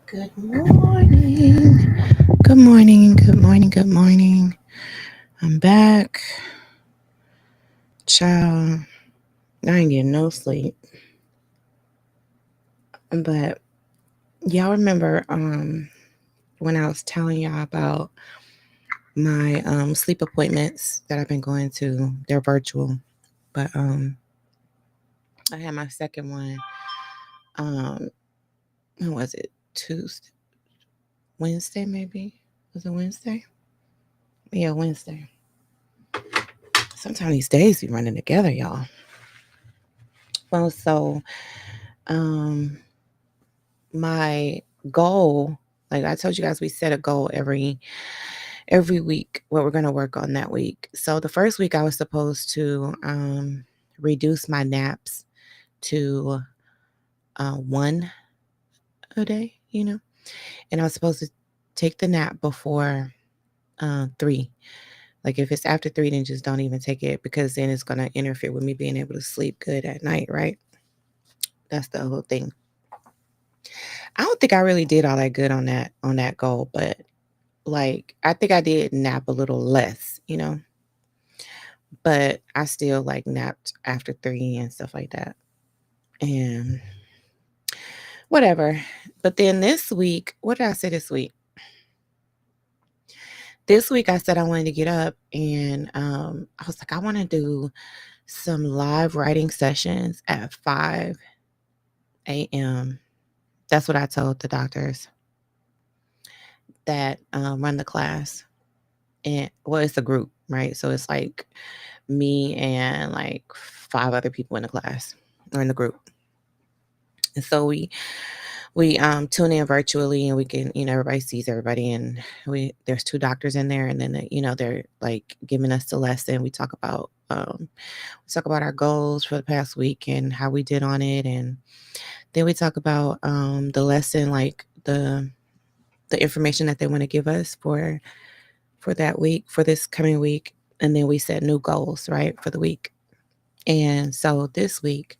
Good morning. Good morning. Good morning. Good morning. I'm back. Child, I ain't getting no sleep. But y'all remember when I was telling y'all about my sleep appointments that I've been going to. They're virtual. But I had my second one um when was it? Tuesday, Wednesday maybe? Was it Wednesday? Yeah, Wednesday. Sometimes these days be running together, y'all. Well, so um my goal, like I told you guys, we set a goal every week what we're going to work on that week. So the first week I was supposed to reduce my naps to one a day, and I was supposed to take the nap before three. Like if it's after three, then just don't even take it, because then it's going to interfere with me being able to sleep good at night, right? That's the whole thing. I don't think I really did all that good on that goal, but like I think I did nap a little less, but I still like napped after three and stuff like that. And whatever. But then this week, what did I say this week? This week I said I wanted to get up, and I was like, I want to do some live writing sessions at 5 a.m. That's what I told the doctors that run the class. And well, it's a group, right? So it's like me and like five other people in the class or in the group. And so we tune in virtually, and we can, everybody sees everybody, and there's two doctors in there, and then they're like giving us the lesson. We talk about our goals for the past week and how we did on it, and then we talk about the lesson, like the information that they want to give us for that week, for this coming week, and then we set new goals, right, for the week. And so this week,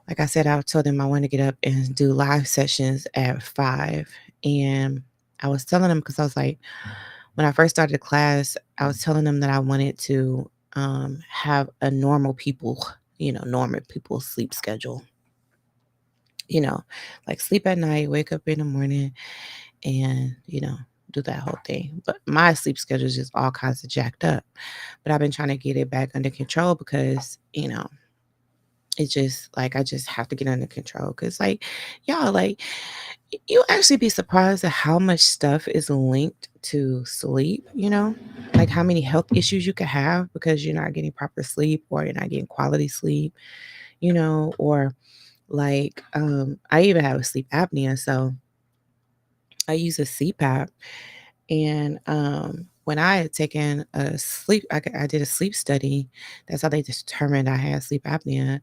like I said, I told them I want to get up and do live sessions at 5. And I was telling them, because I was like, when I first started the class, I was telling them that I wanted to have a normal people sleep schedule, you know, like sleep at night, wake up in the morning, and, do that whole thing. But my sleep schedule is just all kinds of jacked up. But I've been trying to get it back under control because, it's just like I just have to get under control, because like y'all, like you actually be surprised at how much stuff is linked to sleep, like how many health issues you could have because you're not getting proper sleep, or you're not getting quality sleep, or like I even have a sleep apnea, so I use a CPAP. And when I had taken a sleep, I did a sleep study. That's how they determined I had sleep apnea.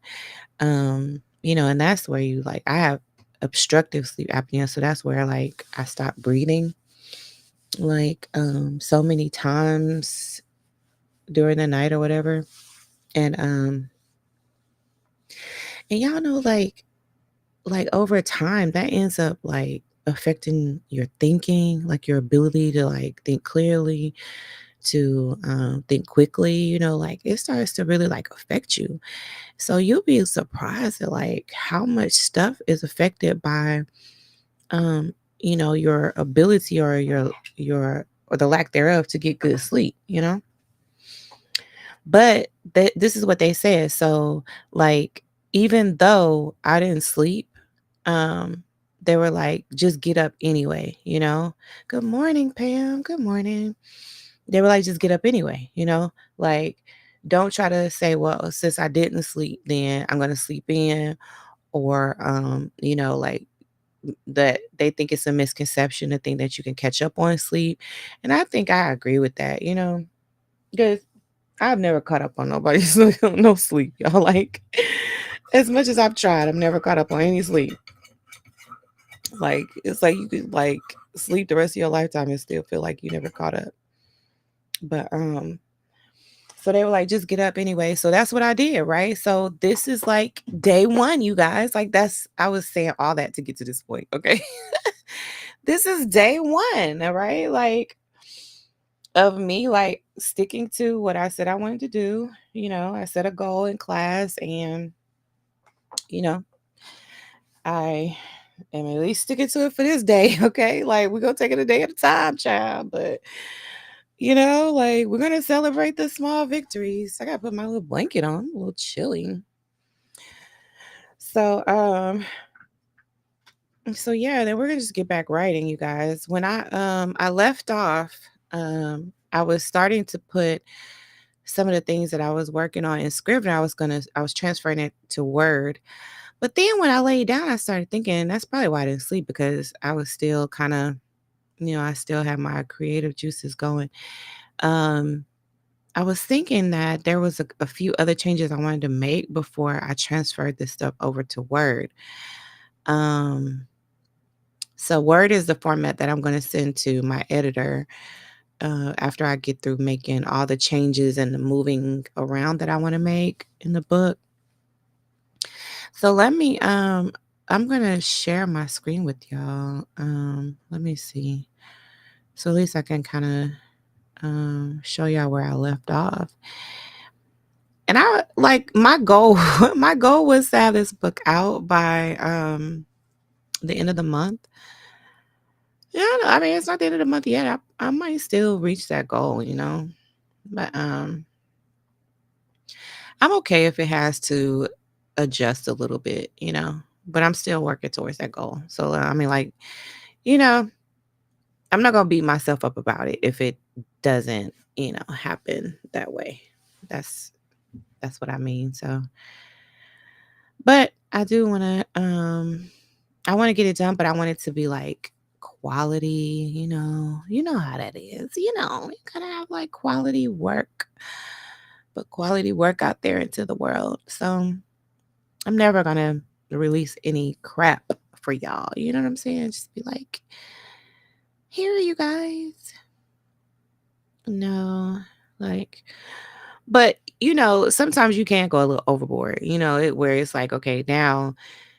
And that's where you like I have obstructive sleep apnea, so that's where like I stopped breathing like so many times during the night or whatever. And y'all know, like over time that ends up like affecting your thinking, like your ability to like think clearly, to think quickly, like it starts to really like affect you. So you'll be surprised at like how much stuff is affected by your ability, or your or the lack thereof, to get good sleep. But this is what they said. So like, even though I didn't sleep, um they were like, just get up anyway. Good morning, Pam. Good morning. They were like, just get up anyway. Like, don't try to say, well, since I didn't sleep, then I'm gonna sleep in, or like, that they think it's a misconception to think that you can catch up on sleep. And I think I agree with that. Because I've never caught up on nobody's no sleep, y'all. Like, as much as I've tried, I've never caught up on any sleep. Like, it's like you could like sleep the rest of your lifetime and still feel like you never caught up. But so they were like, just get up anyway. So that's what I did, right? So this is like day one, you guys. Like, I was saying all that to get to this point, okay? This is day one, all right? Like, of me, like, sticking to what I said I wanted to do. I set a goal in class and, you know, I am at least sticking to it for this day, okay? Like, we're gonna take it a day at a time, child. But, like, we're gonna celebrate the small victories. I gotta put my little blanket on, a little chilly. So, yeah, then we're gonna just get back writing, you guys. When I left off, I was starting to put some of the things that I was working on in Scrivener. I was transferring it to Word. But then when I laid down, I started thinking that's probably why I didn't sleep, because I was still kind of, I still had my creative juices going. Um, I was thinking that there was a few other changes I wanted to make before I transferred this stuff over to Word. Um, so Word is the format that I'm going to send to my editor after I get through making all the changes and the moving around that I want to make in the book. So I'm gonna share my screen with y'all. Let me see. So at least I can kind of show y'all where I left off. And I like my goal. My goal was to have this book out by the end of the month. Yeah, I mean it's not the end of the month yet. I might still reach that goal, but I'm okay if it has to adjust a little bit, but I'm still working towards that goal. So I mean, like, you know, I'm not gonna beat myself up about it if it doesn't, happen that way. That's that's what I mean. So, but I do want to I want to get it done, but I want it to be like quality, You know how that is. You gotta have like quality work, but quality work out there into the world. So I'm never gonna release any crap for y'all. You know what I'm saying? Just be like, here, you guys. No, like, but sometimes you can go a little overboard, where it's like, okay, now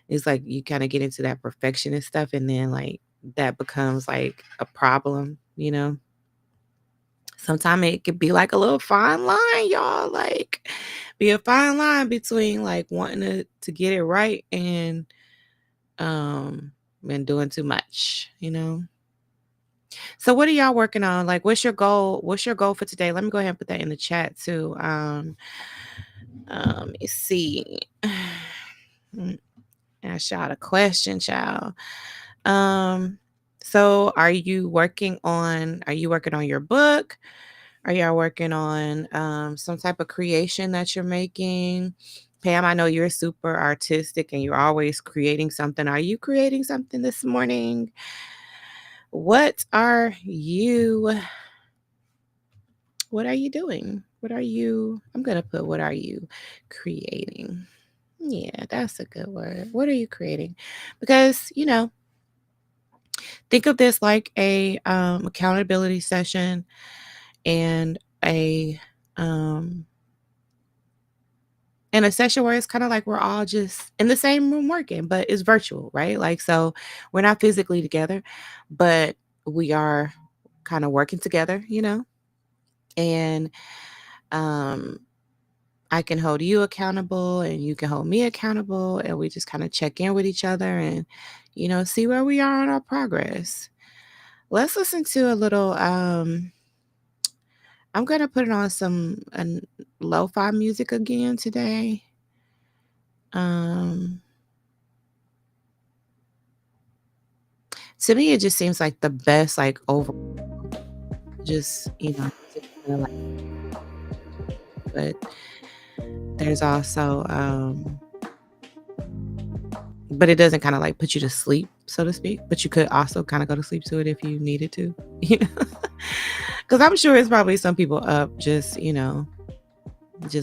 it's like you kind of get into that perfectionist stuff, and then like that becomes like a problem. Sometimes it could be like a little fine line, y'all. Like, be a fine line between like wanting to get it right um and doing too much. So what are y'all working on? Like, what's your goal? What's your goal for today? Let me go ahead and put that in the chat too. Let me see. Ask y'all a question, child. Um, so are you working on your book? Are y'all working on some type of creation that you're making? Pam, I know you're super artistic and you're always creating something. Are you creating something this morning? What are you doing? I'm going to put, what are you creating? Yeah, that's a good word. What are you creating? Because, think of this like a accountability session and um, a session where it's kind of like we're all just in the same room working, but it's virtual, right? Like, so we're not physically together, but we are kind of working together. And um, I can hold you accountable and you can hold me accountable, and we just kind of check in with each other and, see where we are on our progress. Let's listen to a little, I'm going to put it on some lo-fi music again today. Um, to me, it just seems like the best, like, over just, just kinda like, but there's also, but it doesn't kind of like put you to sleep, so to speak. But you could also kind of go to sleep to it if you needed to, you know, because I'm sure it's probably some people up just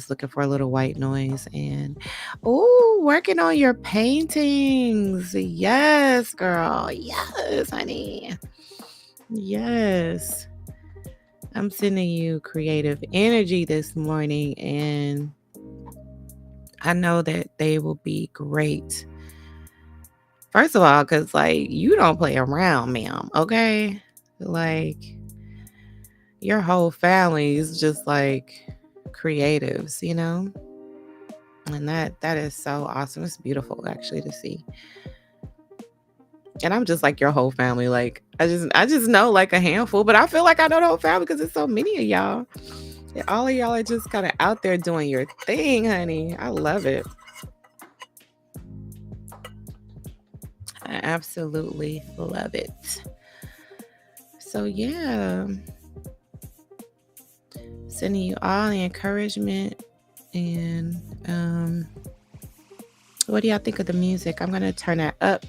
looking for a little white noise. And working on your paintings. Yes, girl. Yes, honey. Yes. I'm sending you creative energy this morning, and I know that they will be great First of all, because like you don't play around, ma'am. Okay, like your whole family is just like creatives, and that is so awesome. It's beautiful actually to see. And I'm just like your whole family. Like I just know like a handful, but I feel like I know the whole family because there's so many of y'all. And all of y'all are just kind of out there doing your thing, honey. I love it. I absolutely love it. So yeah, sending you all the encouragement. And what do y'all think of the music? I'm gonna turn that up,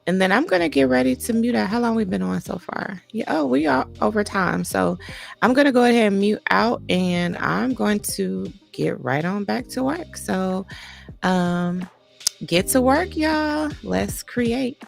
and then I'm gonna get ready to mute out. How long we been on so far? Yeah, oh, we are over time, so I'm gonna go ahead and mute out, and I'm going to get right on back to work. So get to work, y'all. Let's create.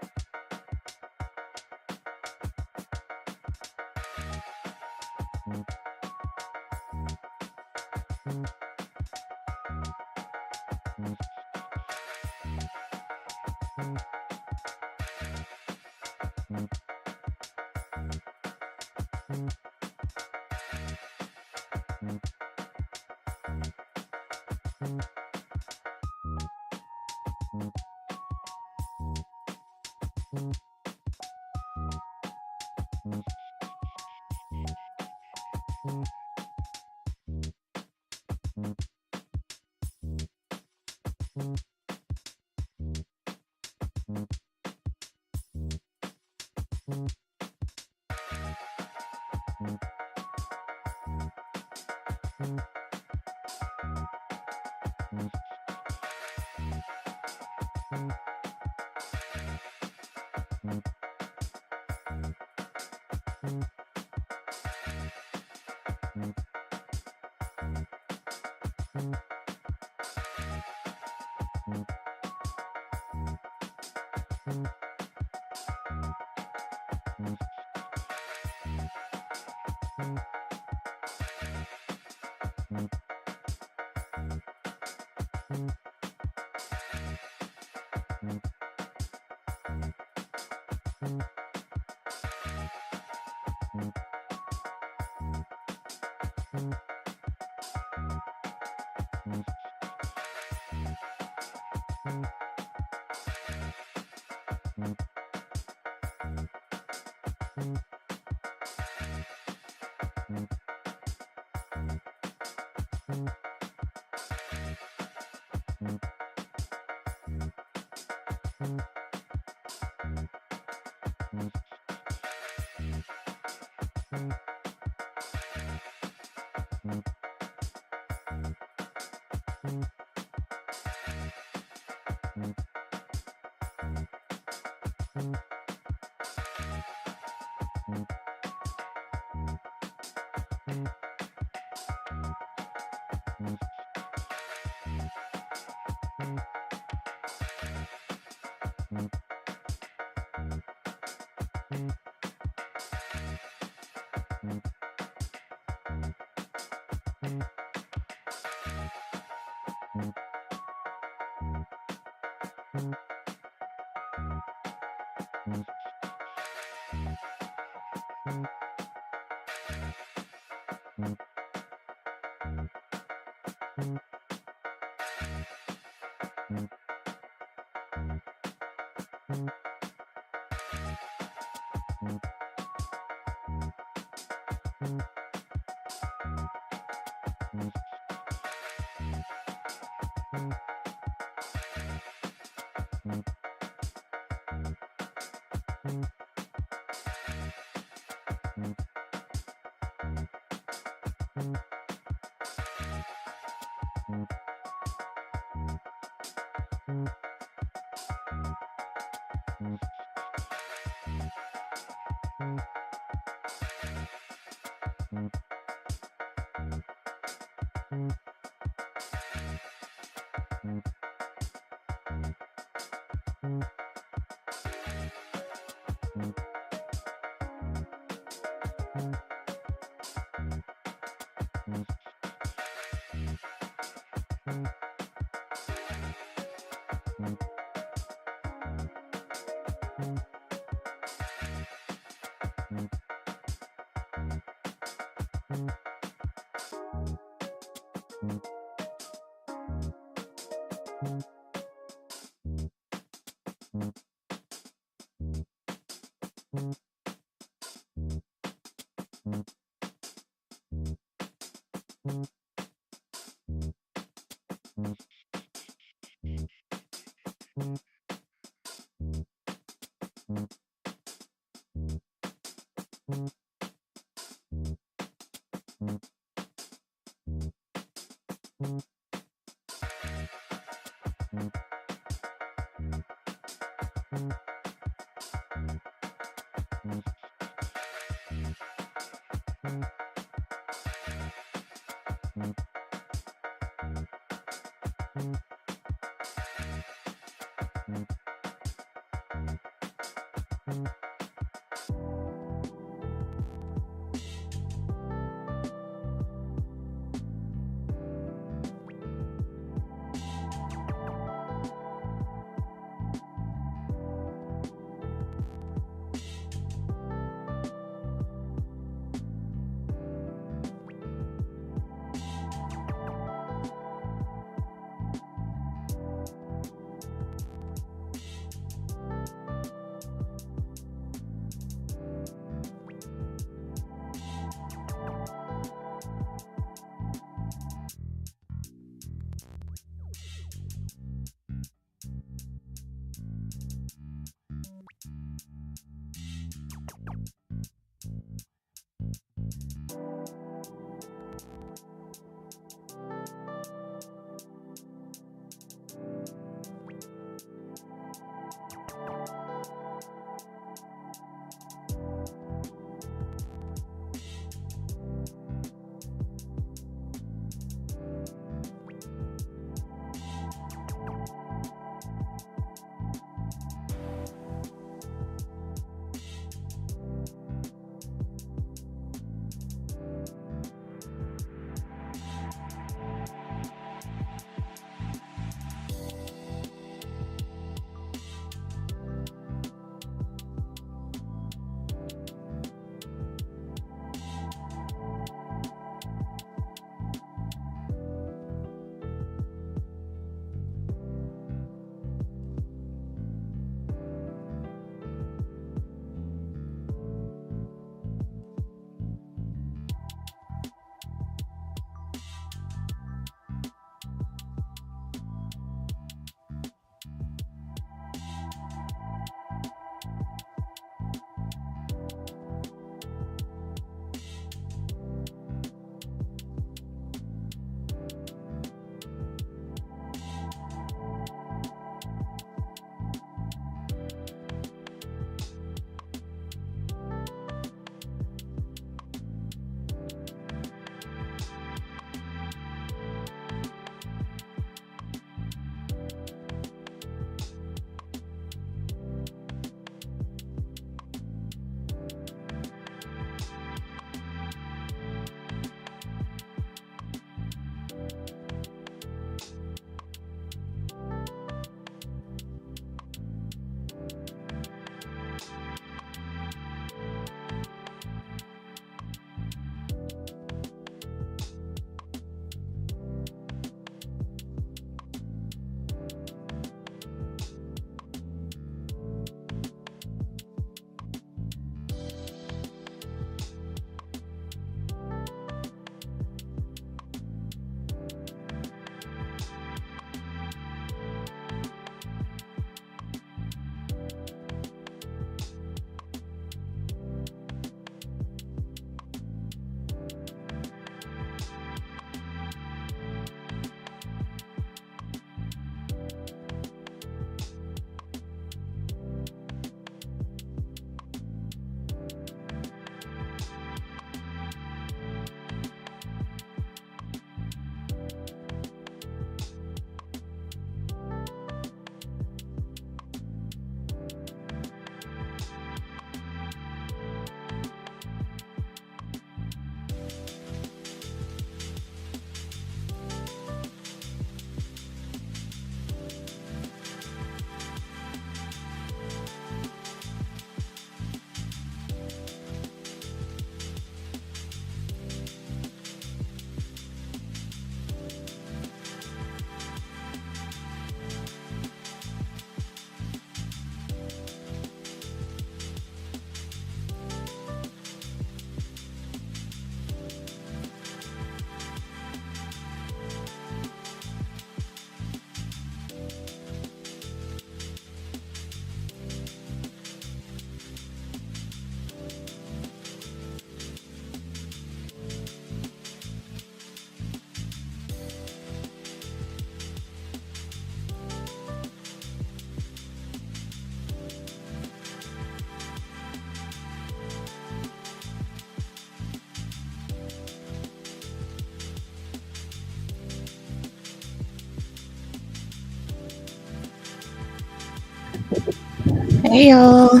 Hey y'all.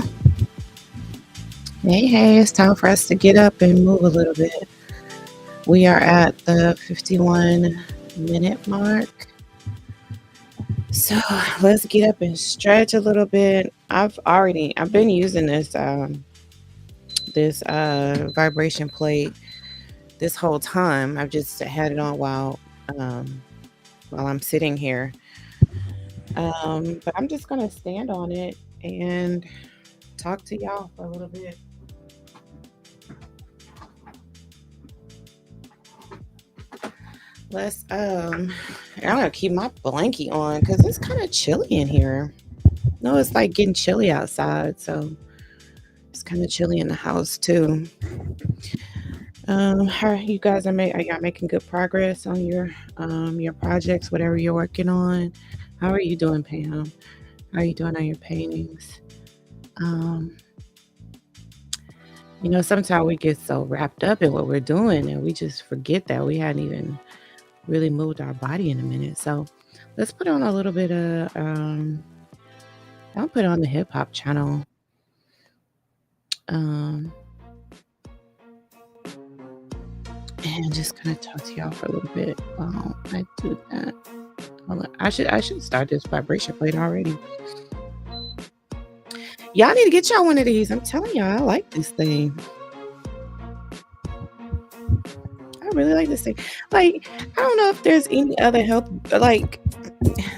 Hey, it's time for us to get up and move a little bit. We are at the 51-minute mark. So let's get up and stretch a little bit. I've been using this vibration plate this whole time. I've just had it on while I'm sitting here. But I'm just gonna stand on it and talk to y'all for a little bit. I'm gonna keep my blankie on because it's kind of chilly in here. No, it's like getting chilly outside, so it's kind of chilly in the house too. How you guys are y'all making good progress on your projects, whatever you're working on? How are you doing, Pam? How are you doing on your paintings? Um, sometimes we get so wrapped up in what we're doing and we just forget that we hadn't even really moved our body in a minute. So let's put on a little bit of I'll put on the hip hop channel. And just kind of talk to y'all for a little bit while I do that. Hold on. I should start this vibration plate already. Y'all need to get y'all one of these. I'm telling y'all, I like this thing. I really like this thing. Like, I don't know if there's any other health, like,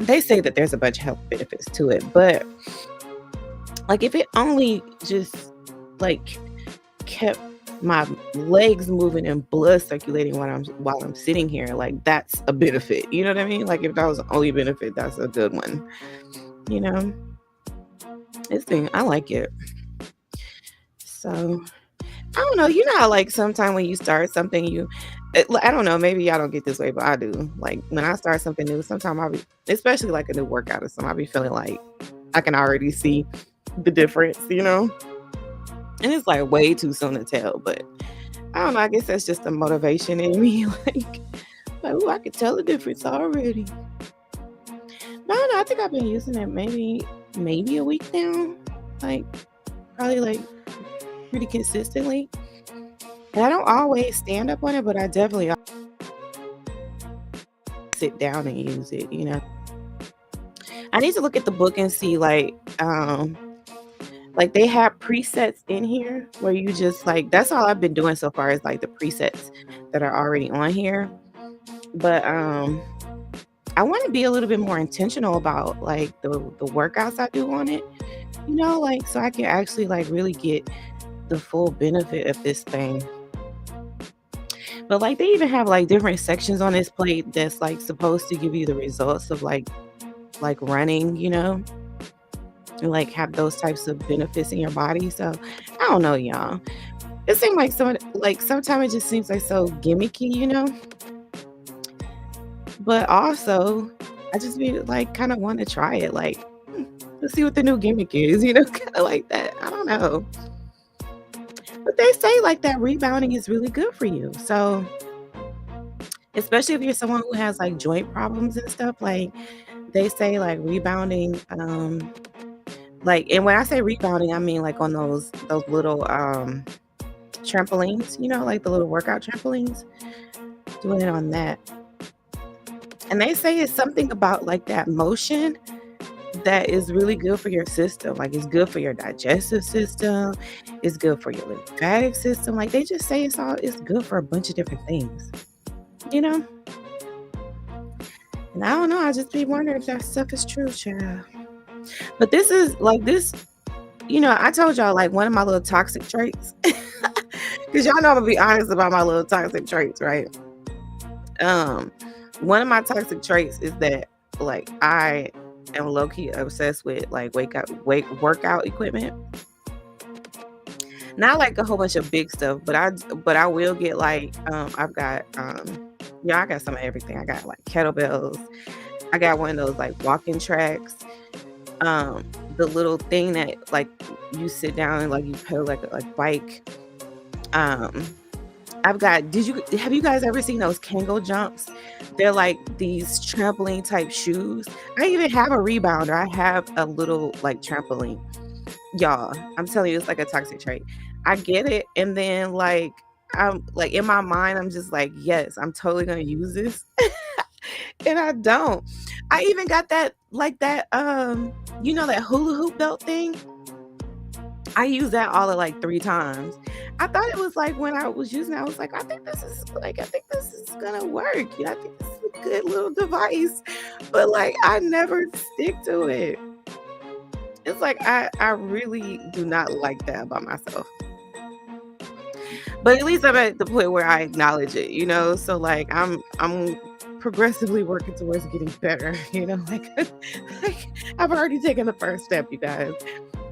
they say that there's a bunch of health benefits to it, but like, if it only just like kept my legs moving and blood circulating while I'm sitting here, like that's a benefit. You know what I mean? Like if that was the only benefit, that's a good one. You know, this thing, I like it. So I don't know. You know how like sometimes when you start something, I don't know, maybe y'all don't get this way, but I do. Like when I start something new, sometimes I'll be, especially like a new workout or something, I'll be feeling like I can already see the difference, And it's like way too soon to tell, but I don't know. I guess that's just the motivation in me. Like, oh, I could tell the difference already. But I don't know. I think I've been using it maybe a week now. Like, probably like pretty consistently. And I don't always stand up on it, but I definitely sit down and use it, I need to look at the book and see like they have presets in here where you just like, that's all I've been doing so far is like the presets that are already on here. But I want to be a little bit more intentional about like the workouts I do on it, like so I can actually like really get the full benefit of this thing. But like they even have like different sections on this plate that's like supposed to give you the results of like running, and like have those types of benefits in your body. So I don't know, y'all. It seems like sometimes it just seems like so gimmicky, But also I just be like kind of want to try it. Like, let's see what the new gimmick is, kind of like that. I don't know. But they say like that rebounding is really good for you. So especially if you're someone who has like joint problems and stuff, like they say like rebounding, like, and when I say rebounding, I mean like on those little trampolines, like the little workout trampolines, doing it on that. And they say it's something about like that motion that is really good for your system. Like it's good for your digestive system. It's good for your lymphatic system. Like they just say it's good for a bunch of different things, And I don't know. I just be wondering if that stuff is true, child. But this is like this, I told y'all like one of my little toxic traits. Because y'all know I'm gonna be honest about my little toxic traits, right? One of my toxic traits is that like I am low-key obsessed with like workout equipment. Not like a whole bunch of big stuff, but I will get like I've got I got some of everything. I got like kettlebells. I got one of those like walking tracks. The little thing that like you sit down and like you pedal like a bike. I've got, have you guys ever seen those Kango jumps? They're like these trampoline type shoes. I even have a rebounder. I have a little like trampoline. Y'all, I'm telling you, it's like a toxic trait. I get it. And then like, I'm like in my mind, I'm just like, yes, I'm totally gonna use this. And I don't. I even got that like that that hula hoop belt thing. I used that all of like 3 times. I thought it was like when I was using it, I was like, I think this is gonna work. I think this is a good little device. But like I never stick to it. It's like I really do not like that about myself. But at least I'm at the point where I acknowledge it, So like I'm progressively working towards getting better, like I've already taken the first step, you guys.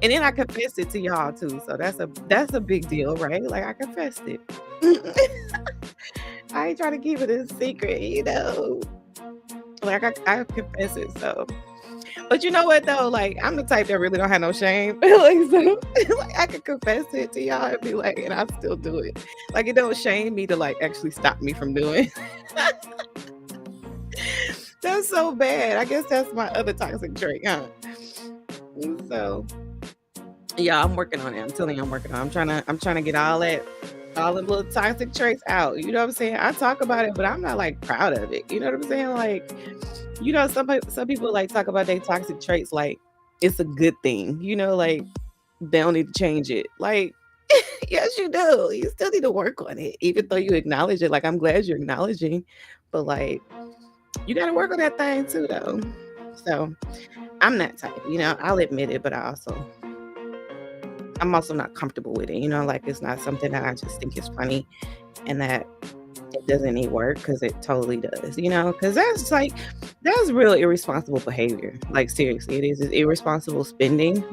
And then I confessed it to y'all too. So that's a big deal, right? Like I confessed it. I ain't trying to keep it a secret, Like I confess it. So but you know what though? Like I'm the type that really don't have no shame. Like I can confess it to y'all and be like, and I still do it. Like it don't shame me to like actually stop me from doing. That's so bad. I guess that's my other toxic trait, huh? So yeah, I'm working on it. I'm telling you, I'm working on it. I'm trying to get all the little toxic traits out. You know what I'm saying? I talk about it, but I'm not like proud of it. You know what I'm saying? Like, some people like talk about their toxic traits like it's a good thing. Like they don't need to change it. Like, yes, you do. You still need to work on it, even though you acknowledge it. Like, I'm glad you're acknowledging, but like, you got to work on that thing too, though. So I'm that type. I'll admit it, but I'm also not comfortable with it. Like it's not something that I just think is funny and that it doesn't need work, because it totally does, because that's real irresponsible behavior. Like seriously, it is. It's irresponsible spending,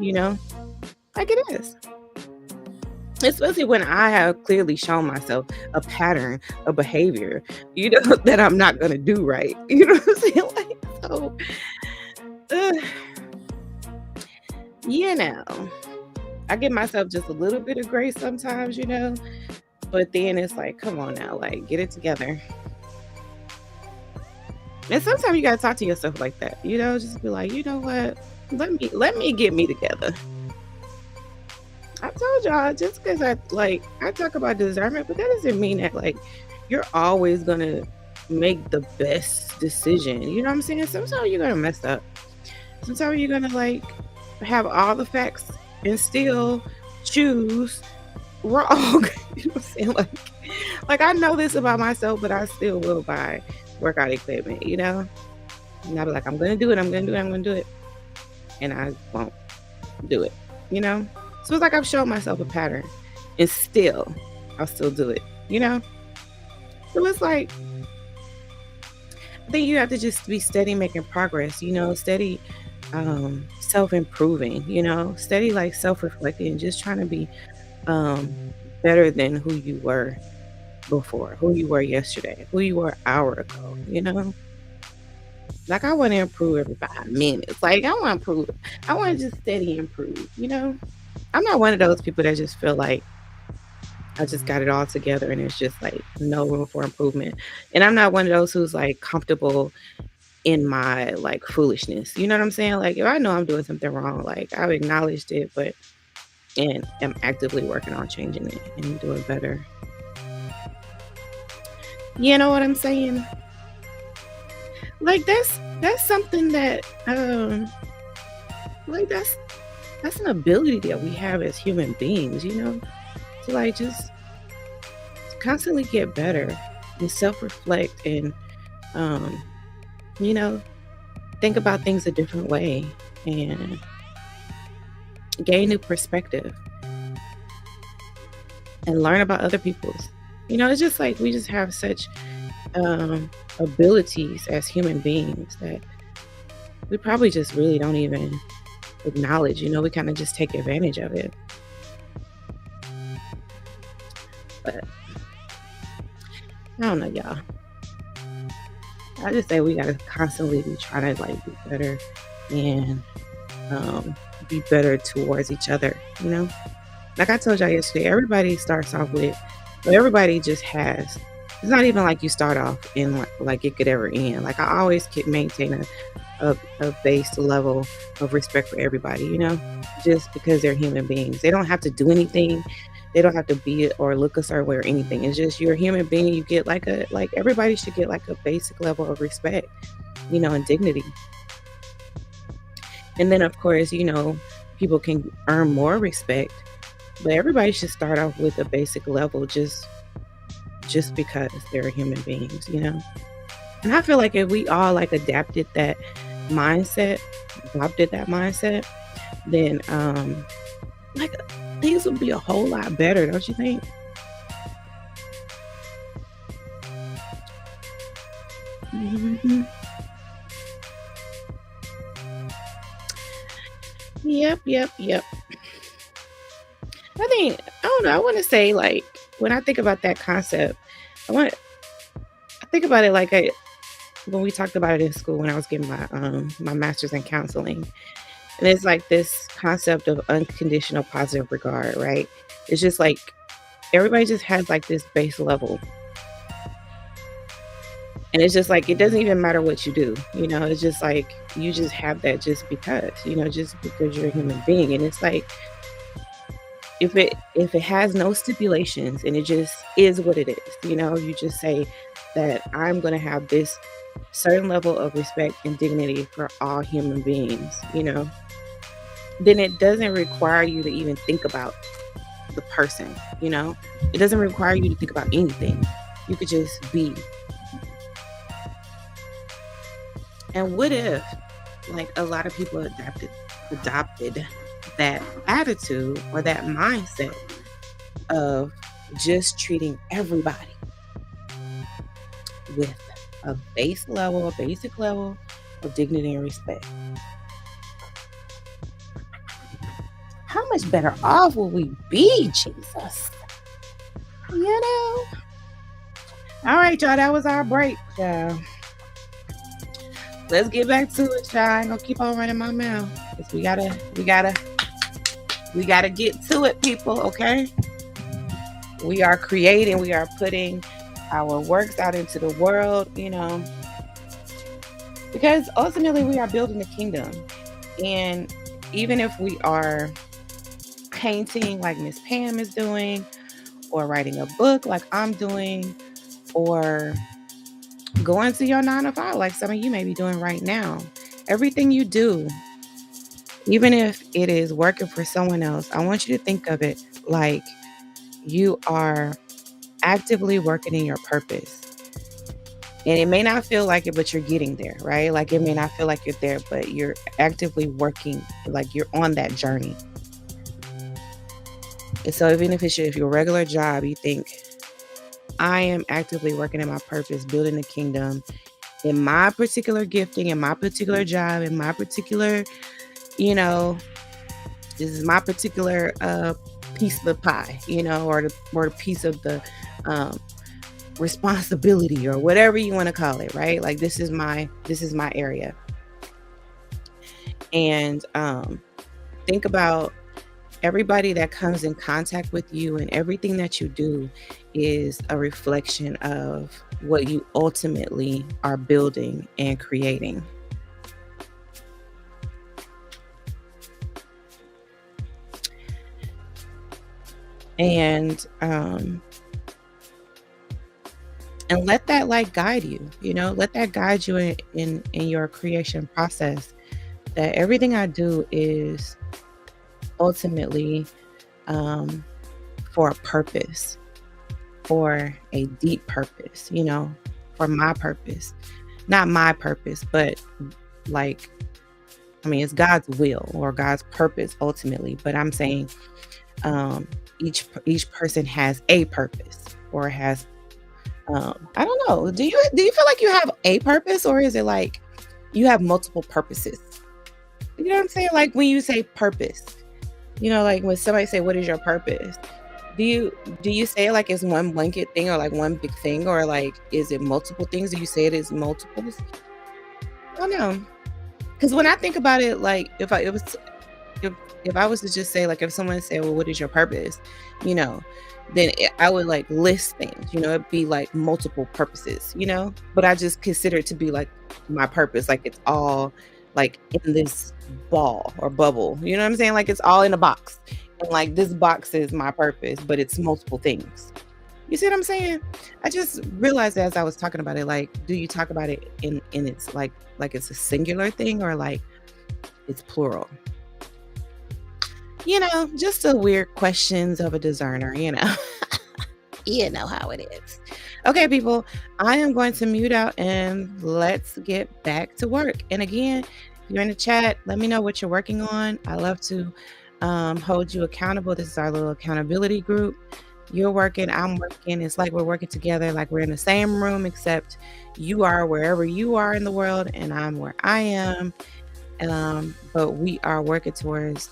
like it is. Especially when I have clearly shown myself a pattern of behavior, that I'm not going to do right. You know what I'm saying? Like, so, I give myself just a little bit of grace sometimes, but then it's like, come on now, like get it together. And sometimes you got to talk to yourself like that, just be like, you know what? Let me get me together. I told y'all, just because I talk about discernment, but that doesn't mean that like you're always gonna make the best decision. You know what I'm saying? Sometimes you're gonna mess up. Sometimes you're gonna like have all the facts and still choose wrong. You know what I'm saying? Like I know this about myself, but I still will buy workout equipment. And I'll be like, I'm gonna do it. I'm gonna do it, and I won't do it. So it's like I've shown myself a pattern, and still, I'll still do it, So it's like, I think you have to just be steady making progress, steady self-improving, steady like self-reflecting, and just trying to be better than who you were before, who you were yesterday, who you were an hour ago, Like I want to improve every 5 minutes. Like I want to improve. I want to just steady improve, I'm not one of those people that just feel like I just got it all together and there's just like no room for improvement. And I'm not one of those who's like comfortable in my like foolishness. You know what I'm saying? Like if I know I'm doing something wrong, like I've acknowledged it, and am actively working on changing it and doing better. You know what I'm saying? Like that's something that like that's an ability that we have as human beings, to like just constantly get better and self-reflect and think about things a different way and gain new perspective and learn about other people's. It's just like we just have such abilities as human beings that we probably just really don't even acknowledge. We kind of just take advantage of it. But I don't know, y'all. I just say we gotta constantly be trying to like be better and be better towards each other. Like I told y'all yesterday, everybody starts off with But everybody just has. It's not even like you start off and like it could ever end. Like I always keep maintain a base level of respect for everybody, just because they're human beings. They don't have to do anything. They don't have to be or look a certain way or anything. It's just you're a human being. You get like everybody should get like a basic level of respect, and dignity. And then of course, people can earn more respect, but everybody should start off with a basic level just because they're human beings. And I feel like if we all like mindset, adopted that mindset, then like things would be a whole lot better, don't you think? Mhm. Yep, yep, yep. I don't know. I want to say like when I think about that concept, I want I think about it like when we talked about it in school when I was getting my master's in counseling. And it's like this concept of unconditional positive regard, right? It's just like everybody just has like this base level. And it's just like it doesn't even matter what you do. It's just like you just have that just because you're a human being. And it's like if it has no stipulations and it just is what it is, you just say that I'm gonna have this certain level of respect and dignity for all human beings, then it doesn't require you to even think about the person. It doesn't require you to think about anything. You could just be. And what if like a lot of people adopted that attitude or that mindset of just treating everybody with a basic level of dignity and respect? How much better off will we be, Jesus? You know? All right, y'all. That was our break, y'all. Let's get back to it, y'all. I ain't gonna keep on running my mouth. 'Cause we gotta get to it, people, okay? We are creating, we are putting our works out into the world, because ultimately we are building the kingdom. And even if we are painting like Miss Pam is doing, or writing a book like I'm doing, or going to your 9 to 5 like some of you may be doing right now, everything you do, even if it is working for someone else, I want you to think of it like you are actively working in your purpose. And it may not feel like it, but you're getting there, right? Like it may not feel like you're there, but you're actively working, like you're on that journey. And so even if your regular job, you think, I am actively working in my purpose, building the kingdom in my particular gifting, in my particular job, in my particular, you know, this is my particular piece of the pie, or the piece of the responsibility or whatever you want to call it, right? Like this is my area. And think about everybody that comes in contact with you, and everything that you do is a reflection of what you ultimately are building and creating. And let that like guide you, let that guide you in your creation process, that everything I do is ultimately for a purpose, for a deep purpose, for my purpose. Not my purpose, but like, I mean, it's God's will or God's purpose ultimately. But I'm saying each person has a purpose or has I don't know. Do you feel like you have a purpose, or is it like you have multiple purposes? You know what I'm saying? Like when you say purpose, like when somebody say, "What is your purpose?" Do you say it like it's one blanket thing or like one big thing, or like is it multiple things? Do you say it is multiples? I don't know. Because when I think about it, like if it was if if I was to just say, like, if someone said, "Well, what is your purpose?" You know, then I would, like, list things, it'd be, like, multiple purposes, but I just consider it to be, like, my purpose, like, it's all, like, in this ball or bubble, you know what I'm saying? Like, it's all in a box, and, like, this box is my purpose, but it's multiple things. You see what I'm saying? I just realized as I was talking about it, like, do you talk about it in its, like it's a singular thing or, like, it's plural? Just the weird questions of a discerner. You know how it is. Okay, people, I am going to mute out and let's get back to work. And again, if you're in the chat, let me know what you're working on. I love to hold you accountable. This is our little accountability group. You're working, I'm working. It's like we're working together, like we're in the same room, except you are wherever you are in the world and I'm where I am. But we are working towards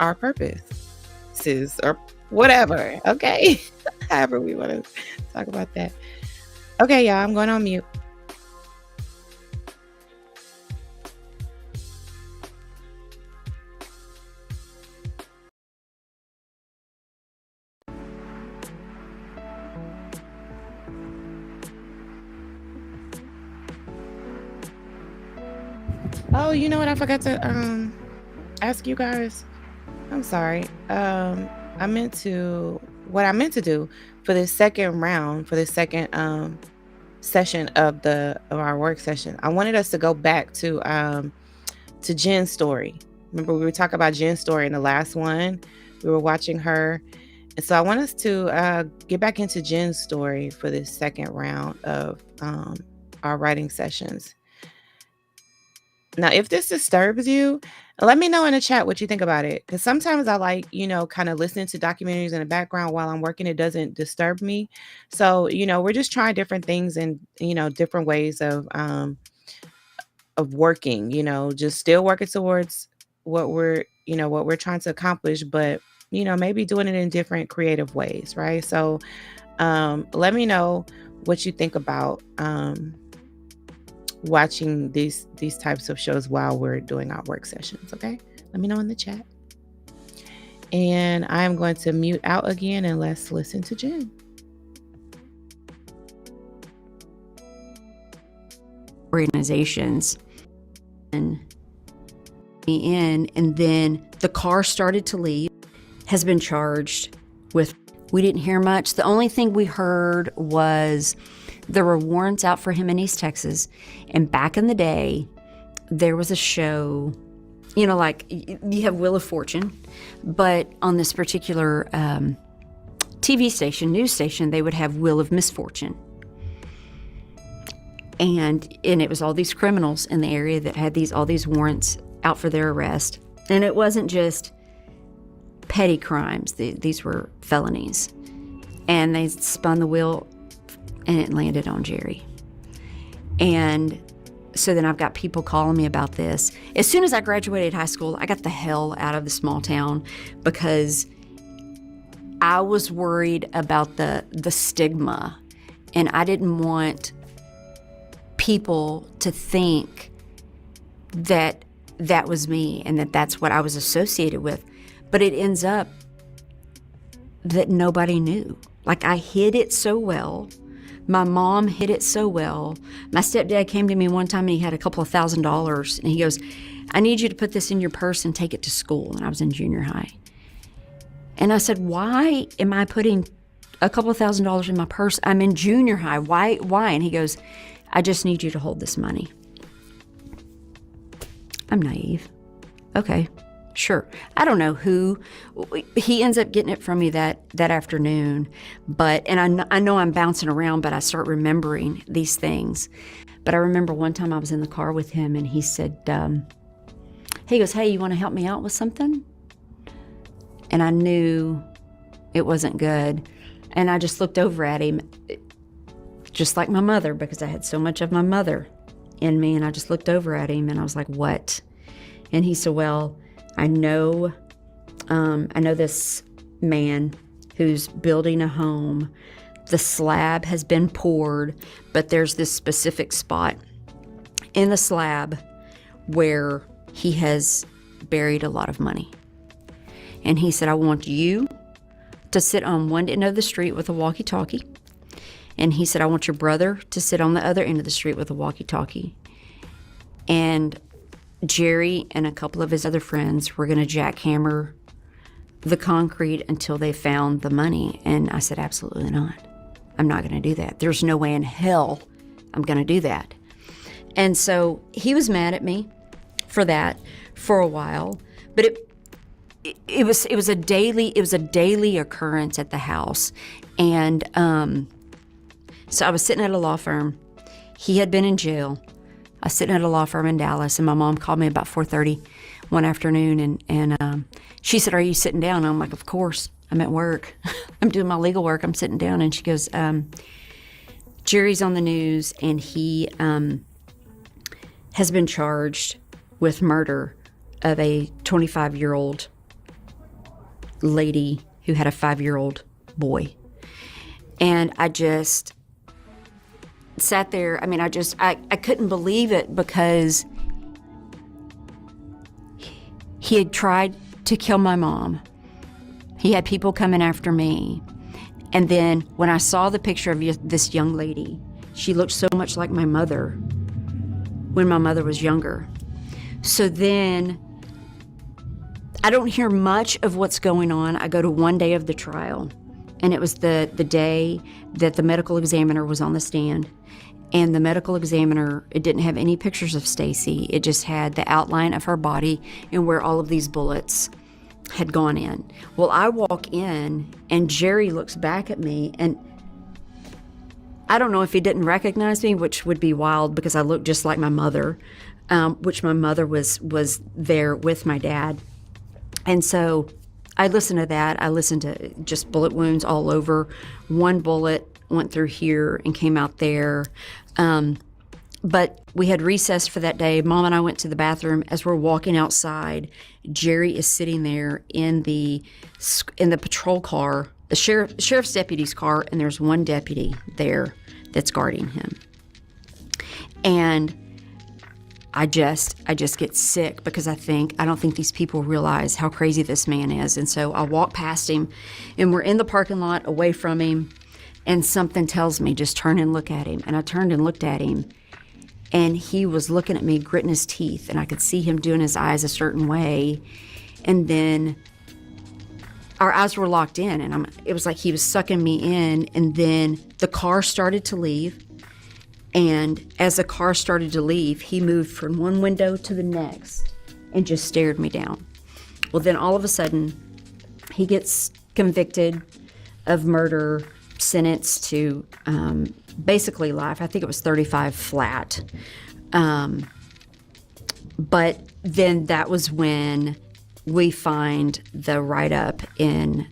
our purposes or whatever. Okay. However we want to talk about that. Okay, y'all, I'm going on mute. Oh, you know what I forgot to ask you guys? I'm sorry. What I meant to do for this second round, for this second session of our work session, I wanted us to go back to Jen's story. Remember, we were talking about Jen's story in the last one. We were watching her. And so I want us to get back into Jen's story for this second round of our writing sessions. Now, if this disturbs you, let me know in the chat what you think about it. Because sometimes I like, kind of listening to documentaries in the background while I'm working. It doesn't disturb me. So, we're just trying different things and, different ways of working, just still working towards what we're trying to accomplish, but, maybe doing it in different creative ways, right? So let me know what you think about watching these types of shows while we're doing our work sessions. Okay, let me know in the chat. And I'm going to mute out again and let's listen to Jen. Organizations and then the car started to leave, has been charged with. We didn't hear much. The only thing we heard was there were warrants out for him in East Texas. And back in the day, there was a show, like you have Wheel of Fortune, but on this particular TV station, news station, they would have Wheel of Misfortune. And it was all these criminals in the area that had all these warrants out for their arrest. And it wasn't just petty crimes. These were felonies. And they spun the wheel and it landed on Jerry. And so then I've got people calling me about this. As soon as I graduated high school, I got the hell out of the small town because I was worried about the stigma. And I didn't want people to think that was me and that's what I was associated with. But it ends up that nobody knew. Like, I hid it so well. My mom hid it so well. My stepdad came to me one time and he had a couple of $1,000 and he goes, I need you to put this in your purse and take it to school. And I was in junior high. And I said, why am I putting a couple of $1,000 in my purse? I'm in junior high. Why? And he goes, I just need you to hold this money. I'm naive. Okay, sure. I don't know who. He ends up getting it from me that afternoon. And I know I'm bouncing around, but I start remembering these things. But I remember one time I was in the car with him and he said, he goes, hey, you want to help me out with something? And I knew it wasn't good. And I just looked over at him, just like my mother, because I had so much of my mother in me. And I just looked over at him and I was like, what? And he said, well, I know this man who's building a home. The slab has been poured, but there's this specific spot in the slab where he has buried a lot of money. And he said, I want you to sit on one end of the street with a walkie-talkie. And he said, I want your brother to sit on the other end of the street with a walkie-talkie. And Jerry and a couple of his other friends were going to jackhammer the concrete until they found the money. And I said, absolutely not. I'm not going to do that. There's no way in hell I'm going to do that. And so he was mad at me for that for a while, but it was a daily occurrence at the house. And so I was sitting at a law firm. He had been in jail. I was sitting at a law firm in Dallas, and my mom called me about 4:30 one afternoon, and she said, "Are you sitting down?" And I'm like, "Of course. I'm at work. I'm doing my legal work. I'm sitting down." And she goes, "Jerry's on the news, and he has been charged with murder of a 25-year-old lady who had a 5-year-old boy." And I just sat there. I mean, I couldn't believe it, because he had tried to kill my mom. He had people coming after me. And then when I saw the picture of this young lady, she looked so much like my mother when my mother was younger. So then I don't hear much of what's going on. I go to one day of the trial, and it was the day that the medical examiner was on the stand. And the medical examiner, it didn't have any pictures of Stacy. It just had the outline of her body and where all of these bullets had gone in. Well, I walk in, and Jerry looks back at me, and I don't know if he didn't recognize me, which would be wild because I look just like my mother, which my mother was there with my dad. And so I listened to that. I listened to just bullet wounds all over. One bullet went through here and came out there. But we had recess for that day. Mom and I went to the bathroom. As we're walking outside, Jerry is sitting there in the patrol car, the sheriff's deputy's car, and there's one deputy there that's guarding him. And I just get sick, because I don't think these people realize how crazy this man is. And so I walk past him, and we're in the parking lot away from him, and something tells me, just turn and look at him. And I turned and looked at him, and he was looking at me, gritting his teeth, and I could see him doing his eyes a certain way. And then our eyes were locked in, and it was like he was sucking me in. And then the car started to leave. And as the car started to leave, he moved from one window to the next and just stared me down. Well, then all of a sudden, he gets convicted of murder, sentenced to basically life. I think it was 35 flat. But then that was when we find the write-up in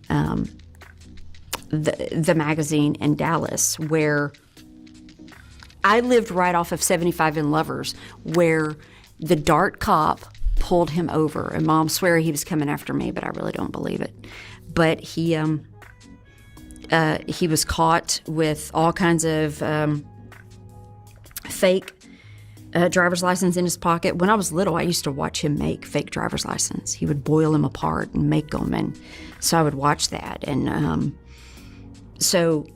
the magazine in Dallas, where I lived right off of 75 in Lovers, where the DART cop pulled him over. And Mom swear he was coming after me, but I really don't believe it. But he was caught with all kinds of fake driver's license in his pocket. When I was little, I used to watch him make fake driver's license. He would boil them apart and make them, and so I would watch that. And so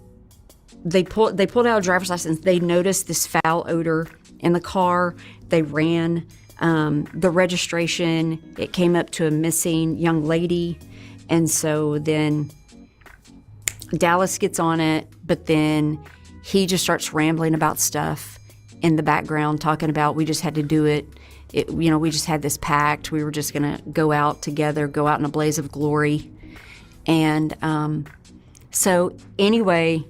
they pulled out a driver's license. They noticed this foul odor in the car. They ran the registration. It came up to a missing young lady, and so then Dallas gets on it, but then he just starts rambling about stuff in the background, talking about we just had to do it. We just had this pact. We were just going to go out together, go out in a blaze of glory. And so anyway,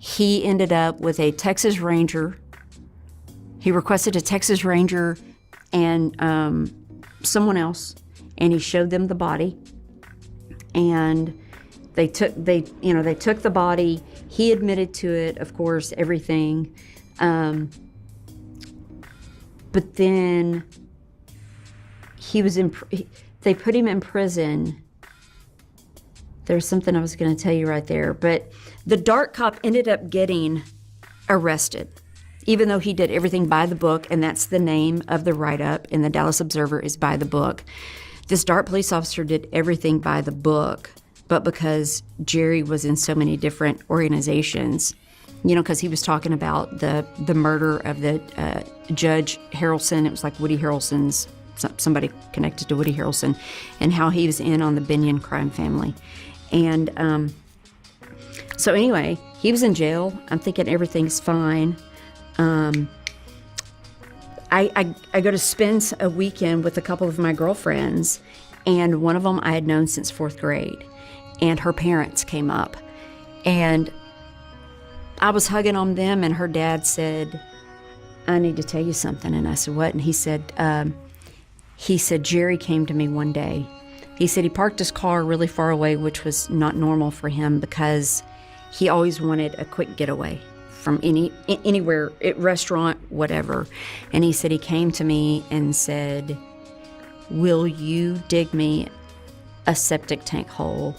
he ended up with a Texas Ranger. He requested a Texas Ranger and someone else, and he showed them the body. And They took the body. He admitted to it, of course, everything. But then they put him in prison. There's something I was going to tell you right there. But the DART cop ended up getting arrested. even though he did everything by the book, and that's the name of the write-up in the Dallas Observer is by the book. This Dart police officer did everything by the book, but because Jerry was in so many different organizations, because he was talking about the murder of the Judge Harrelson. It was like Woody Harrelson's, somebody connected to Woody Harrelson, and how he was in on the Binion crime family. And so anyway, he was in jail. I'm thinking everything's fine. I go to spend a weekend with a couple of my girlfriends, and one of them I had known since 4th grade, and her parents came up, and I was hugging on them, and her dad said, "I need to tell you something." And I said, "What?" And he said, "Jerry came to me one day." He said he parked his car really far away, which was not normal for him because he always wanted a quick getaway from anywhere, restaurant, whatever. And he said he came to me and said, "Will you dig me a septic tank hole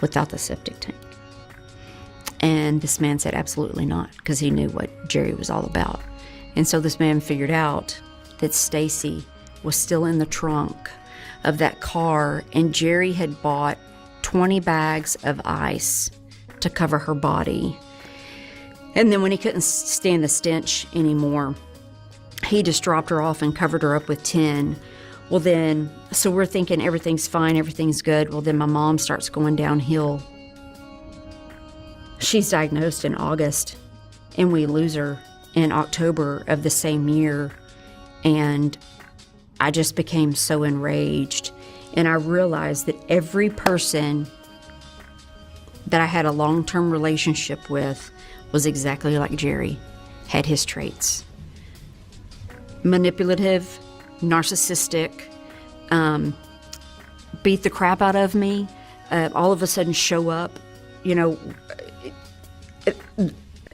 without the septic tank?" And this man said, "Absolutely not," because he knew what Jerry was all about. And so this man figured out that Stacy was still in the trunk of that car, and Jerry had bought 20 bags of ice to cover her body. And then when he couldn't stand the stench anymore, he just dropped her off and covered her up with 10. Well then, so we're thinking everything's fine, everything's good. Well then my mom starts going downhill. She's diagnosed in August, and we lose her in October of the same year. And I just became so enraged. And I realized that every person that I had a long-term relationship with was exactly like Jerry, had his traits. Manipulative, narcissistic, beat the crap out of me, all of a sudden show up,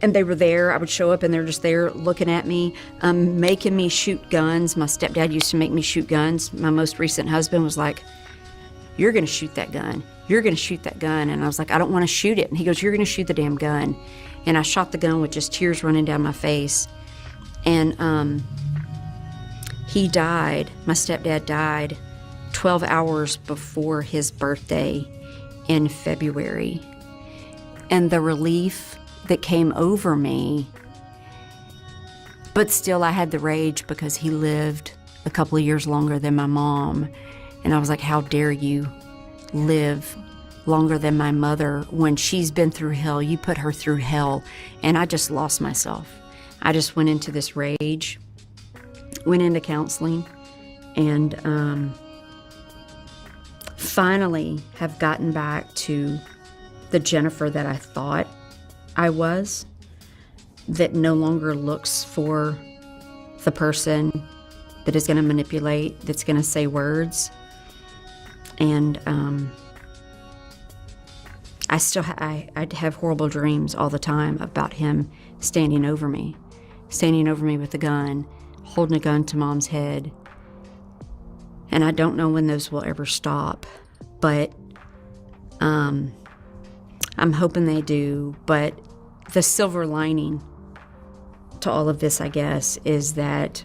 and they were there. I would show up and they're just there looking at me, making me shoot guns. My stepdad used to make me shoot guns. My most recent husband was like, "You're going to shoot that gun. You're going to shoot that gun." And I was like, "I don't want to shoot it." And he goes, "You're going to shoot the damn gun." And I shot the gun with just tears running down my face. And he died. My stepdad died 12 hours before his birthday in February. And the relief that came over me, but still I had the rage because he lived a couple of years longer than my mom. And I was like, how dare you live longer than my mother when she's been through hell? You put her through hell. And I just lost myself. I just went into this rage, went into counseling, and finally have gotten back to the Jennifer that I thought I was, that no longer looks for the person that is going to manipulate, that's going to say words. And I'd have horrible dreams all the time about him standing over me with a gun, holding a gun to Mom's head. And I don't know when those will ever stop, but I'm hoping they do. But the silver lining to all of this, I guess, is that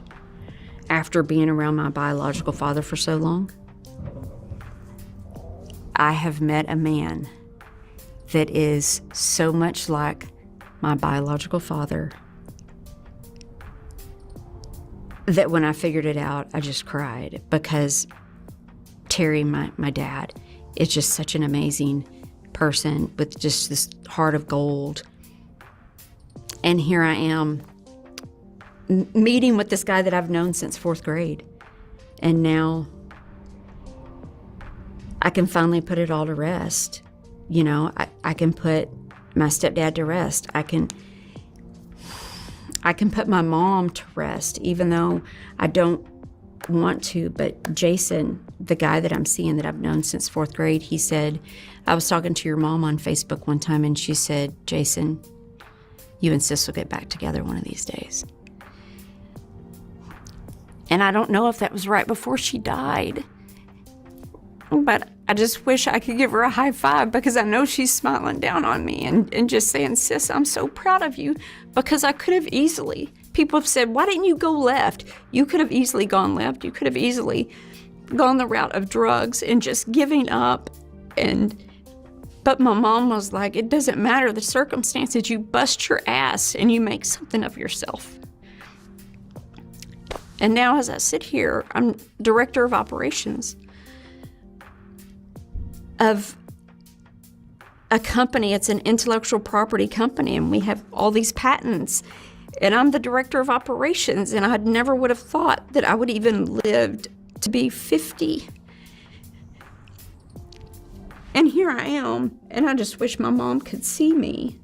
after being around my biological father for so long, I have met a man that is so much like my biological father that when I figured it out, I just cried, because Terry, my dad, is just such an amazing person with just this heart of gold. And here I am meeting with this guy that I've known since 4th grade. And now I can finally put it all to rest. I can put my stepdad to rest. I can put my mom to rest, even though I don't want to. But Jason, the guy that I'm seeing that I've known since 4th grade, he said, I was talking to your mom on Facebook one time, and she said, "Jason, you and Sis will get back together one of these days." And I don't know if that was right before she died, but I just wish I could give her a high five, because I know she's smiling down on me and just saying, "Sis, I'm so proud of you," because I could have easily People have said, why didn't you go left? You could have easily gone left. You could have easily gone the route of drugs and just giving up. But my mom was like, it doesn't matter the circumstances. You bust your ass and you make something of yourself. And now as I sit here, I'm director of operations of a company. It's an intellectual property company, and we have all these patents. And I'm the director of operations, and I never would have thought that I would even lived to be 50. And here I am, and I just wish my mom could see me.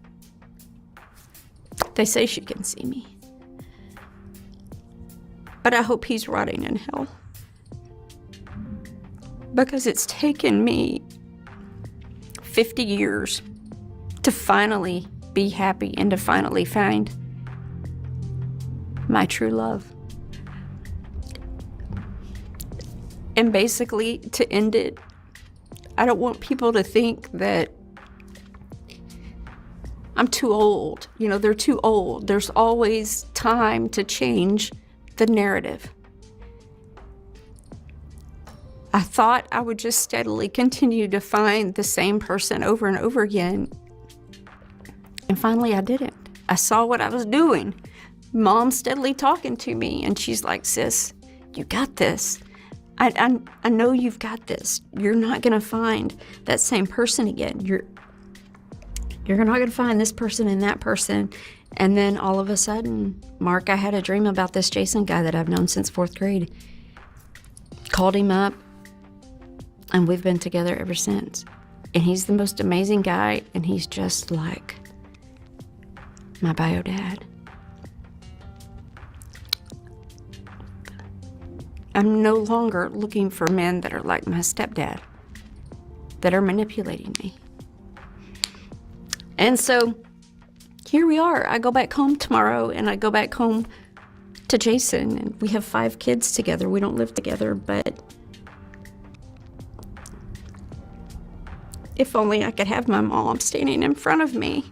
They say she can see me. But I hope he's rotting in hell. Because it's taken me 50 years to finally be happy and to finally find my true love. And basically, to end it, I don't want people to think that I'm too old. You know, they're too old. There's always time to change the narrative. I thought I would just steadily continue to find the same person over and over again. And finally, I didn't. I saw what I was doing. Mom steadily talking to me, and she's like, sis, you got this. I know you've got this. You're not going to find that same person again. You're not going to find this person and that person. And then all of a sudden, Mark, I had a dream about this Jason guy that I've known since 4th grade. Called him up, and we've been together ever since. And he's the most amazing guy, and he's just like my bio dad. I'm no longer looking for men that are like my stepdad, that are manipulating me. And so here we are. I go back home tomorrow, and I go back home to Jason, and we have 5 kids together. We don't live together, but if only I could have my mom standing in front of me,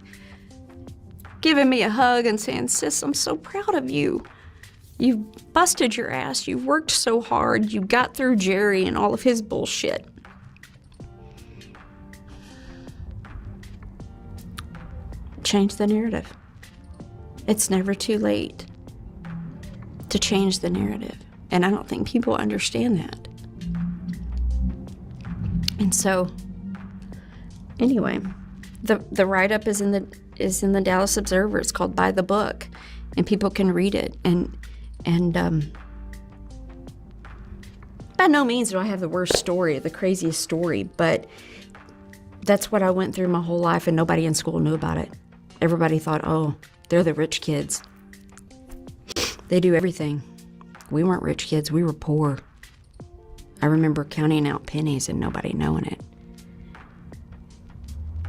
giving me a hug and saying, sis, I'm so proud of you. You busted your ass. You worked so hard. You got through Jerry and all of his bullshit. Change the narrative. It's never too late to change the narrative. And I don't think people understand that. And so, anyway, the write-up is in the Dallas Observer. It's called By the Book, and people can read it. And by no means do I have the worst story, the craziest story, but that's what I went through my whole life, and nobody in school knew about it. Everybody thought, oh, they're the rich kids. They do everything. We weren't rich kids. We were poor. I remember counting out pennies and nobody knowing it,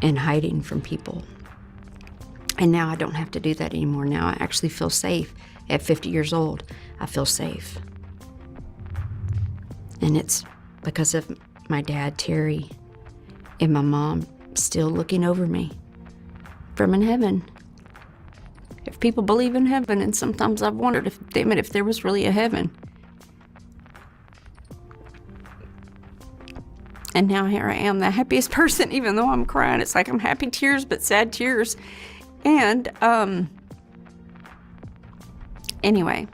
and hiding from people. And now I don't have to do that anymore. Now I actually feel safe. At 50 years old, I feel safe. And it's because of my dad, Terry, and my mom still looking over me from in heaven. If people believe in heaven, and sometimes I've wondered if there was really a heaven. And now here I am, the happiest person, even though I'm crying. It's like I'm happy tears, but sad tears. And, anyway,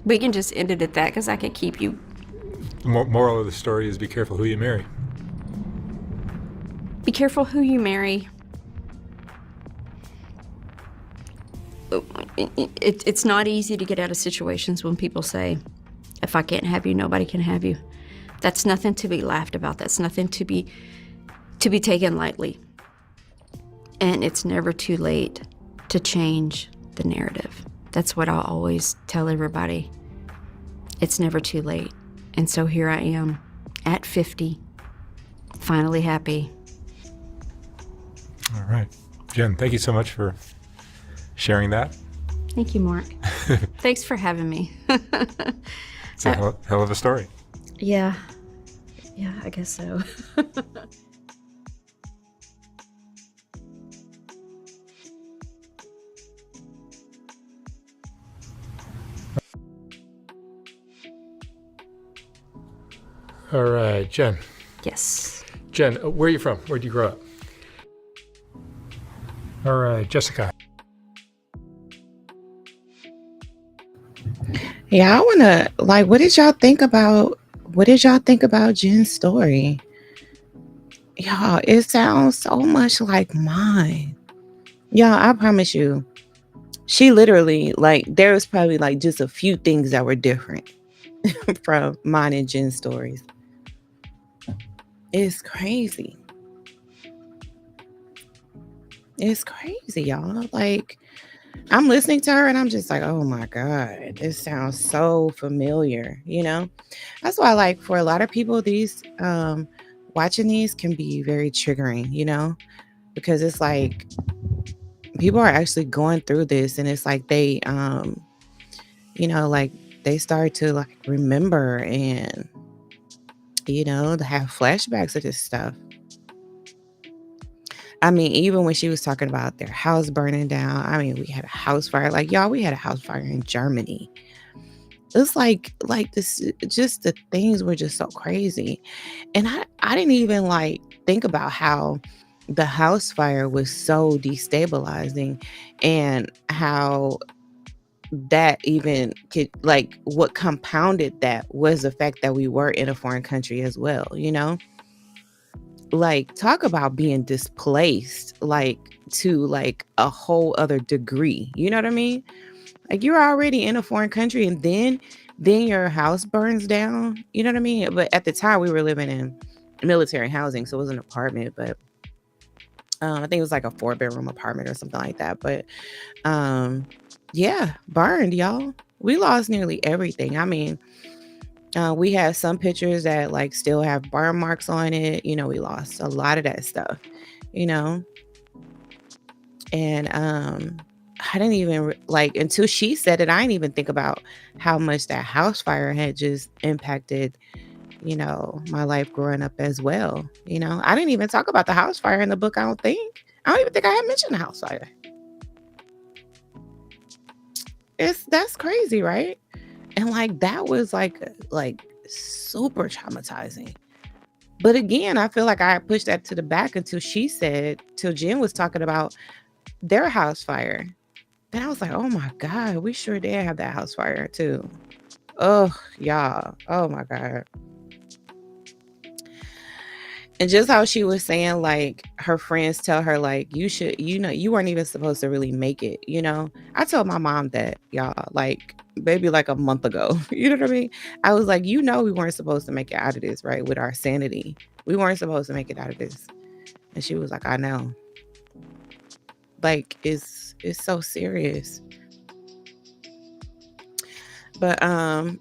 we can just end it at that, because I could keep you. The moral of the story is be careful who you marry. Be careful who you marry. It's not easy to get out of situations when people say, if I can't have you, nobody can have you. That's nothing to be laughed about. That's nothing to be taken lightly. And it's never too late to change the narrative. That's what I'll always tell everybody. It's never too late. And so here I am at 50, finally happy. All right. Jen, thank you so much for sharing that. Thank you, Mark. Thanks for having me. It's a hell of a story. Yeah, I guess so. All right, Jen. Yes. Jen, where are you from? Where did you grow up? All right, Jessica. Yeah, I wanna like, what did y'all think about Jen's story? Y'all, it sounds so much like mine. Y'all, I promise you, she literally, like, there was probably like just a few things that were different from mine and Jen's stories. It's crazy. It's crazy, y'all. Like, I'm listening to her and I'm just like, oh my God, this sounds so familiar, you know? That's why, like, for a lot of people, these watching these can be very triggering, you know, because it's like people are actually going through this and it's like they you know, like they start to like remember and you know, to have flashbacks of this stuff. I mean, even when she was talking about their house burning down, I mean, we had a house fire. Like, y'all, we had a house fire in Germany. It's like this, just the things were just so crazy. And I didn't even like think about how the house fire was so destabilizing and how that even could, like, what compounded that was the fact that we were in a foreign country as well, you know? Like, talk about being displaced, like, to like a whole other degree. You know what I mean? Like, you're already in a foreign country and then your house burns down. You know what I mean? But at the time we were living in military housing, so it was an apartment, but I think it was like a 4-bedroom apartment or something like that. But yeah, burned, y'all. We lost nearly everything. I mean, we have some pictures that like still have burn marks on it. You know, we lost a lot of that stuff, you know. And I didn't even like, until she said it, I didn't even think about how much that house fire had just impacted, you know, my life growing up as well. You know, I didn't even talk about the house fire in the book. I don't even think I had mentioned the house fire. That's crazy, right? And like that was like super traumatizing. But again, I feel like I pushed that to the back until till Jen was talking about their house fire. And I was like, oh my God, we sure did have that house fire too. Oh, y'all. Oh my God. And just how she was saying, like, her friends tell her, like, you should, you know, you weren't even supposed to really make it, you know? I told my mom that, y'all, like, maybe like a month ago. You know what I mean? I was like, you know, we weren't supposed to make it out of this, right? With our sanity. We weren't supposed to make it out of this. And she was like, I know. Like, it's so serious. But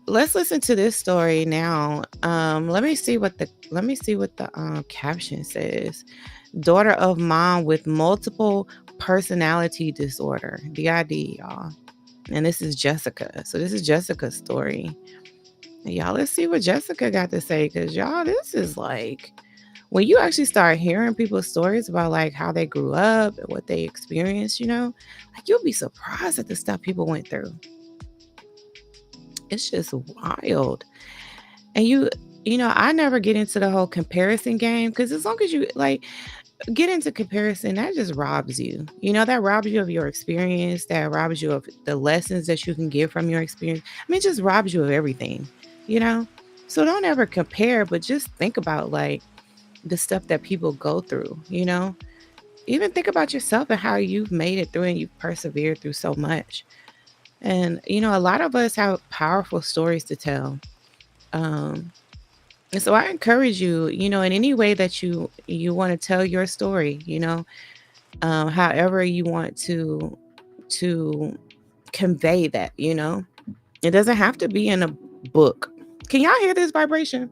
let's listen to this story now. Let me see what the caption says. Daughter of mom with multiple personality disorder, DID, y'all. And this is Jessica. So this is Jessica's story. And y'all, let's see what Jessica got to say, because y'all, this is like, when you actually start hearing people's stories about like how they grew up and what they experienced, you know, like you'll be surprised at the stuff people went through. It's just wild. And you know, I never get into the whole comparison game, because as long as you like get into comparison, that just robs you. You know, that robs you of your experience, that robs you of the lessons that you can get from your experience. I mean, it just robs you of everything, you know? So don't ever compare, but just think about like the stuff that people go through, you know? Even think about yourself and how you've made it through and you've persevered through so much. And you know, a lot of us have powerful stories to tell. Um, and so I encourage you, you know, in any way that you want to tell your story, you know, however you want to convey that, you know. It doesn't have to be in a book. Can y'all hear this vibration?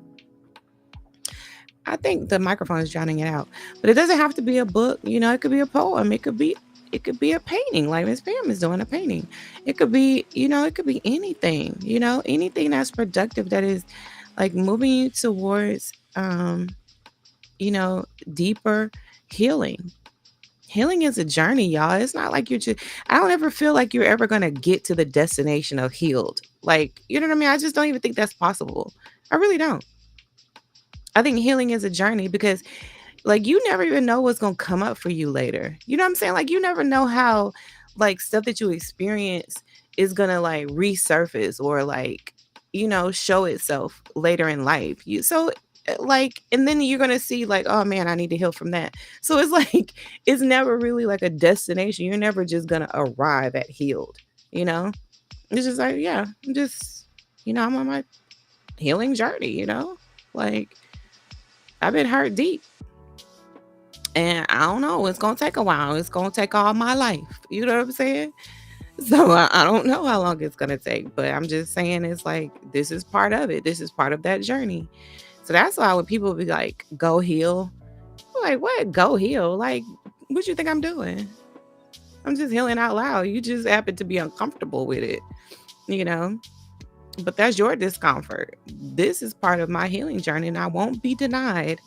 I think the microphone is drowning it out. But it doesn't have to be a book, you know, it could be a poem, it could be a painting, like Miss Pam is doing a painting. It could be, you know, it could be anything, you know, anything that's productive, that is like moving you towards you know, deeper healing. Healing is a journey, y'all. It's not like I don't ever feel like you're ever gonna get to the destination of healed. Like, you know what I mean? I just don't even think that's possible. I really don't. I think healing is a journey because like you never even know what's gonna come up for you later. You know what I'm saying? Like you never know how like stuff that you experience is gonna like resurface or like, show itself later in life. Like and then you're gonna see like, oh man, I need to heal from that. So it's like it's never really like a destination. You're never just gonna arrive at healed, you know? It's just like, yeah, I'm just, I'm on my healing journey. Like I've been hurt deep. And I don't know, it's gonna take a while. It's gonna take all my life. You know what I'm saying? So I don't know how long it's gonna take, but I'm just saying it's like this is part of it. This is part of that journey. So that's why when people be like, go heal, I'm like, what? Go heal? Like, what you think I'm doing? I'm just healing out loud. You just happen to be uncomfortable with it, you know? But that's your discomfort. This is part of my healing journey, and I won't be denied.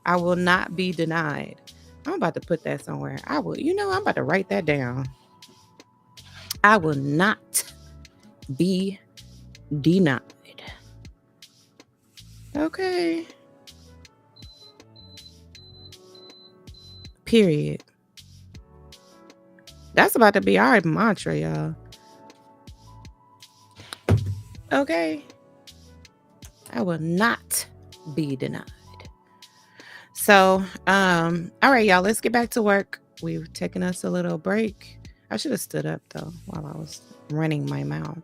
I will not be denied. I'm about to put that somewhere. I'm about to write that down. I will not be denied. Okay. Period. That's about to be our mantra, y'all. Okay. I will not be denied. So, all right, y'all, let's get back to work. We've taken us a little break. I should have stood up though while I was running my mouth.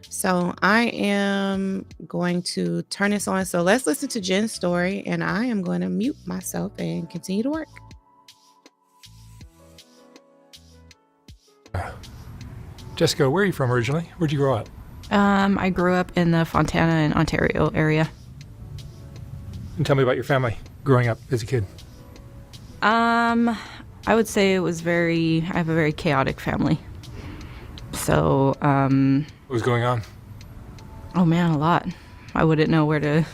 So I am going to turn this on. So let's listen to Jen's story, and I am going to mute myself and continue to work. Jessica, where are you from originally? Where'd you grow up? I grew up in the Fontana and Ontario area. And tell me about your family growing up as a kid. I would say I have a very chaotic family. So, What was going on? oh man, a lot. I wouldn't know where to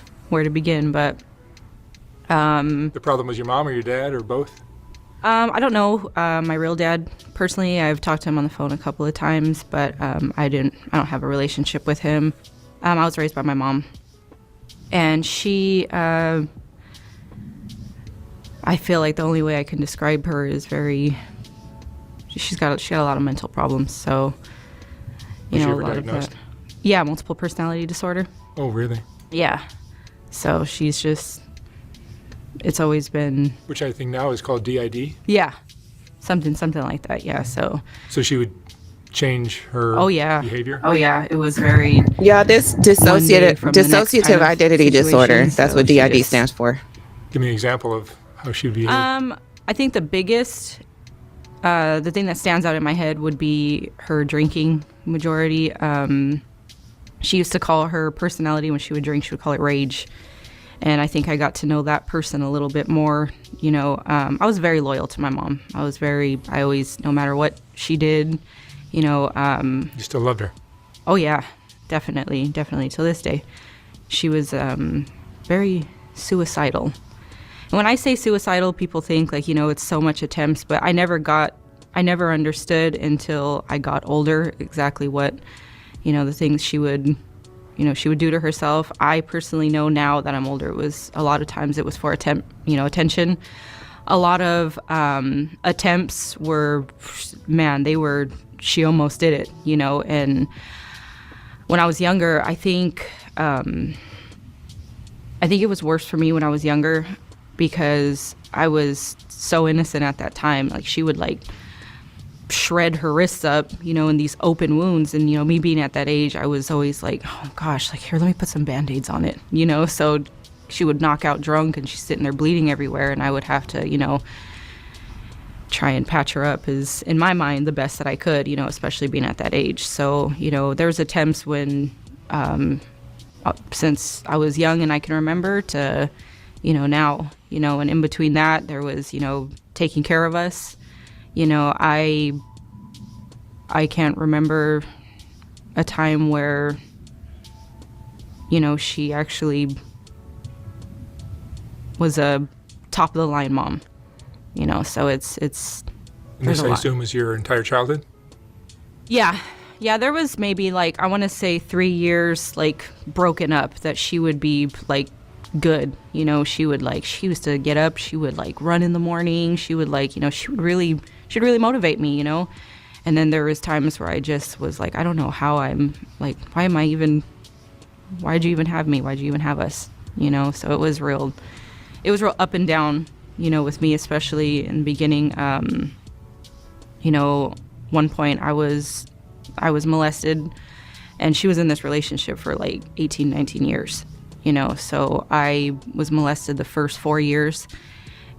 begin, but The problem was your mom or your dad or both? I don't know my real dad personally. I've talked to him on the phone a couple of times, but I don't have a relationship with him. I was raised by my mom, and she I feel like the only way I can describe her is she's got a lot of mental problems. So Was she a ever lot diagnosed? of that. Yeah, multiple personality disorder. Oh, really? Yeah. So she's just, it's always been, Which I think now is called DID. yeah, something like that. Yeah. So, So she would change her oh yeah. behavior? Oh yeah. It was very, Yeah, this One day dissociative from the next kind dissociative of identity disorder. situation, That's so what she DID just- stands for. Give me an example of how she would behave. I think the biggest, the thing that stands out in my head would be her drinking majority. She used to call her personality when she would drink, she would call it rage. And I think I got to know that person a little bit more. I was very loyal to my mom. I always, no matter what she did, You still loved her? oh yeah, definitely to this day. She was very suicidal. And when I say suicidal, people think like, it's so much attempts, but I never understood until I got older exactly what, the things she would do to herself. I personally know now that I'm older, a lot of times it was for attention. A lot of attempts were, she almost did it, and when I was younger, I think it was worse for me when I was younger because I was so innocent at that time. Like she would shred her wrists up, in these open wounds. And, me being at that age, I was always like, oh gosh, here, let me put some Band-Aids on it, So she would knock out drunk and she's sitting there bleeding everywhere. And I would have to, try and patch her up is, in my mind, the best that I could, especially being at that age. So, there was attempts when, since I was young and I can remember to, now, and in between that, there was, taking care of us. I can't remember a time where, she actually was a top of the line mom, so it's. And this, I assume, was your entire childhood? Yeah. Yeah, there was maybe I want to say 3 years broken up that she would be good. You know, she used to get up, she would like run in the morning, she would like, you know, she'd really motivate me, you know. And then there was times where I just was like, I don't know how I'm like, why'd you even have me? Why'd you even have us? You know, so it was real up and down, you know, with me, especially in the beginning. You know, one point I was molested, and she was in this relationship for like 18, 19 years, you know, so I was molested the first 4 years.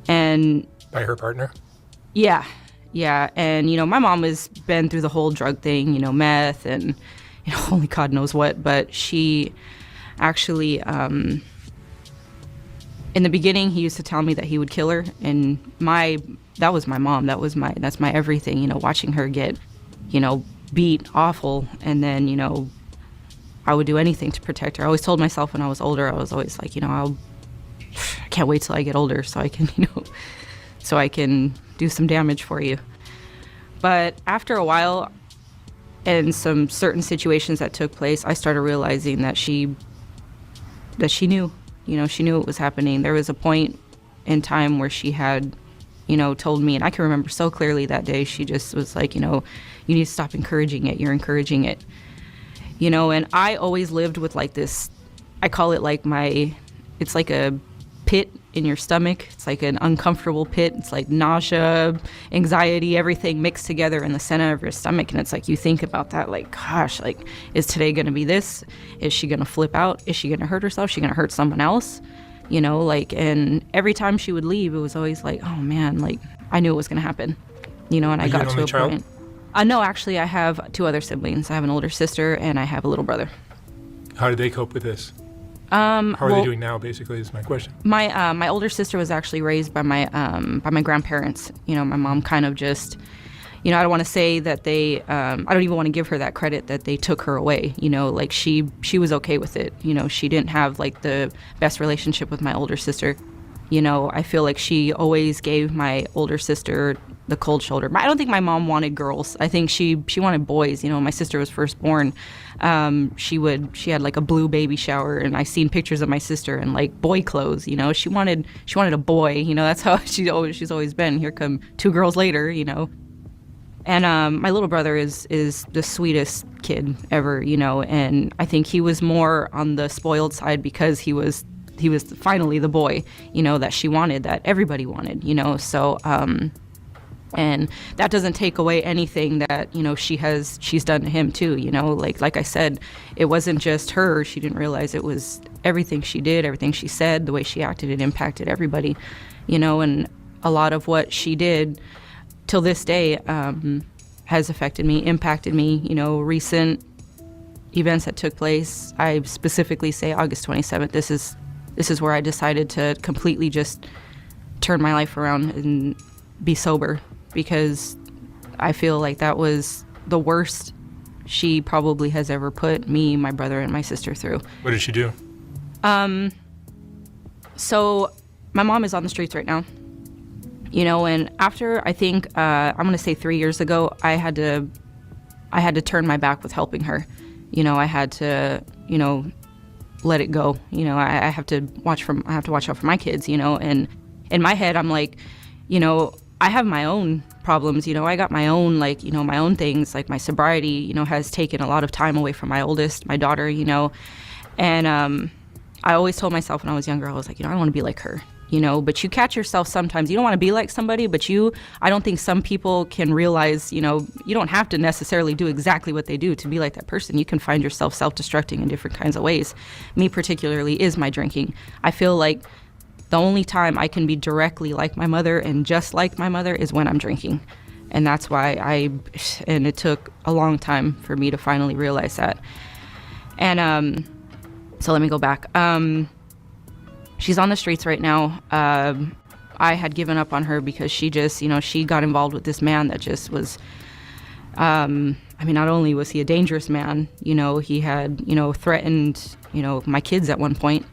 And By her partner? yeah. And, you know, my mom has been through the whole drug thing, you know, meth and, you know, only God knows what, but she actually, in the beginning, he used to tell me that he would kill her, and that was my mom. That's my everything, you know, watching her get, you know, beat awful. And then, you know, I would do anything to protect her. I always told myself when I was older, I was always like, you know, I can't wait till I get older so I can, you know, so I can do some damage for you. But after a while, and some certain situations that took place, I started realizing that she knew, you know, she knew what was happening. There was a point in time where she had, you know, told me, and I can remember so clearly that day, she just was like, you know, you need to stop encouraging it. You're encouraging it. You know, and I always lived with like this, I call it like it's like a pit in your stomach. It's like an uncomfortable pit. It's like nausea, anxiety, everything mixed together in the center of your stomach. And it's like, you think about that, like, gosh, like, is today going to be this? Is she going to flip out? Is she going to hurt herself? Is she going to hurt someone else? You know, like, and every time she would leave, it was always like, oh man, like, I knew it was going to happen, you know, and I got to a point. No, actually, I have 2 other siblings. I have an older sister and I have a little brother. How did they cope with this? How are they doing now, basically, is my question. My older sister was actually raised by my grandparents. You know, my mom kind of just, you know, I don't want to say that they, I don't even want to give her that credit that they took her away. You know, like she was okay with it. You know, she didn't have like the best relationship with my older sister. You know, I feel like she always gave my older sister the cold shoulder. I don't think my mom wanted girls. I think she wanted boys. You know, my sister was first born. She had like a blue baby shower, and I seen pictures of my sister in like boy clothes. You know, she wanted a boy. You know, that's how she's always been. Here come 2 girls later. You know, and my little brother is the sweetest kid ever. You know, and I think he was more on the spoiled side because he was finally the boy, you know, that she wanted, that everybody wanted, you know. So and that doesn't take away anything that, you know, she's done to him too, you know. Like I said, it wasn't just her. She didn't realize it was everything she did, everything she said, the way she acted, it impacted everybody, you know. And a lot of what she did till this day has affected me, impacted me. You know, recent events that took place, I specifically say August 27th, this is where I decided to completely just turn my life around and be sober, because I feel like that was the worst she probably has ever put me, my brother, and my sister through. What did she do? So my mom is on the streets right now, you know, and after, I think, I'm going to say 3 years ago, I had to turn my back with helping her. You know, I had to, you know, let it go. You know, I have to watch out for my kids, you know. And in my head, I'm like, you know, I have my own problems, you know. I got my own, like, you know, my own things, like my sobriety, you know, has taken a lot of time away from my oldest, my daughter, you know. And I always told myself when I was younger, I was like, you know, I don't want to be like her, you know. But you catch yourself sometimes, you don't want to be like somebody, but I don't think some people can realize, you know, you don't have to necessarily do exactly what they do to be like that person. You can find yourself self-destructing in different kinds of ways. Me particularly is my drinking. I feel like the only time I can be directly like my mother and just like my mother is when I'm drinking. And that's why and it took a long time for me to finally realize that. And so let me go back. She's on the streets right now. I had given up on her because she just, you know, she got involved with this man that just was, I mean, not only was he a dangerous man, you know, he had, you know, threatened, you know, my kids at one point.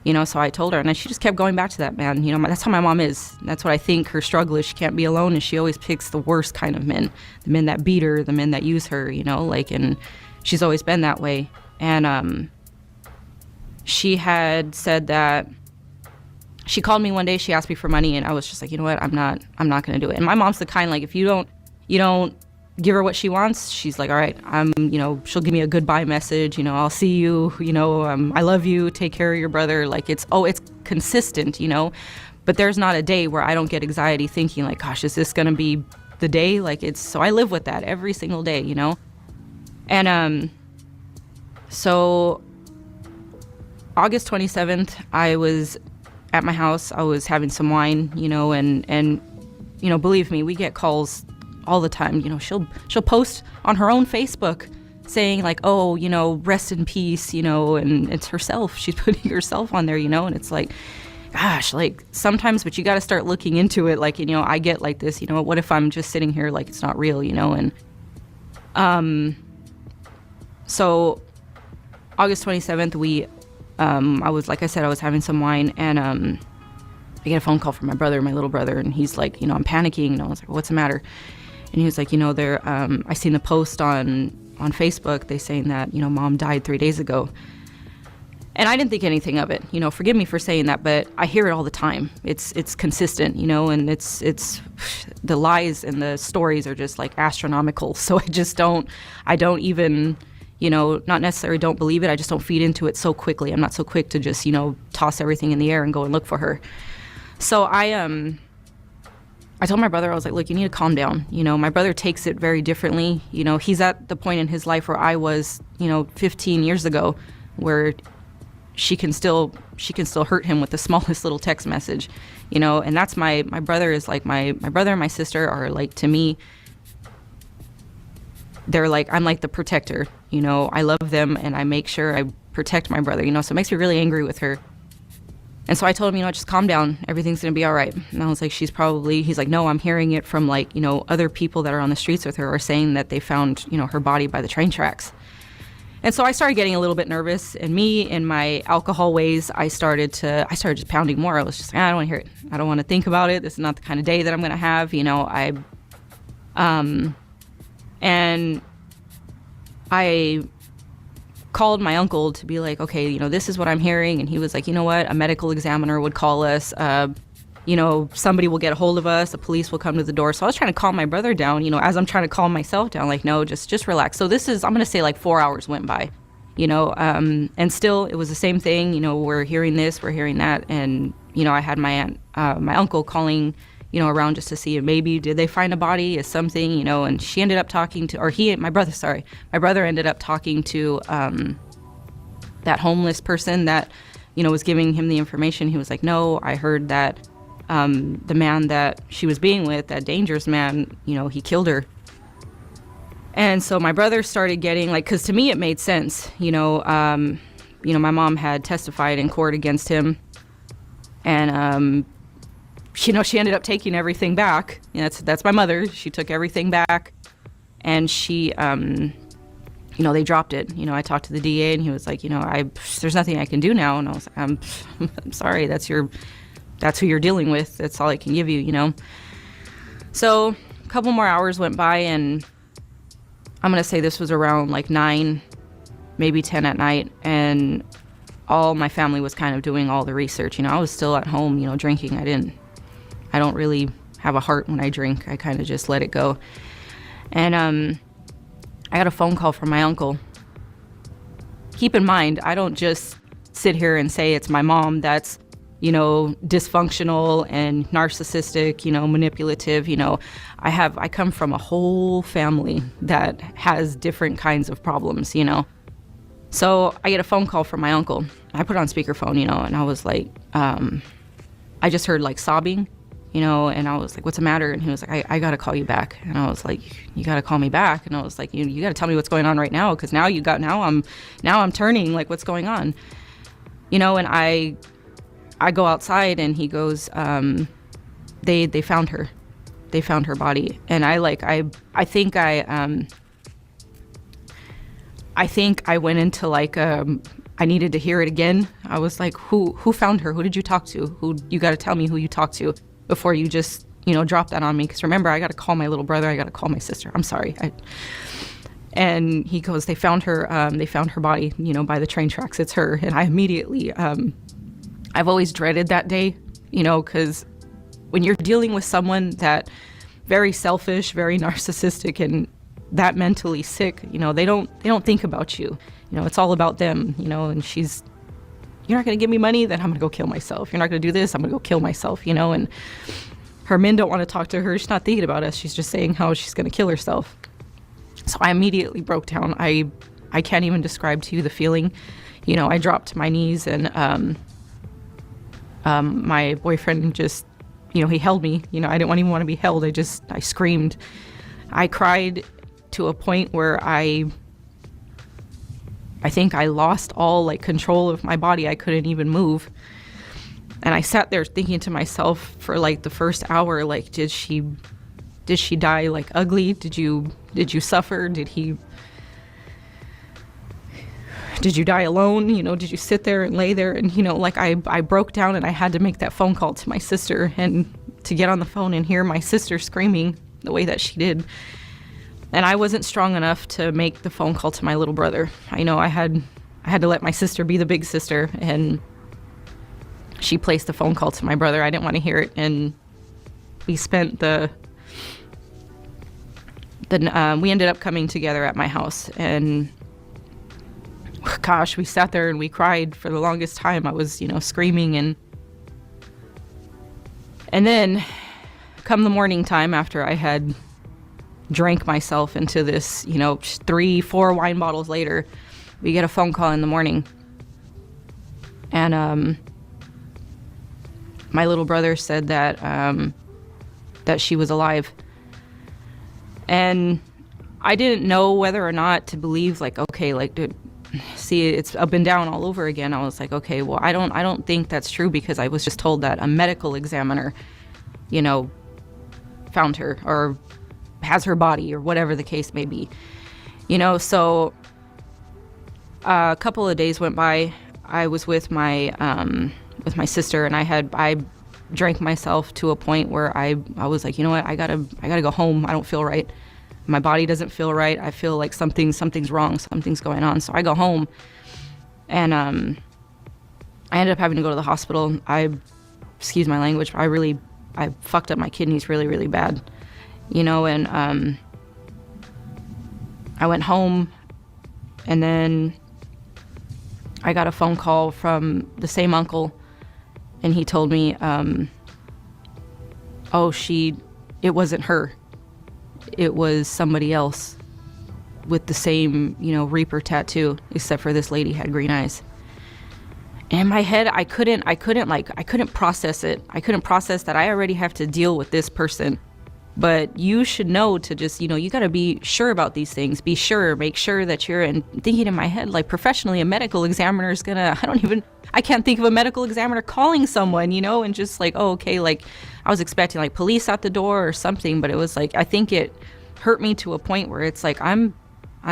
You know, so I told her, and she just kept going back to that man. You know, that's how my mom is. That's what I think her struggle is. She can't be alone, and she always picks the worst kind of men. The men that beat her, the men that use her, you know, like, and she's always been that way. And she had said that she called me one day, she asked me for money, and I was just like, you know what, I'm not going to do it. And my mom's the kind, like, if you don't give her what she wants, she's like, all right, she'll give me a goodbye message, I'll see you, I love you, take care of your brother. Like, it's consistent, but there's not a day where I don't get anxiety thinking like, gosh, is this going to be the day? Like, so I live with that every single day, And so August 27th, I was at my house. I was having some wine, and believe me, we get calls all the time. She'll post on her own Facebook saying like, oh, rest in peace, and it's herself. She's putting herself on there, and it's like, gosh, like sometimes, but you got to start looking into it. Like, I get like this, what if I'm just sitting here like it's not real, and so August 27th, I was, like I said, I was having some wine, and I get a phone call from my brother, my little brother, and he's like, I'm panicking, and I was like, what's the matter? And he was like, I seen the post on Facebook, they saying that, mom died 3 days ago. And I didn't think anything of it, forgive me for saying that, but I hear it all the time. It's consistent, and it's the lies and the stories are just like astronomical. So I don't even, not necessarily don't believe it. I just don't feed into it so quickly. I'm not so quick to just, toss everything in the air and go and look for her. So I told my brother, I was like, look, you need to calm down. My brother takes it very differently. He's at the point in his life where I was, 15 years ago, where she can still hurt him with the smallest little text message, and that's my brother is like my brother and my sister are like, to me, they're like, I'm like the protector, I love them and I make sure I protect my brother, so it makes me really angry with her. And so I told him, just calm down, everything's gonna be all right. And I was like, he's like, no, I'm hearing it from like, other people that are on the streets with her are saying that they found, her body by the train tracks. And so I started getting a little bit nervous, and me in my alcohol ways, I started just pounding more. I was just like, I don't want to hear it. I don't want to think about it. This is not the kind of day that I'm going to have, and I called my uncle to be like, okay, this is what I'm hearing. And he was like, you know what? A medical examiner would call us, somebody will get a hold of us, the police will come to the door. So I was trying to calm my brother down, as I'm trying to calm myself down, like, no, just relax. So this is, I'm going to say like 4 hours went by, and still it was the same thing, we're hearing this, we're hearing that. And, I had my uncle calling, around just to see if maybe did they find a body is something, and she ended up talking to, my brother ended up talking to that homeless person that, was giving him the information. He was like, no, I heard that the man that she was being with, that dangerous man, he killed her. And so my brother started getting like, because to me it made sense, my mom had testified in court against him, and she ended up taking everything back. That's my mother. She took everything back, and she they dropped it. I talked to the DA, and he was like, there's nothing I can do now. And I was like, I'm sorry, that's who you're dealing with. That's all I can give you, So a couple more hours went by, and I'm going to say this was around like 9, maybe 10 at night. And all my family was kind of doing all the research. I was still at home, drinking. I don't really have a heart when I drink. I kind of just let it go. And I got a phone call from my uncle. Keep in mind, I don't just sit here and say it's my mom that's dysfunctional and narcissistic, manipulative. I come from a whole family that has different kinds of problems, So I get a phone call from my uncle. I put it on speakerphone, and I was like, I just heard like sobbing, and I was like, what's the matter? And he was like, I got to call you back. And I was like, you got to call me back. And I was like, you got to tell me what's going on right now. Cause now I'm turning, like, what's going on? And I go outside, and he goes, they found her. They found her body. And I think I went into like, I needed to hear it again. I was like, who found her? Who did you talk to? You got to tell me who you talked to before you just, drop that on me. Because remember, I got to call my little brother. I got to call my sister. I'm sorry. And he goes, they found her body, by the train tracks. It's her. And I immediately, I've always dreaded that day, because when you're dealing with someone that very selfish, very narcissistic, and that mentally sick, they don't think about you. It's all about them, and you're not going to give me money, then I'm going to go kill myself. You're not going to do this, I'm going to go kill myself, and her men don't want to talk to her. She's not thinking about us. She's just saying how she's going to kill herself. So I immediately broke down. I can't even describe to you the feeling. I dropped to my knees, and my boyfriend just, he held me. I didn't even want to be held. I screamed. I cried to a point where I think I lost all control of my body. I couldn't even move. And I sat there thinking to myself for the first hour, did she die ugly? Did you suffer? Did you die alone? Did you sit there and lay there? And, I broke down, and I had to make that phone call to my sister, and to get on the phone and hear my sister screaming the way that she did. And I wasn't strong enough to make the phone call to my little brother. I had to let my sister be the big sister, and she placed the phone call to my brother. I didn't want to hear it, and we spent we ended up coming together at my house, and gosh, we sat there and we cried for the longest time. I was, screaming, and then come the morning time, after I had drank myself into this, 3-4 wine bottles later, we get a phone call in the morning, and my little brother said that she was alive. And I didn't know whether or not to believe, see, it's up and down all over again. I was like, okay, well, I don't think that's true, because I was just told that a medical examiner, found her or has her body, or whatever the case may be. So a couple of days went by. I was with my sister, and I drank myself to a point where I was like, you know what, I gotta go home. I don't feel right. My body doesn't feel right. I feel like something's wrong. Something's going on. So I go home, and I ended up having to go to the hospital. Excuse my language, but I fucked up my kidneys really, really bad. And I went home, and then I got a phone call from the same uncle, and he told me, it wasn't her. It was somebody else with the same, Reaper tattoo, except for this lady had green eyes. And in my head, I couldn't process it. I couldn't process that I already have to deal with this person. But you should know to just, you got to be sure about these things. Be sure, make sure that you're, and thinking in my head, professionally, a medical examiner is gonna, I can't think of a medical examiner calling someone, and just okay, I was expecting police at the door or something, but it was I think it hurt me to a point where it's I'm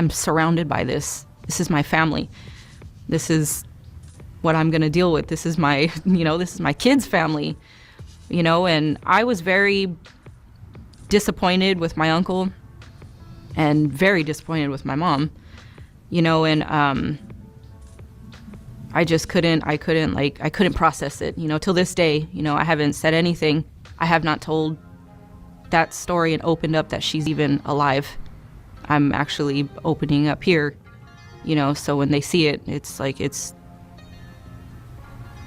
surrounded by this. This is my family. This is what I'm gonna deal with. This is my, this is my kids' family, and I was very disappointed with my uncle and very disappointed with my mom, and I just couldn't process it, till this day. I haven't said anything. I have not told that story and opened up that she's even alive. I'm actually opening up here, so when they see it, it's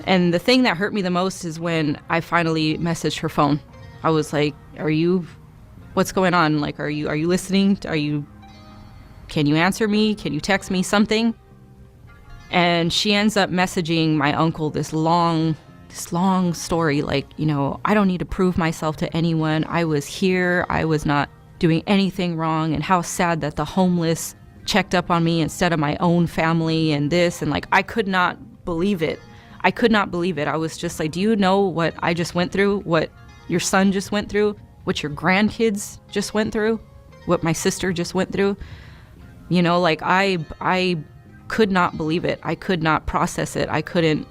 and the thing that hurt me the most is when I finally messaged her phone. I was like, what's going on? Are you listening? Can you answer me? Can you text me something? And she ends up messaging my uncle this long story, I don't need to prove myself to anyone. I was here. I was not doing anything wrong, and how sad that the homeless checked up on me instead of my own family, and this, and I could not believe it. I could not believe it. I was just like, do you know what I just went through? What your son just went through? What your grandkids just went through? What my sister just went through? I could not believe it. I could not process it. I couldn't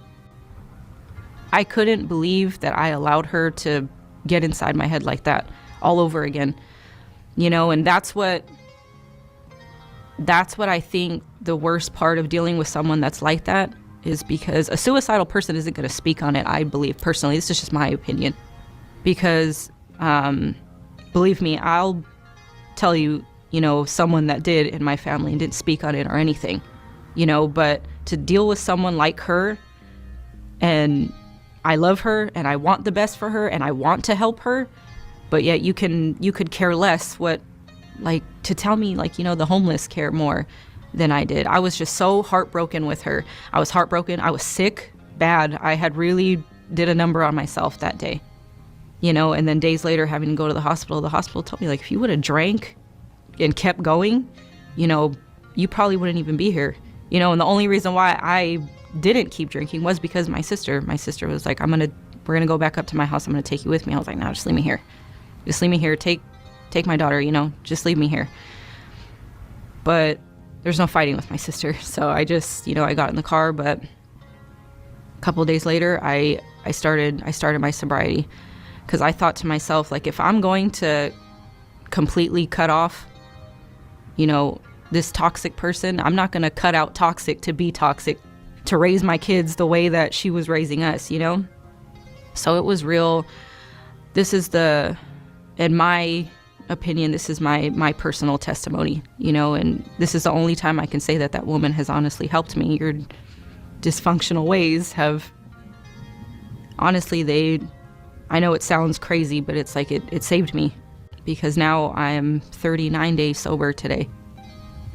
believe that I allowed her to get inside my head like that all over again. And that's what I think the worst part of dealing with someone that's like that is because a suicidal person isn't going to speak on it, I believe, personally. This is just my opinion. Because, believe me, I'll tell you, someone that did in my family and didn't speak on it or anything, but to deal with someone like her, and I love her and I want the best for her and I want to help her, but yet you could care less to tell me the homeless care more than I did. I was just so heartbroken with her. I was heartbroken. I was sick, bad. I had really did a number on myself that day, and then days later having to go to the hospital told me, if you would have drank and kept going, you probably wouldn't even be here, and the only reason why I didn't keep drinking was because my sister was like, we're gonna go back up to my house. I'm gonna take you with me. I was like, no, just leave me here. Just leave me here. Take my daughter, just leave me here. But there's no fighting with my sister. So I just, I got in the car, but a couple of days later, I started my sobriety, because I thought to myself, if I'm going to completely cut off, this toxic person, I'm not going to cut out toxic to be toxic, to raise my kids the way that she was raising us, So it was real. This is in my opinion, this is my personal testimony, and this is the only time I can say that woman has honestly helped me. Your dysfunctional ways have, honestly, I know it sounds crazy, but it's it saved me, because now I am 39 days sober today.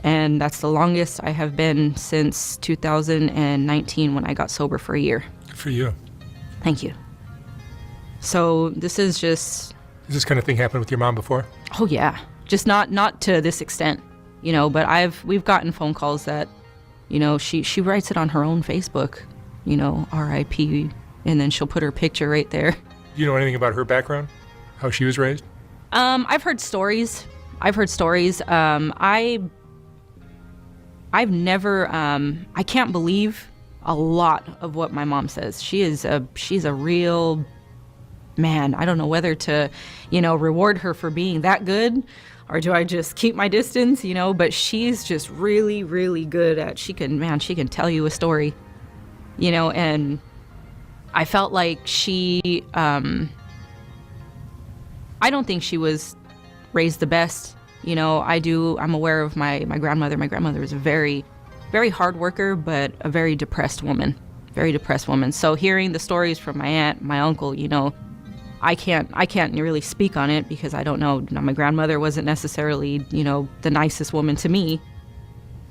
And that's the longest I have been since 2019, when I got sober for a year. Good for you. Thank you. So this is just... Has this kind of thing happened with your mom before? Oh, yeah. Just not to this extent, but we've gotten phone calls that, she writes it on her own Facebook, RIP, and then she'll put her picture right there. Do you know anything about her background? How she was raised? I've heard stories. I've never, I can't believe a lot of what my mom says. She's a real, man, I don't know whether to, reward her for being that good, or do I just keep my distance, but she's just really, really good at, she can tell you a story, and I felt like she, I don't think she was raised the best. I'm aware of my grandmother. My grandmother was a very, very hard worker, but a very depressed woman. So hearing the stories from my aunt, my uncle, I can't really speak on it, because I don't know. My grandmother wasn't necessarily, the nicest woman to me,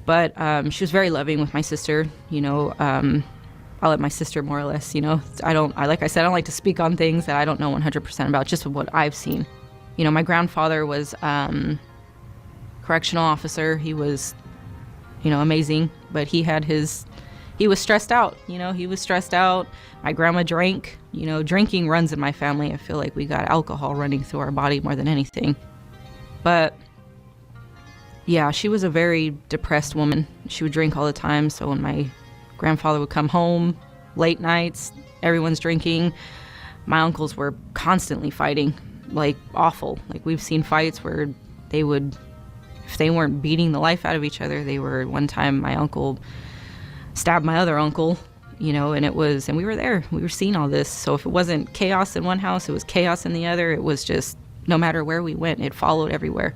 but she was very loving with my sister. I'll let my sister more or less, like I said, I don't like to speak on things that I don't know 100% about, just what I've seen. My grandfather was correctional officer. He was, amazing, but he was stressed out, My grandma drank, drinking runs in my family. I feel like we got alcohol running through our body more than anything. But yeah, she was a very depressed woman. She would drink all the time. So when my grandfather would come home, late nights, everyone's drinking. My uncles were constantly fighting, awful. We've seen fights where they would, if they weren't beating the life out of each other, one time my uncle stabbed my other uncle, and we were there. We were seeing all this. So if it wasn't chaos in one house, it was chaos in the other. It was just, no matter where we went, it followed everywhere.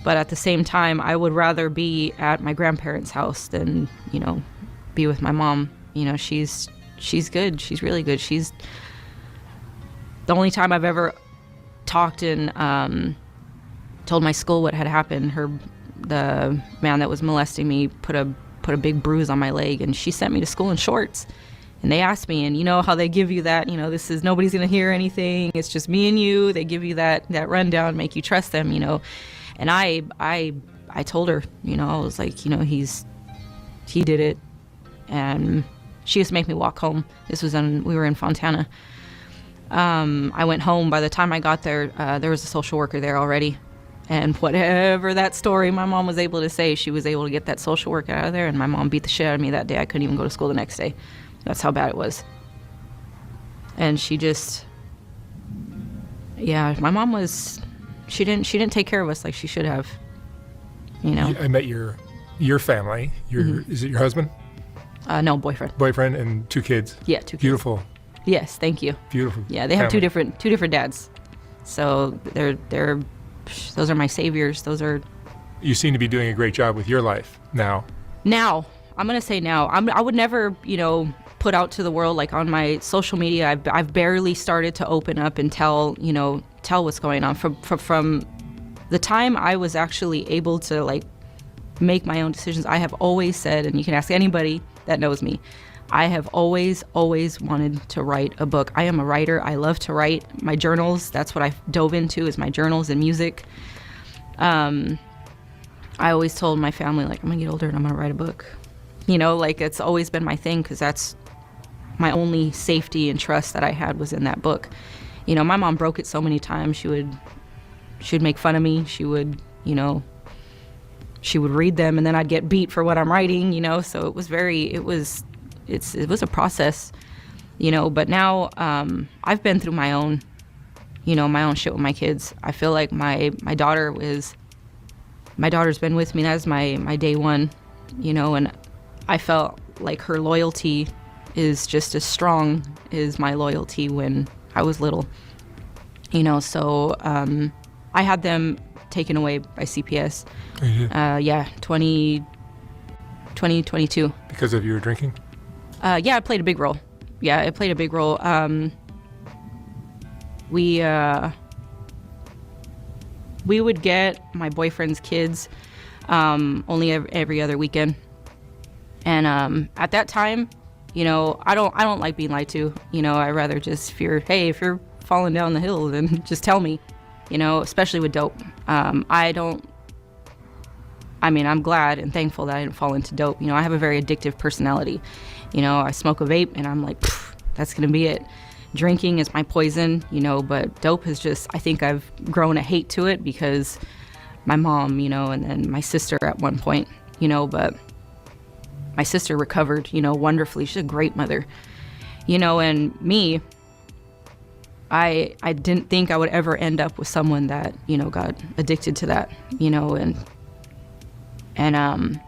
But at the same time, I would rather be at my grandparents' house than, be with my mom. She's good. She's really good. She's the only time I've ever talked and told my school what had happened. The man that was molesting me put a big bruise on my leg, and she sent me to school in shorts. And they asked me, and how they give you that, this is, nobody's gonna hear anything, it's just me and you. They give you that rundown, make you trust them, And I told her, I was like, he did it. And she used to make me walk home. We were in Fontana. I went home. By the time I got there, there was a social worker there already. And whatever that story my mom was able to say, she was able to get that social worker out of there. And my mom beat the shit out of me that day. I couldn't even go to school the next day. That's how bad it was. And she just, my mom was, she didn't take care of us like she should have. I met your family. Is it your husband? No, boyfriend. Boyfriend and 2 kids. Yeah, 2 kids. Beautiful. Yes, thank you. Beautiful. Yeah, they have family. two different dads. So they're those are my saviors. Those are. You seem to be doing a great job with your life now. Now, I'm gonna say now. I would never, put out to the world, like on my social media. I've barely started to open up and tell what's going on. From the time I was actually able to like make my own decisions, I have always said, and you can ask anybody that knows me, I have always wanted to write a book. I am a writer. I love to write. My journals, that's what I dove into, is my journals and music. I always told my family, like, I'm gonna get older and I'm gonna write a book. Like, it's always been my thing, because that's my only safety and trust that I had was in that book. My mom broke it so many times. She would make fun of me. She would read them, and then I'd get beat for what I'm writing, so it was a process, but now I've been through my own shit with my kids. I feel like my daughter's been with me. That's my day one, and I felt like her loyalty is just as strong as my loyalty when I was little, so I had them taken away by CPS. Oh, you did? 2022. Because of your drinking? Yeah, it played a big role. We would get my boyfriend's kids only every other weekend, and at that time, I don't like being lied to. I rather just fear, hey, if you're falling down the hill, then just tell me. Especially with dope. I'm glad and thankful that I didn't fall into dope. I have a very addictive personality. I smoke a vape and I'm like, that's gonna be it. Drinking is my poison, but dope is just, I think I've grown a hate to it because my mom, and then my sister at one point, but my sister recovered, wonderfully. She's a great mother, and me, I didn't think I would ever end up with someone that, got addicted to that, and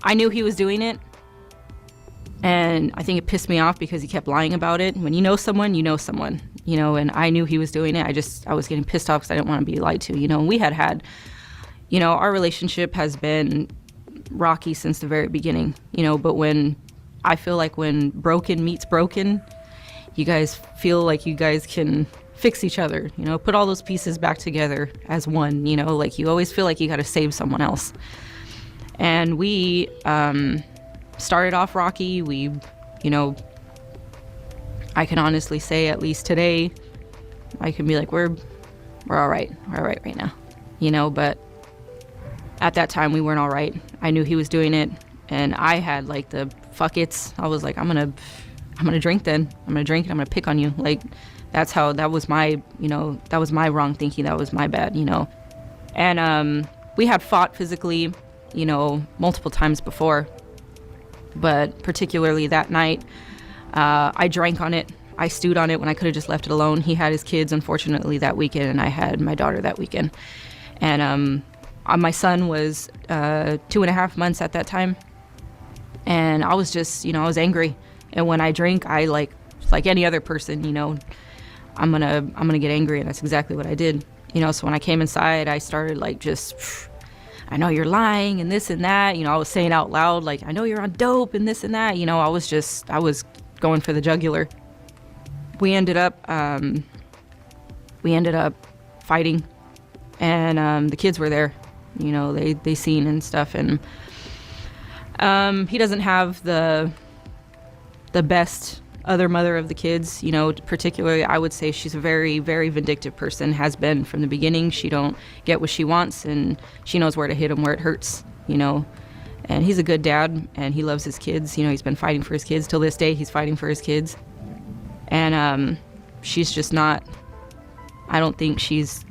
I knew he was doing it, and I think it pissed me off because he kept lying about it. When you know someone, and I knew he was doing it. I was getting pissed off because I didn't want to be lied to, and we had, our relationship has been rocky since the very beginning, but I feel like when broken meets broken, you guys feel like you guys can fix each other, put all those pieces back together as one, like you always feel like you got to save someone else. And we started off rocky. We, I can honestly say, at least today, I can be like, we're all right. We're all right now, but at that time we weren't all right. I knew he was doing it, and I had like the fuck it's. I was like, I'm gonna drink then. I'm gonna drink and I'm gonna pick on you. Like, that was my, that was my wrong thinking. That was my bad, And we had fought physically, multiple times before, but particularly that night, I drank on it. I stewed on it when I could have just left it alone. He had his kids, unfortunately, that weekend, and I had my daughter that weekend. And my son was 2.5 months at that time, and I was just, I was angry. And when I drink, I like any other person, I'm gonna get angry, and that's exactly what I did. So when I came inside, I started like just, I know you're lying and this and that. I was saying out loud, like, I know you're on dope and this and that. I was going for the jugular. We ended up fighting, and the kids were there. They seen and stuff, and he doesn't have the best other mother of the kids, particularly I would say she's a very, very vindictive person, has been from the beginning. She don't get what she wants, and she knows where to hit him where it hurts, and he's a good dad, and he loves his kids. He's been fighting for his kids till this day. He's fighting for his kids, and she's just not, I don't think she's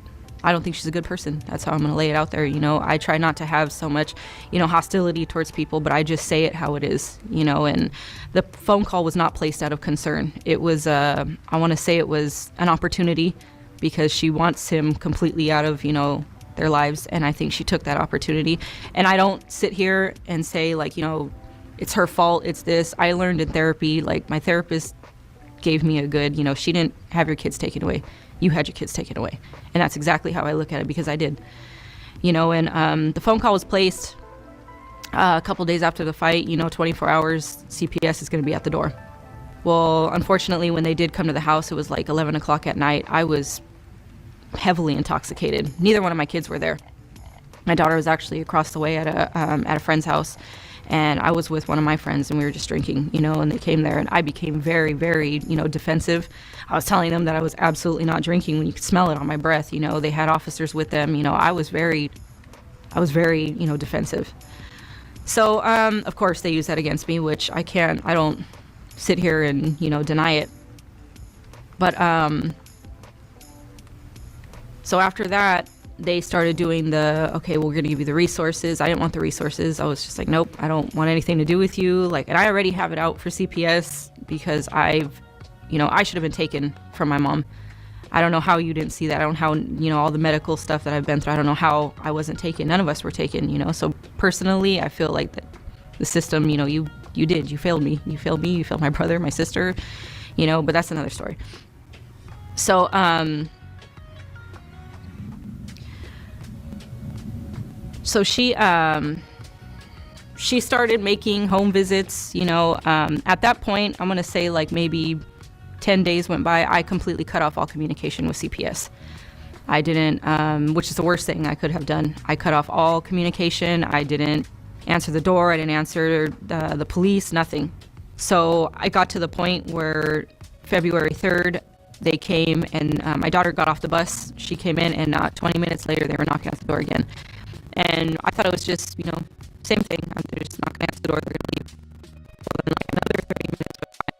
a good person. That's how I'm going to lay it out there. I try not to have so much, hostility towards people, but I just say it how it is, and the phone call was not placed out of concern. It was, I want to say it was an opportunity, because she wants him completely out of, their lives. And I think she took that opportunity. And I don't sit here and say, like, it's her fault, it's this. I learned in therapy, like my therapist gave me a good, she didn't have your kids taken away. You had your kids taken away. And that's exactly how I look at it, because I did. And the phone call was placed a couple days after the fight, 24 hours, CPS is going to be at the door. Well, unfortunately, when they did come to the house, it was like 11 o'clock at night. I was heavily intoxicated. Neither one of my kids were there. My daughter was actually across the way at a friend's house, and I was with one of my friends, and we were just drinking, and they came there, and I became very, very, defensive. I was telling them that I was absolutely not drinking when you could smell it on my breath. They had officers with them. I was very, defensive. So, of course, they used that against me, which I don't sit here and, deny it. But, so after that, they started doing okay, we're going to give you the resources. I didn't want the resources. I was just like, nope, I don't want anything to do with you. And I already have it out for CPS because I should have been taken from my mom. I don't know how you didn't see that. I don't know how, all the medical stuff that I've been through, I don't know how I wasn't taken. None of us were taken, So personally, I feel like that the system, you failed me. You failed me. You failed my brother, my sister, but that's another story. So, So she started making home visits, at that point, I'm going to say maybe 10 days went by. I completely cut off all communication with CPS. I didn't, which is the worst thing I could have done. I cut off all communication. I didn't answer the door. I didn't answer the police, nothing. So I got to the point where February 3rd, they came and my daughter got off the bus. She came in and 20 minutes later, they were knocking at the door again. And I thought it was just, same thing. They're just not going to answer the door. They're going to leave. So then, another 30 minutes went by.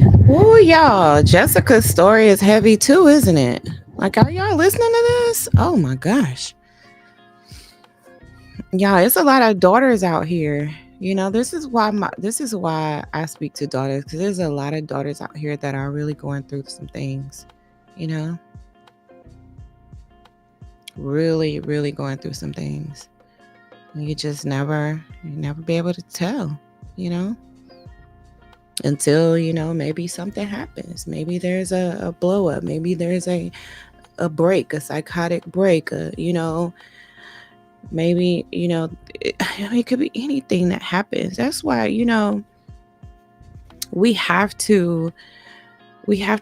Oh, y'all, Jessica's story is heavy too, isn't it? Like, are y'all listening to this? Oh my gosh. Yeah, it's a lot of daughters out here. This is why I speak to daughters, because there's a lot of daughters out here that are really going through some things, you know, really, really going through some things. You just never be able to tell, you know, until, maybe something happens. Maybe there's a blow up. Maybe there's a break, a psychotic break, maybe, it could be anything that happens. That's why, we have to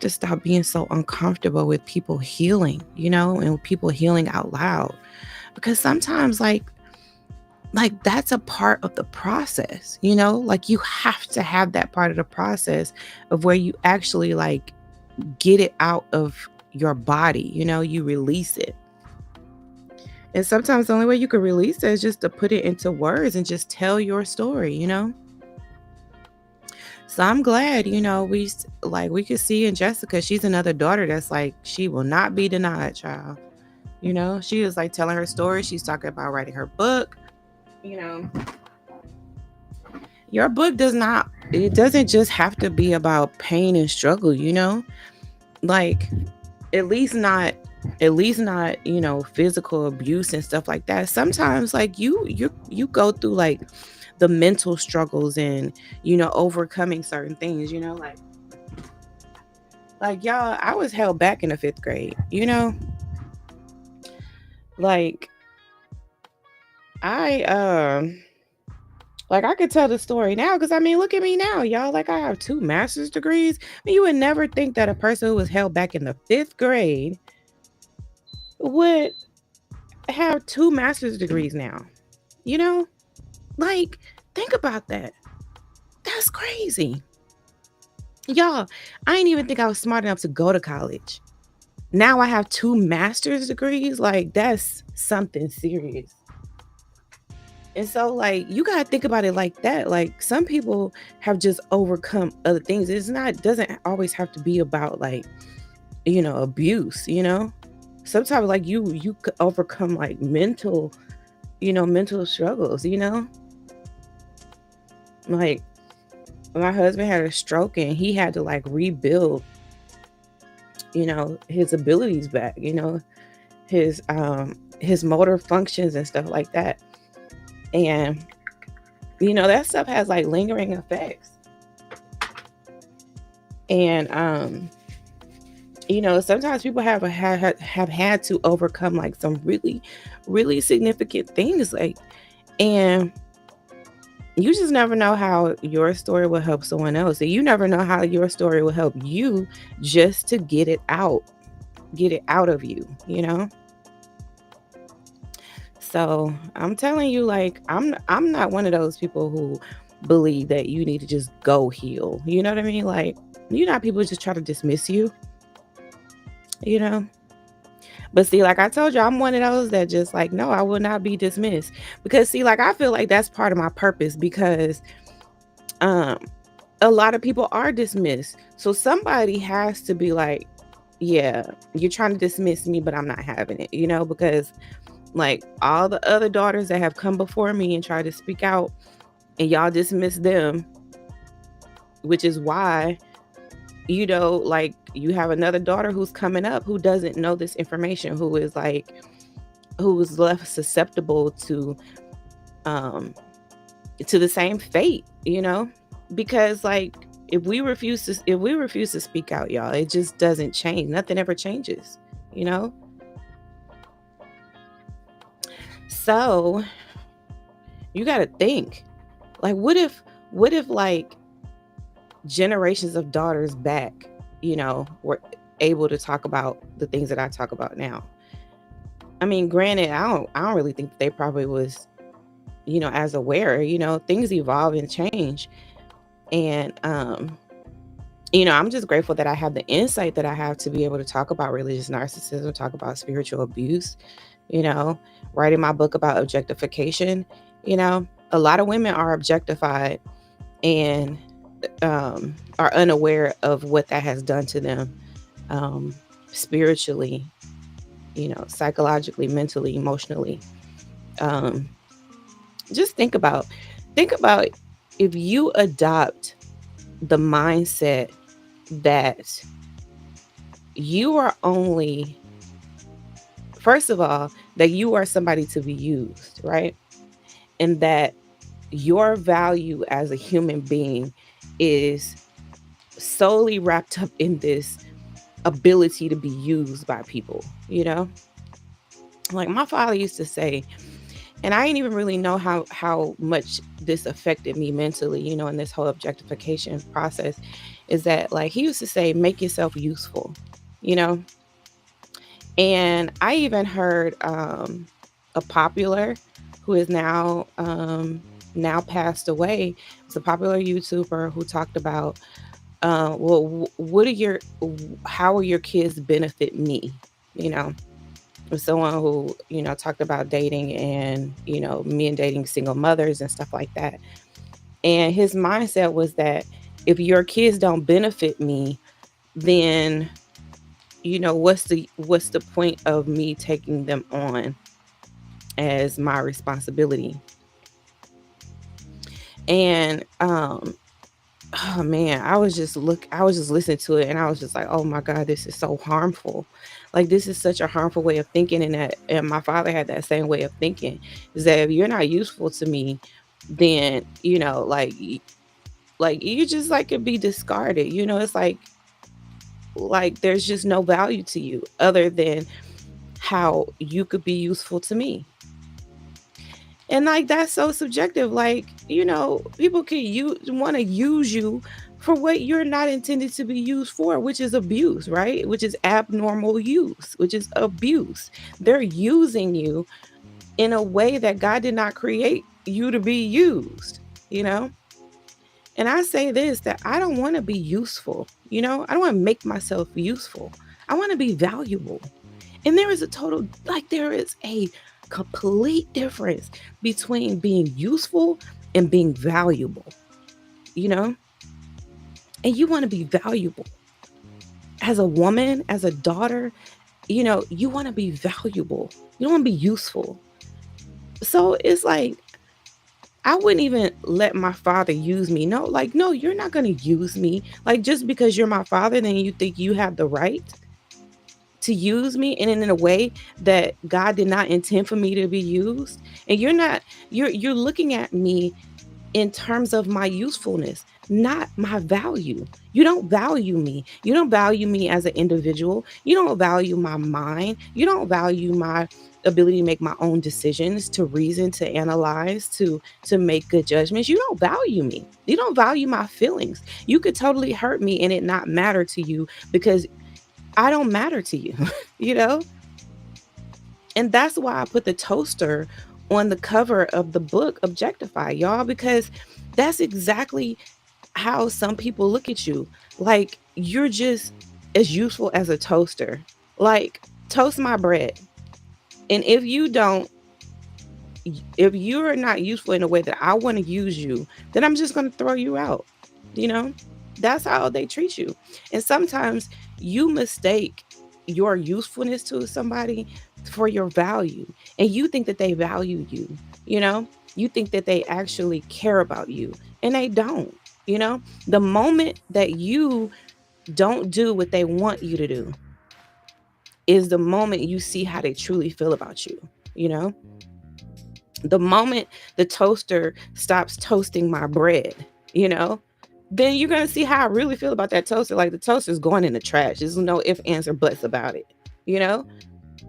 stop being so uncomfortable with people healing, and people healing out loud. Because sometimes like that's a part of the process, like you have to have that part of the process of where you actually like get it out of your body, you release it. And sometimes the only way you can release it is just to put it into words and just tell your story, So I'm glad, we could see in Jessica, she's another daughter that's like, she will not be denied, child. She is like telling her story. She's talking about writing her book. Your book it doesn't just have to be about pain and struggle, like at least not physical abuse and stuff like that. Sometimes like you go through like the mental struggles and overcoming certain things, like y'all, I was held back in the 5th grade, like I I could tell the story now, because I mean, look at me now, y'all. Like, I have 2 master's degrees. I mean, you would never think that a person who was held back in the 5th grade would have 2 master's degrees now. Like, think about that. That's crazy. Y'all, I didn't even think I was smart enough to go to college. Now I have 2 master's degrees. Like, that's something serious. And so, like, you gotta think about it like that. Like, some people have just overcome other things. Doesn't always have to be about like, abuse, Sometimes like you could overcome like mental struggles, Like, my husband had a stroke and he had to like rebuild, his abilities back, his motor functions and stuff like that. And that stuff has like lingering effects. And sometimes people have had to overcome like some really, really significant things, like, and you just never know how your story will help someone else. And you never know how your story will help you just to get it out of you, So I'm telling you, like, I'm not one of those people who believe that you need to just go heal. You know what I mean? Like, people just try to dismiss you, But see, like I told you, I'm one of those that just like, no, I will not be dismissed. Because see, like, I feel like that's part of my purpose, because a lot of people are dismissed. So somebody has to be like, yeah, you're trying to dismiss me, but I'm not having it, because like all the other daughters that have come before me and tried to speak out, and y'all dismiss them, which is why, like, you have another daughter who's coming up who doesn't know this information, who is left susceptible to the same fate, because like if we refuse to speak out, y'all, it just doesn't change. Nothing ever changes, So you got to think, like, what if like generations of daughters back, were able to talk about the things that I talk about now? I mean, granted, I don't really think they probably was, as aware, things evolve and change. And, I'm just grateful that I have the insight that I have to be able to talk about religious narcissism, talk about spiritual abuse, writing my book about objectification. A lot of women are objectified, and are unaware of what that has done to them, spiritually, psychologically, mentally, emotionally. Um, just think about if you adopt the mindset that you are only, first of all, that you are somebody to be used, right? And that your value as a human being is solely wrapped up in this ability to be used by people, Like my father used to say, and I didn't even really know how much this affected me mentally, in this whole objectification process, is that like he used to say, make yourself useful, you know? And I even heard a popular who is now passed away. It's a popular YouTuber who talked about, well, how will your kids benefit me? You know, someone who, talked about dating and, men dating single mothers and stuff like that. And his mindset was that if your kids don't benefit me, then, what's the point of me taking them on as my responsibility? And oh man, I was just listening to it and I was just like, oh my God, this is so harmful. Like this is such a harmful way of thinking, and my father had that same way of thinking, is that if you're not useful to me, then like you just like could be discarded. It's like there's just no value to you other than how you could be useful to me. And like that's so subjective. Like, people can want to use you for what you're not intended to be used for, which is abuse, right? Which is abnormal use, which is abuse. They're using you in a way that God did not create you to be used, you know? And I say this, that I don't want to be useful, I don't want to make myself useful. I want to be valuable. And there is a complete difference between being useful and being valuable, you know? And you want to be valuable. As a woman, as a daughter, you want to be valuable. You don't want to be useful. So it's like, I wouldn't even let my father use me. No, you're not going to use me. Like, just because you're my father, then you think you have the right to use me, and in a way that God did not intend for me to be used. And you're looking at me in terms of my usefulness, not my value. You don't value me. You don't value me as an individual. You don't value my mind. You don't value my ability to make my own decisions, to reason, to analyze, to make good judgments. You don't value me. You don't value my feelings. You could totally hurt me and it not matter to you because I don't matter to you, you know? And that's why I put the toaster on the cover of the book Objectified, y'all, because that's exactly how some people look at you. Like you're just as useful as a toaster. Like, toast my bread. And if you're not useful in a way that I want to use you, then I'm just going to throw you out. You know, that's how they treat you. And sometimes you mistake your usefulness to somebody for your value. And you think that they value you, you think that they actually care about you, and they don't. The moment that you don't do what they want you to do is the moment you see how they truly feel about you. The moment the toaster stops toasting my bread, then you're going to see how I really feel about that toaster. Like, the toaster's going in the trash. There's no ifs, ands, or buts about it.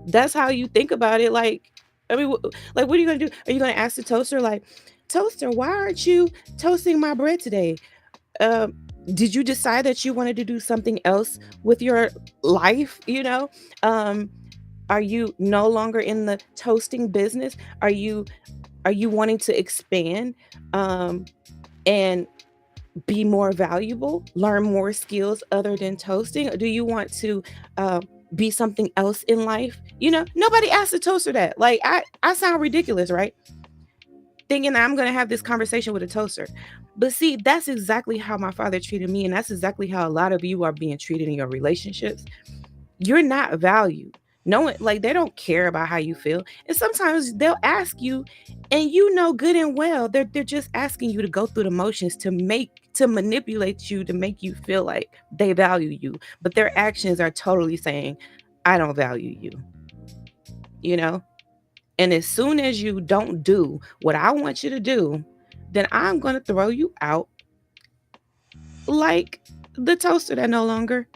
That's how you think about it. Like, I mean, like, what are you going to do? Are you going to ask the toaster, like, toaster, why aren't you toasting my bread today? Did you decide that you wanted to do something else with your life? Are you no longer in the toasting business? Are you wanting to expand and be more valuable, learn more skills other than toasting? Or do you want to be something else in life? Nobody asked the toaster that. Like, I sound ridiculous, right? thinking that I'm going to have this conversation with a toaster. But see, that's exactly how my father treated me. And that's exactly how a lot of you are being treated in your relationships. You're not valued. No one, like, they don't care about how you feel. And sometimes they'll ask you, and you know good and well they're just asking you to go through the motions to manipulate you, to make you feel like they value you. But their actions are totally saying, I don't value you. You know? And as soon as you don't do what I want you to do, then I'm going to throw you out like the toaster that no longer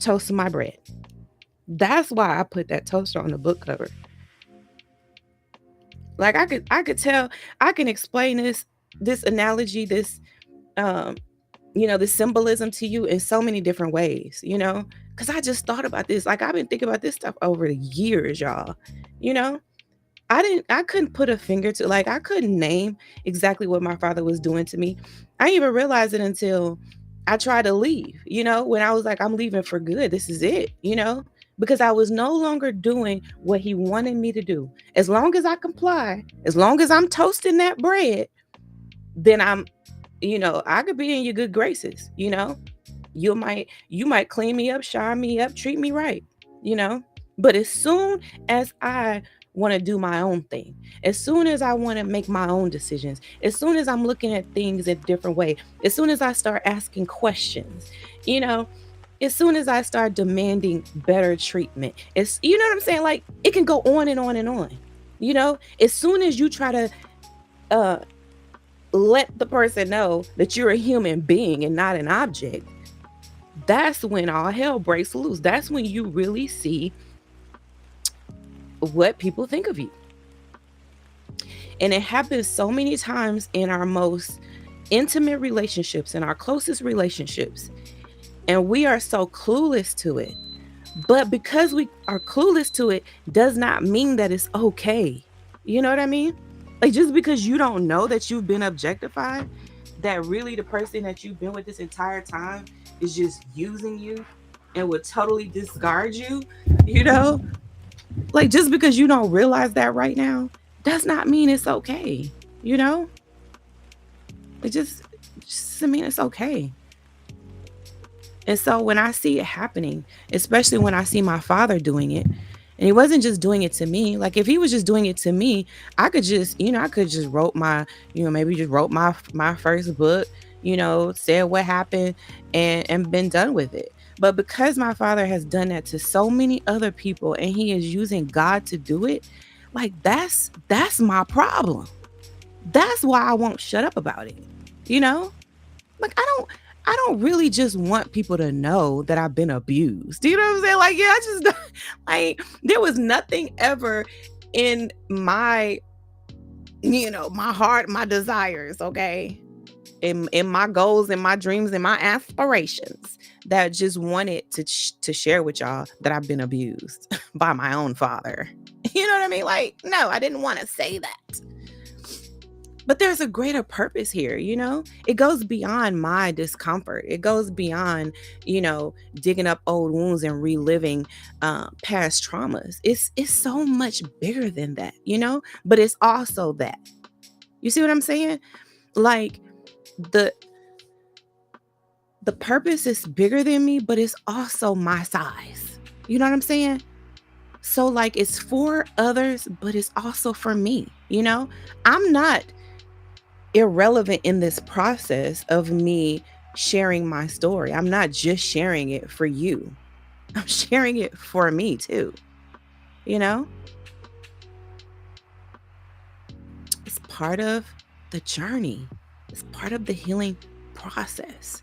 toasts my bread. That's why I put that toaster on the book cover. Like, I could tell, I can explain this analogy, this this symbolism to you in so many different ways, because I just thought about this. Like, I've been thinking about this stuff over the years, y'all. I couldn't put a finger to, like, I couldn't name exactly what my father was doing to me. I didn't even realize it until I tried to leave, when I was like, I'm leaving for good. This is it, because I was no longer doing what he wanted me to do. As long as I comply, as long as I'm toasting that bread, then I'm, I could be in your good graces, you might clean me up, shine me up, treat me right, but as soon as I want to do my own thing, as soon as I want to make my own decisions, as soon as I'm looking at things in a different way, as soon as I start asking questions, as soon as I start demanding better treatment, it's, you know what I'm saying? Like, it can go on and on and on, as soon as you try to let the person know that you're a human being and not an object, that's when all hell breaks loose. That's when you really see what people think of you. And it happens so many times in our most intimate relationships, in our closest relationships, and we are so clueless to it. But because we are clueless to it does not mean that it's okay. You know what I mean? Like, just because you don't know that you've been objectified, that really the person that you've been with this entire time is just using you and would totally discard you, like, just because you don't realize that right now does not mean it's okay. It just doesn't mean it's okay. And so when I see it happening, especially when I see my father doing it, and he wasn't just doing it to me. Like, if he was just doing it to me, I could just, wrote my, maybe just wrote my first book, said what happened and been done with it. But because my father has done that to so many other people and he is using God to do it, like, that's my problem. That's why I won't shut up about it. Like, I don't really just want people to know that I've been abused. Do you know what I'm saying? Like, yeah, I just, like, there was nothing ever in my, my heart, my desires, okay? In my goals and my dreams and my aspirations that just wanted to share with y'all that I've been abused by my own father. You know what I mean? Like, no, I didn't want to say that. But there's a greater purpose here, It goes beyond my discomfort. It goes beyond, digging up old wounds and reliving past traumas. It's so much bigger than that, But it's also that. You see what I'm saying? Like, the purpose is bigger than me, but it's also my size. You know what I'm saying? So, like, it's for others, but it's also for me, I'm not irrelevant in this process of me sharing my story. I'm not just sharing it for you. I'm sharing it for me too. It's part of the journey. It's part of the healing process.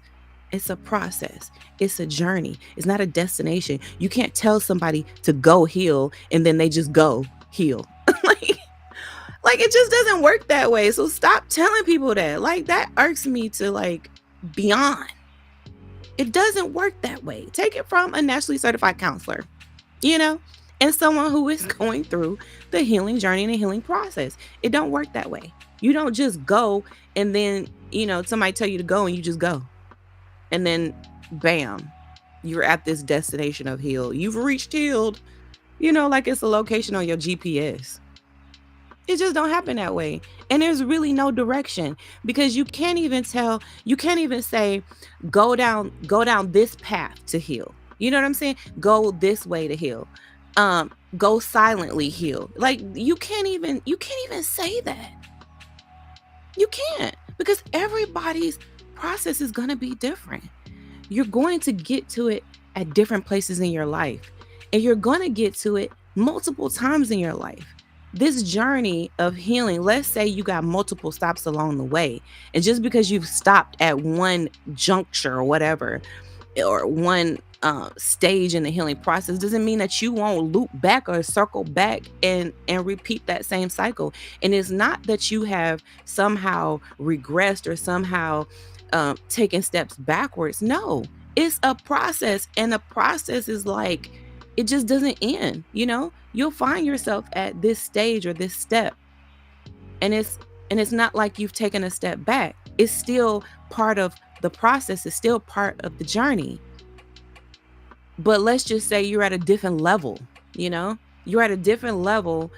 It's a process. It's a journey. It's not a destination. You can't tell somebody to go heal and then they just go heal. Like, it just doesn't work that way. So stop telling people that. Like, that irks me to, like, beyond. It doesn't work that way. Take it from a nationally certified counselor, and someone who is going through the healing journey and the healing process. It don't work that way. You don't just go and then, somebody tell you to go and you just go. And then, bam, you're at this destination of heal. You've reached healed, like it's a location on your GPS. It just don't happen that way. And there's really no direction, because you can't even say, go down this path to heal. You know what I'm saying? Go this way to heal. Go silently heal. Like, you can't even say that. You can't, because everybody's process is going to be different. You're going to get to it at different places in your life, and you're going to get to it multiple times in your life. This journey of healing, let's say you got multiple stops along the way, and just because you've stopped at one juncture or whatever, or one stage in the healing process, doesn't mean that you won't loop back or circle back and repeat that same cycle. And it's not that you have somehow regressed or somehow taken steps backwards. No, it's a process, and the process is like, it just doesn't end. You'll find yourself at this stage or this step, and it's not like you've taken a step back. It's still part of the process. It's still part of the journey. But let's just say you're at a different level. You're at a different level,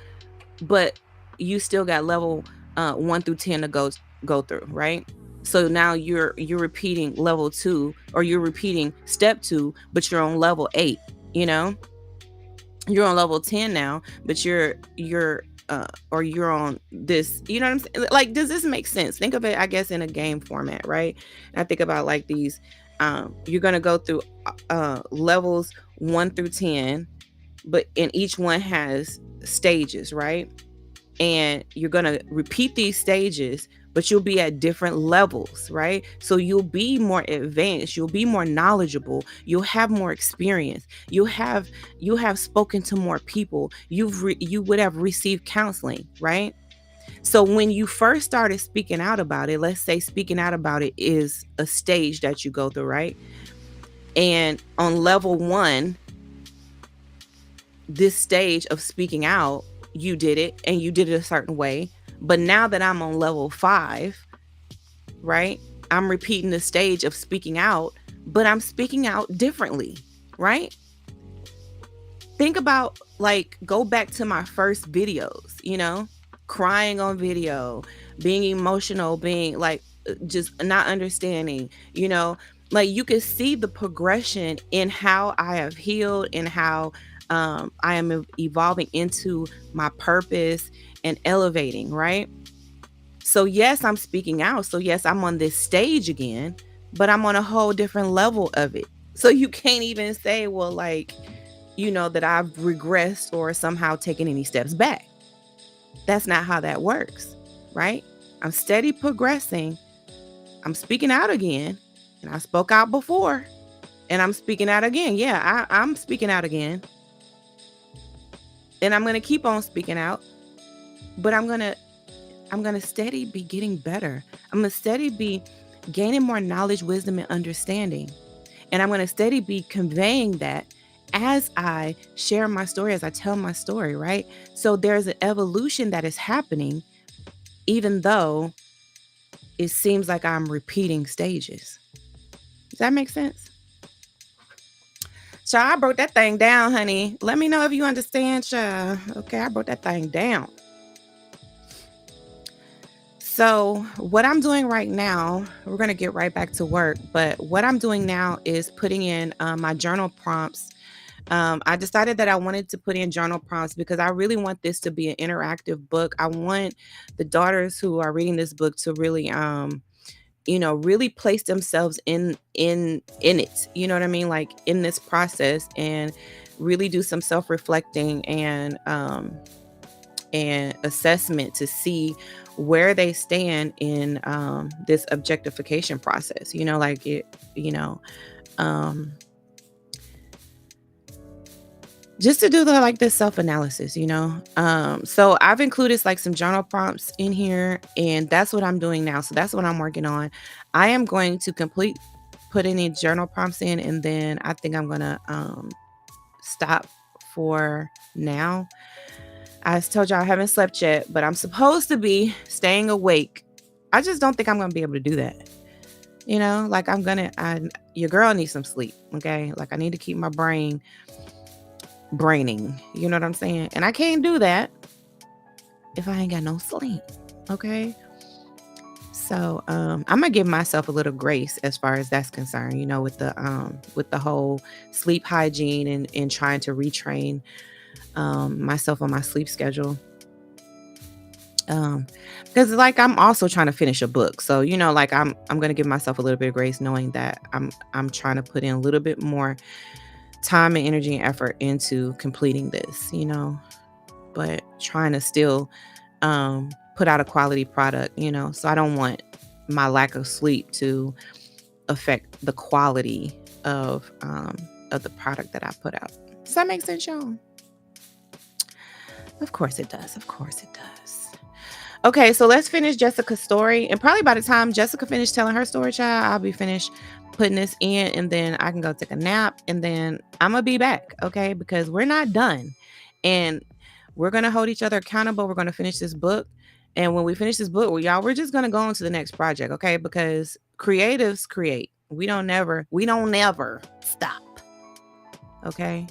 but you still got level 1 through 10 to go through, right? So now you're repeating level 2, or you're repeating step 2, but you're on level 8. You're on level 10 now, but you're on this, you know what I'm saying? Like, does this make sense? Think of it, I guess, in a game format, right? And I think about like these, you're going to go through levels 1 through 10, and each one has stages, right? And you're going to repeat these stages, but you'll be at different levels, right? So you'll be more advanced, you'll be more knowledgeable, you'll have more experience, you have spoken to more people, you would have received counseling, right? So when you first started speaking out about it, let's say speaking out about it is a stage that you go through, right? And on level 1, this stage of speaking out, you did it, and you did it a certain way. But now that I'm on level 5, right? I'm repeating the stage of speaking out, but I'm speaking out differently, right? Think about, like, go back to my first videos, crying on video, being emotional, being like, just not understanding, like, you can see the progression in how I have healed and how I am evolving into my purpose and elevating, right? So yes, I'm speaking out. So yes, I'm on this stage again, but I'm on a whole different level of it. So you can't even say, well, like, that I've regressed or somehow taken any steps back. That's not how that works, right? I'm steady progressing. I'm speaking out again, and I spoke out before, and I'm speaking out again. Yeah, I'm speaking out again, and I'm going to keep on speaking out, but I'm going to steady be getting better. I'm going to steady be gaining more knowledge, wisdom, and understanding. And I'm going to steady be conveying that as I share my story, as I tell my story, right? So there's an evolution that is happening, even though it seems like I'm repeating stages. Does that make sense? So I broke that thing down, honey. Let me know if you understand, Sha. Okay, I broke that thing down. So what I'm doing right now, we're going to get right back to work, but what I'm doing now is putting in my journal prompts. I decided that I wanted to put in journal prompts because I really want this to be an interactive book. I want the daughters who are reading this book to really, really place themselves in it. You know what I mean? Like, in this process, and really do some self-reflecting and assessment to see where they stand in this objectification process. Just to do this self-analysis, so I've included like some journal prompts in here, and that's what I'm doing now. So that's what I'm working on. I am going to put any journal prompts in, and then I think I'm gonna stop for now. I told y'all I haven't slept yet, but I'm supposed to be staying awake. I just don't think I'm gonna be able to do that. Like, your girl needs some sleep. Okay, like, I need to keep my brain braining. You know what I'm saying? And I can't do that if I ain't got no sleep. Okay. So I'm gonna give myself a little grace as far as that's concerned, with the whole sleep hygiene and trying to retrain myself on my sleep schedule. Because like I'm also trying to finish a book. So, like I'm gonna give myself a little bit of grace knowing that I'm trying to put in a little bit more time and energy and effort into completing this, but trying to still put out a quality product, so I don't want my lack of sleep to affect the quality of the product that I put out. Does that make sense, y'all? Of course it does. Of course it does. Okay, so let's finish Jessica's story. And probably by the time Jessica finished telling her story, child, I'll be finished putting this in, and then I can go take a nap, and then I'm going to be back, okay? Because we're not done. And we're going to hold each other accountable. We're going to finish this book. And when we finish this book, we're just going to go on to the next project, okay? Because creatives create. We don't never stop, okay?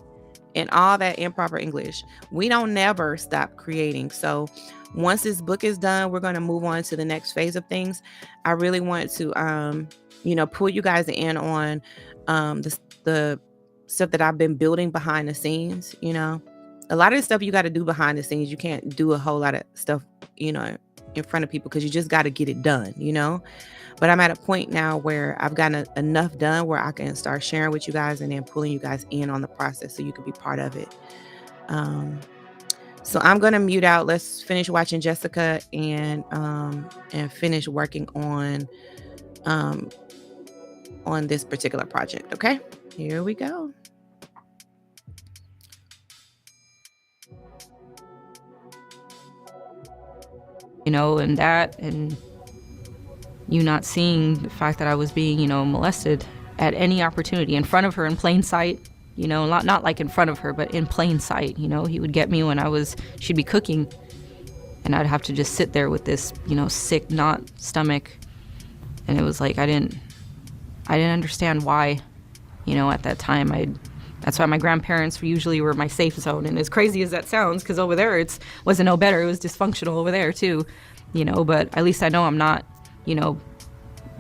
And all that improper English. We don't never stop creating. So once this book is done, we're going to move on to the next phase of things. I really want to, pull you guys in on the stuff that I've been building behind the scenes. A lot of the stuff you got to do behind the scenes. You can't do a whole lot of stuff, in front of people because you just got to get it done, But I'm at a point now where I've gotten enough done where I can start sharing with you guys and then pulling you guys in on the process so you can be part of it. So I'm going to mute out. Let's finish watching Jessica and finish working on this particular project. Okay, here we go. And you not seeing the fact that I was being, molested at any opportunity in front of her in plain sight, not like in front of her, but in plain sight. He would get me when she'd be cooking, and I'd have to just sit there with this, sick knot stomach. And it was like, I didn't understand why, at that time. That's why my grandparents usually were my safe zone. And as crazy as that sounds, because over there wasn't no better. It was dysfunctional over there too, but at least I know I'm not,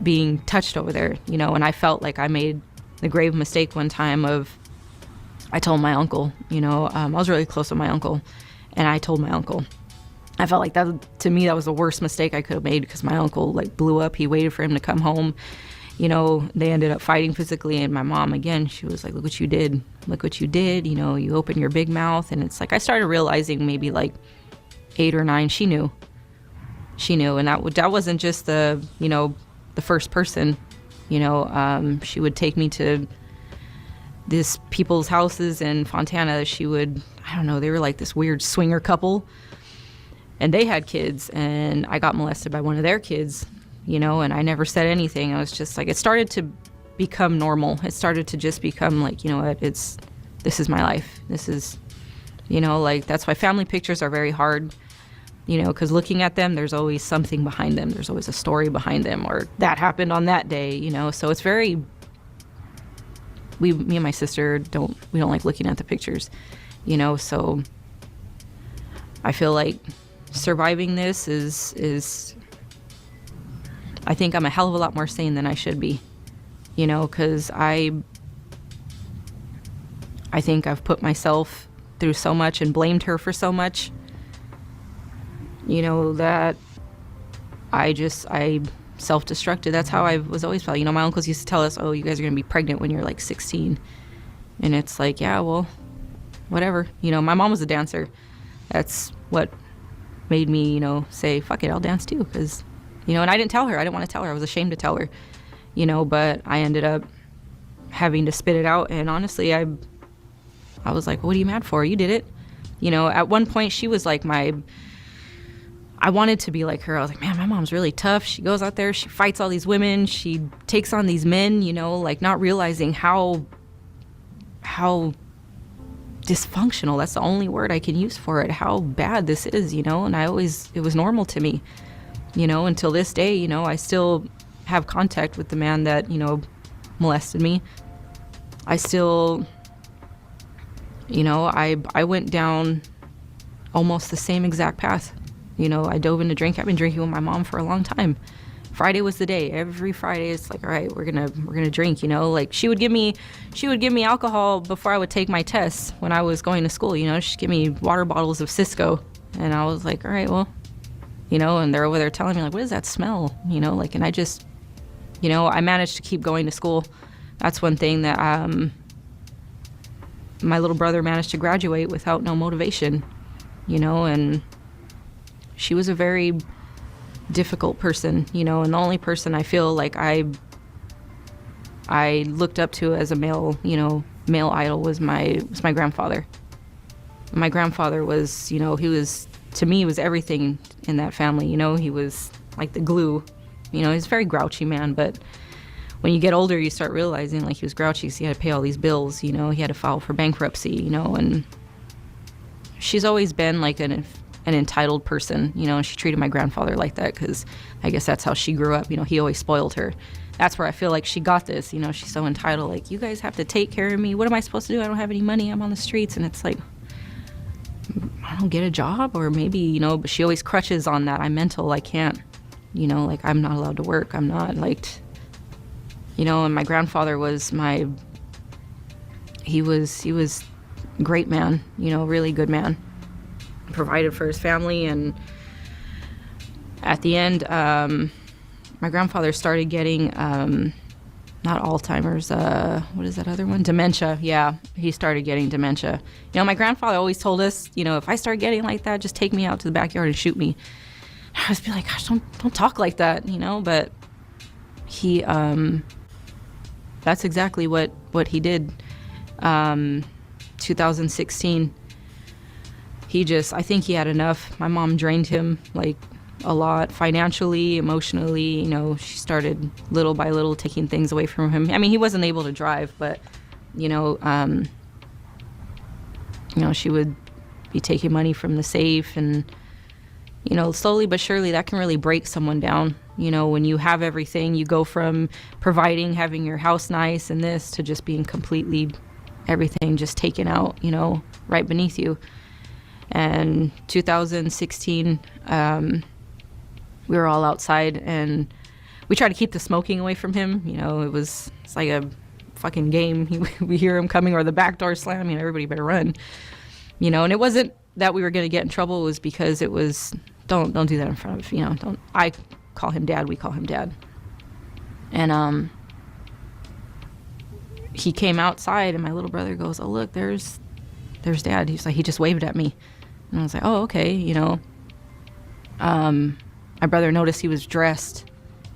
being touched over there, and I felt like I made the grave mistake one time I told my uncle, I was really close with my uncle, and I told my uncle. I felt like that, to me, that was the worst mistake I could have made because my uncle blew up. He waited for him to come home. They ended up fighting physically, and my mom, again, she was like, look what you did. Look what you did. You opened your big mouth. And it's like I started realizing maybe 8 or 9, she knew. And that wasn't just the first person. She would take me to this people's houses in Fontana. They were like this weird swinger couple. And they had kids, and I got molested by one of their kids. And I never said anything. I was just like, it started to become normal. It started to just become like, this is my life. This is, that's why family pictures are very hard, because looking at them, there's always something behind them. There's always a story behind them, or that happened on that day, so it's very, me and my sister don't like looking at the pictures, so I feel like surviving this is I think I'm a hell of a lot more sane than I should be, because I think I've put myself through so much and blamed her for so much, that I self-destructed. That's how I was always felt. My uncles used to tell us, oh, you guys are going to be pregnant when you're 16. And it's like, yeah, well, whatever. My mom was a dancer. That's what made me, say, fuck it, I'll dance too, because and I didn't tell her. I didn't want to tell her. I was ashamed to tell her, but I ended up having to spit it out. And honestly, I was like, what are you mad for? You did it. At one point she was like I wanted to be like her. I was like, man, my mom's really tough. She goes out there, she fights all these women. She takes on these men, not realizing how dysfunctional, that's the only word I can use for it, how bad this is, and it was normal to me. Until this day, I still have contact with the man that, molested me. I still, I went down almost the same exact path, I dove into drink. I've been drinking with my mom for a long time. Friday was the day. Every Friday it's like, all right, we're gonna drink, like she would give me alcohol before I would take my tests when I was going to school. She'd give me water bottles of Cisco, and I was like, all right, well, and they're over there telling me like, what does that smell, and I just, I managed to keep going to school. That's one thing that my little brother managed to graduate without no motivation, and she was a very difficult person, and the only person I feel like I looked up to as a male idol was my grandfather. My grandfather was, he was, to me, was everything in that family. He was like the glue. He's a very grouchy man, but when you get older, you start realizing like he was grouchy because he had to pay all these bills. He had to file for bankruptcy. And she's always been like an entitled person, and she treated my grandfather like that because I guess that's how she grew up. He always spoiled her. That's where I feel like she got this. She's so entitled. Like, you guys have to take care of me. What am I supposed to do? I don't have any money. I'm on the streets. And it's like, I don't get a job, or maybe, but she always crutches on that. I'm mental. I can't, like, I'm not allowed to work. I'm not liked, and my grandfather was he was a great man, really good man. Provided for his family, and at the end, my grandfather started getting not Alzheimer's, what is that other one? Dementia. Yeah, he started getting dementia. My grandfather always told us, if I start getting like that, just take me out to the backyard and shoot me. I was be like, gosh, don't talk like that, but he, that's exactly what he did. 2016. I think he had enough. My mom drained him like a lot, financially, emotionally. She started little by little taking things away from him. I mean, he wasn't able to drive, but she would be taking money from the safe, and slowly but surely that can really break someone down. When you have everything, you go from providing, having your house nice and this, to just being completely everything just taken out, right beneath you. And 2016, we were all outside, and we tried to keep the smoking away from him. It's like a fucking game. We hear him coming, or the back door slam, everybody better run. And it wasn't that we were going to get in trouble. It was because it was, don't do that in front of, don't. I call him dad, we call him dad. And he came outside, and my little brother goes, oh, look, there's dad. He's like, he just waved at me. And I was like, oh, okay, my brother noticed he was dressed,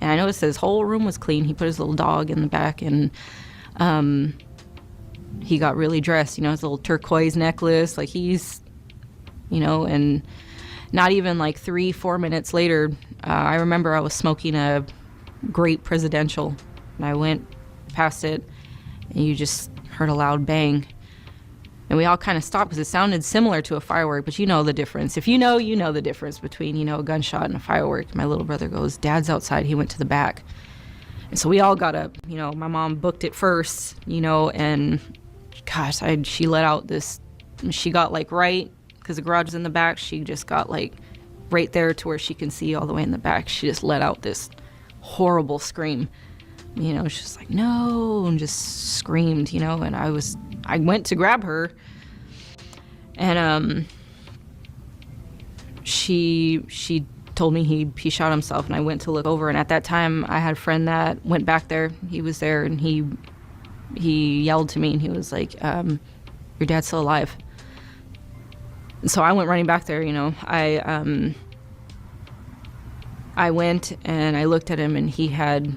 and I noticed his whole room was clean. He put his little dog in the back, and he got really dressed, his little turquoise necklace, like he's, and not even like 3-4 minutes later, I remember I was smoking a grape presidential, and I went past it, and you just heard a loud bang. And we all kind of stopped because it sounded similar to a firework, but the difference. If you know the difference between, a gunshot and a firework. My little brother goes, Dad's outside. He went to the back. And so we all got up. My mom booked it first, and gosh, she let out this, she got like right, because the garage is in the back, she just got like right there to where she can see all the way in the back. She just let out this horrible scream. She's like, no, and just screamed, and I went to grab her, and she told me he shot himself, and I went to look over, and at that time I had a friend that went back there. He was there, and he yelled to me, and he was like, your dad's still alive. And so I went running back there. I went and I looked at him, and he had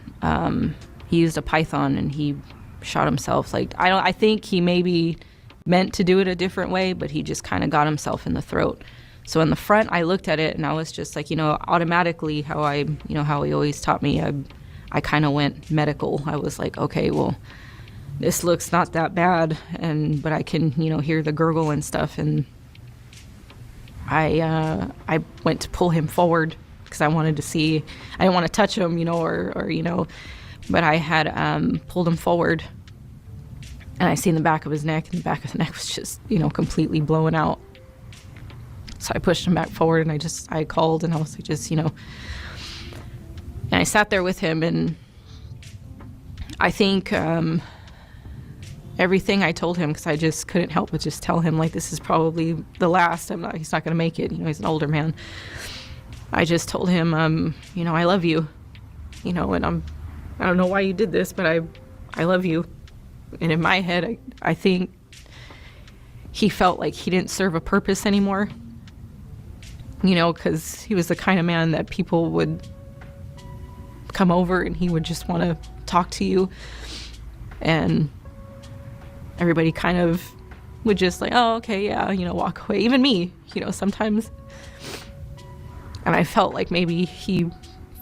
he used a python, and he shot himself. Like, I think he maybe meant to do it a different way, but he just kind of got himself in the throat. So in the front, I looked at it, and I was just like, automatically how he always taught me, I kind of went medical. I was like, okay, well, this looks not that bad, but I can, hear the gurgle and stuff. And I went to pull him forward because I wanted to see, I didn't want to touch him, but I had pulled him forward, and I seen the back of his neck, and the back of the neck was just, completely blown out. So I pushed him back forward, and I called, and I was like, just, and I sat there with him, and I think everything I told him, because I just couldn't help but just tell him, like, this is probably the last. He's not going to make it. He's an older man. I just told him, I love you, and I don't know why you did this, but I love you. And in my head, I think he felt like he didn't serve a purpose anymore, because he was the kind of man that people would come over and he would just want to talk to you. And everybody kind of would just like, oh, okay, yeah, walk away. Even me, sometimes. And I felt like maybe he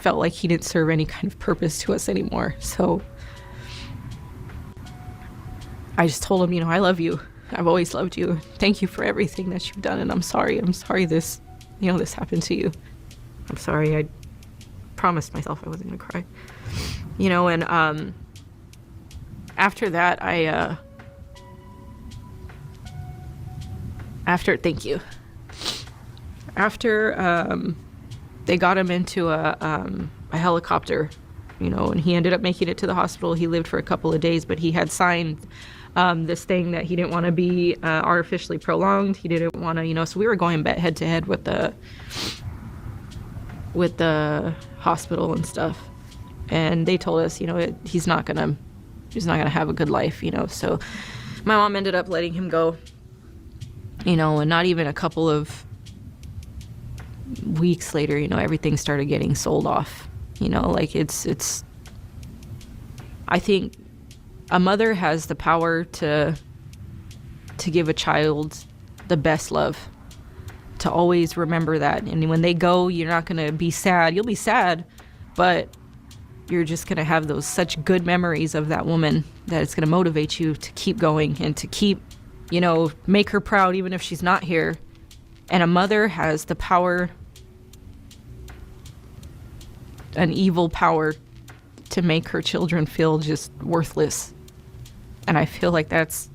felt like he didn't serve any kind of purpose to us anymore. So I just told him, I love you. I've always loved you. Thank you for everything that you've done. And I'm sorry this, this happened to you. I'm sorry. I promised myself I wasn't going to cry. And after that, thank you. After they got him into a helicopter, and he ended up making it to the hospital. He lived for a couple of days, but he had signed this thing that he didn't want to be artificially prolonged. He didn't want to, so we were going head to head with the hospital and stuff. And they told us, he's not gonna have a good life, So my mom ended up letting him go, and not even a couple of weeks later, everything started getting sold off. Like it's I think a mother has the power to give a child the best love, to always remember that. And when they go, you're not going to be sad. You'll be sad, but you're just going to have those such good memories of that woman that it's going to motivate you to keep going and to keep, make her proud even if she's not here. And a mother has the power, an evil power, to make her children feel just worthless. And I feel like that's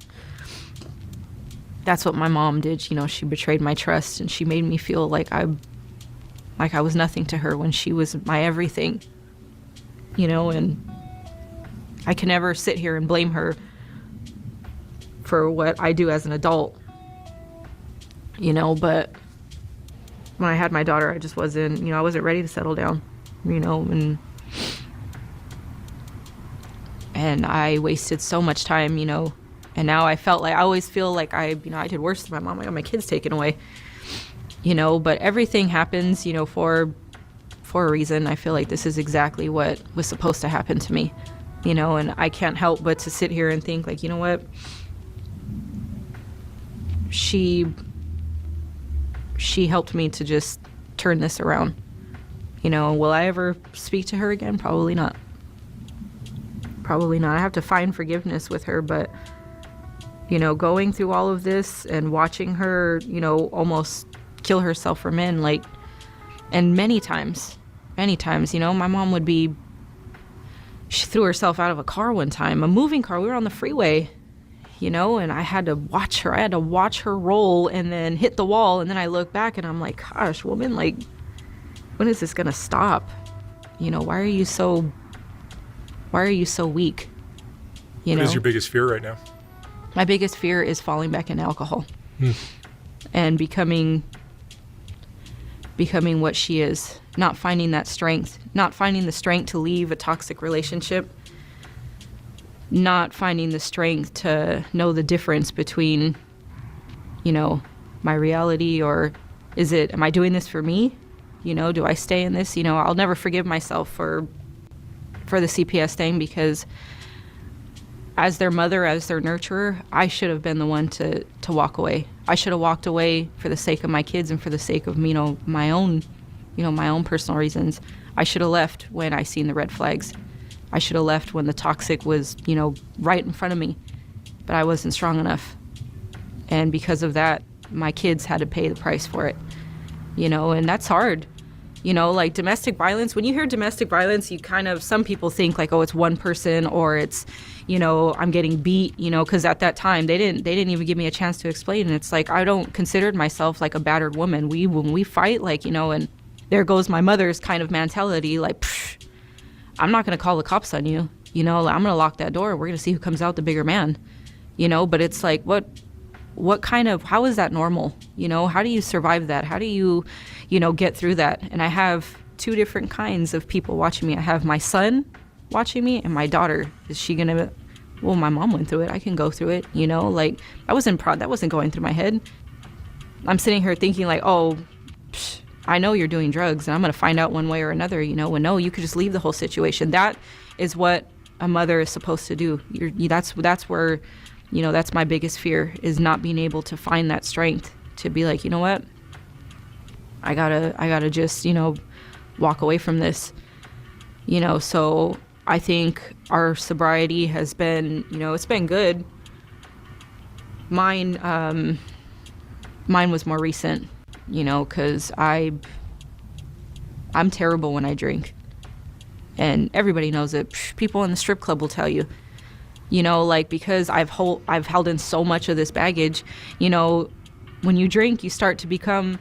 what my mom did. She betrayed my trust, and she made me feel like I was nothing to her when she was my everything. And I can never sit here and blame her for what I do as an adult. But when I had my daughter, I just wasn't, I wasn't ready to settle down, and I wasted so much time, and now I always feel like I did worse than my mom. I got my kids taken away, but everything happens, for a reason. I feel like this is exactly what was supposed to happen to me, and I can't help but to sit here and think like, what? She helped me to just turn this around. Will I ever speak to her again? Probably not. Probably not. I have to find forgiveness with her, but, going through all of this and watching her, almost kill herself for men, like, and many times, my mom she threw herself out of a car one time, a moving car. We were on the freeway, and I had to watch her roll and then hit the wall. And then I look back and I'm like, gosh, woman, like, when is this going to stop? Why are you so weak? What is your biggest fear right now? My biggest fear is falling back into alcohol and becoming what she is, not finding that strength, not finding the strength to leave a toxic relationship, not finding the strength to know the difference between, my reality, or am I doing this for me? Do I stay in this? I'll never forgive myself for the CPS thing, because as their mother, as their nurturer, I should have been the one to walk away. I should have walked away for the sake of my kids and for the sake of, my own personal reasons. I should have left when I seen the red flags. I should have left when the toxic was, right in front of me, but I wasn't strong enough. And because of that, my kids had to pay the price for it, and that's hard. You know, like domestic violence, when you hear domestic violence, you kind of, some people think like, oh, it's one person, or it's, you know, I'm getting beat, you know, because at that time they didn't even give me a chance to explain. And it's like, I don't consider myself like a battered woman. When we fight, like, you know, and there goes my mother's kind of mentality, like, I'm not going to call the cops on you. You know, I'm going to lock that door. We're going to see who comes out the bigger man, you know, but it's like, what kind of, how is that normal? You know, how do you survive that? How do you, you know, get through that? And I have two different kinds of people watching me. I have my son watching me and my daughter. Is she going to, well, my mom went through it. I can go through it, you know, like that wasn't going through my head. I'm sitting here thinking like, oh, I know you're doing drugs and I'm going to find out one way or another, you know, when no, you could just leave the whole situation. That is what a mother is supposed to do. That's where, you know, that's my biggest fear, is not being able to find that strength to be like, you know what, I gotta just, you know, walk away from this, you know. So I think our sobriety has been, you know, it's been good. Mine was more recent, you know, because I'm terrible when I drink, and everybody knows it. People in the strip club will tell you. You know, like, because I've held in so much of this baggage, you know, when you drink, you start to become,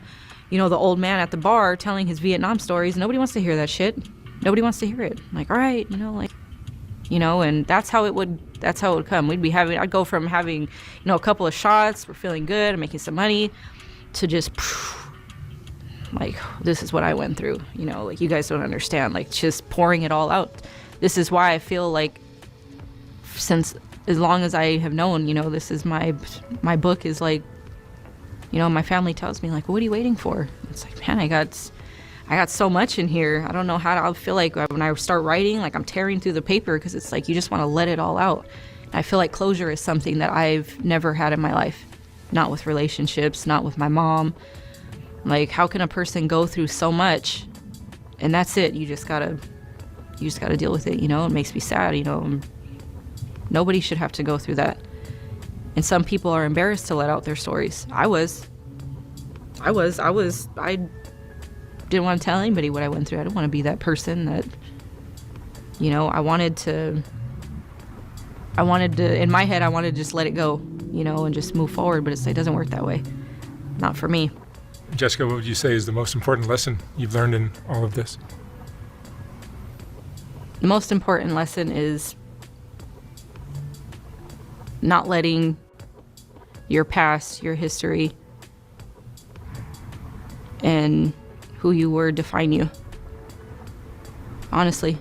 you know, the old man at the bar telling his Vietnam stories. Nobody wants to hear that shit. Nobody wants to hear it. I'm like, all right, you know, like, you know, and that's how it would come. I'd go from having, you know, a couple of shots, we're feeling good, I'm making some money, to just, like, this is what I went through, you know, like, you guys don't understand, like, just pouring it all out. This is why I feel like, since as long as I have known, you know, this is my book is like, you know, my family tells me like, what are you waiting for? It's like, man, I got so much in here. I don't know how I'll feel like when I start writing, like I'm tearing through the paper, because it's like you just want to let it all out. And I feel like closure is something that I've never had in my life, not with relationships, not with my mom. Like, how can a person go through so much and that's it? You just gotta deal with it, you know. It makes me sad, you know. Nobody should have to go through that. And some people are embarrassed to let out their stories. I didn't want to tell anybody what I went through. I didn't want to be that person that, you know, I wanted to, in my head, I wanted to just let it go, you know, and just move forward. But it doesn't work that way. Not for me. Jessica, what would you say is the most important lesson you've learned in all of this? The most important lesson is not letting your past, your history, and who you were define you. Honestly.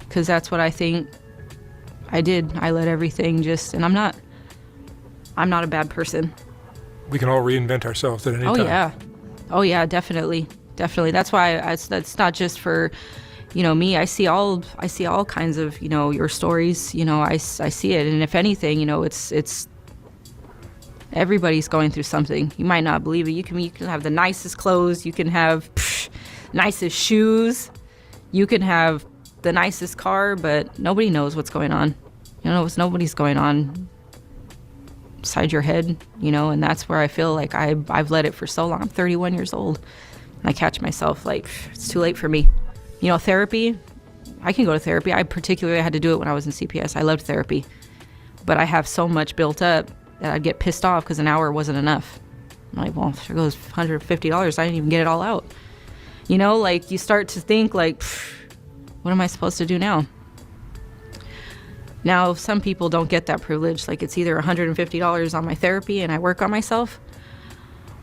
Because that's what I think I did. I let everything just, and I'm not a bad person. We can all reinvent ourselves at any time. Oh yeah, definitely. That's why that's not just for, you know, me. I see all kinds of, you know, your stories, you know, I see it. And if anything, you know, it's everybody's going through something. You might not believe it. You can have the nicest clothes, you can have nicest shoes, you can have the nicest car, but nobody knows what's going on. You know, nobody's going on inside your head, you know. And that's where I feel like I've let it for so long. I'm 31 years old, and I catch myself like, it's too late for me. You know, therapy, I can go to therapy. I particularly had to do it when I was in CPS. I loved therapy. But I have so much built up that I'd get pissed off because an hour wasn't enough. I'm like, well, there goes $150. I didn't even get it all out. You know, like, you start to think, like, what am I supposed to do now? Now, some people don't get that privilege. Like, it's either $150 on my therapy and I work on myself,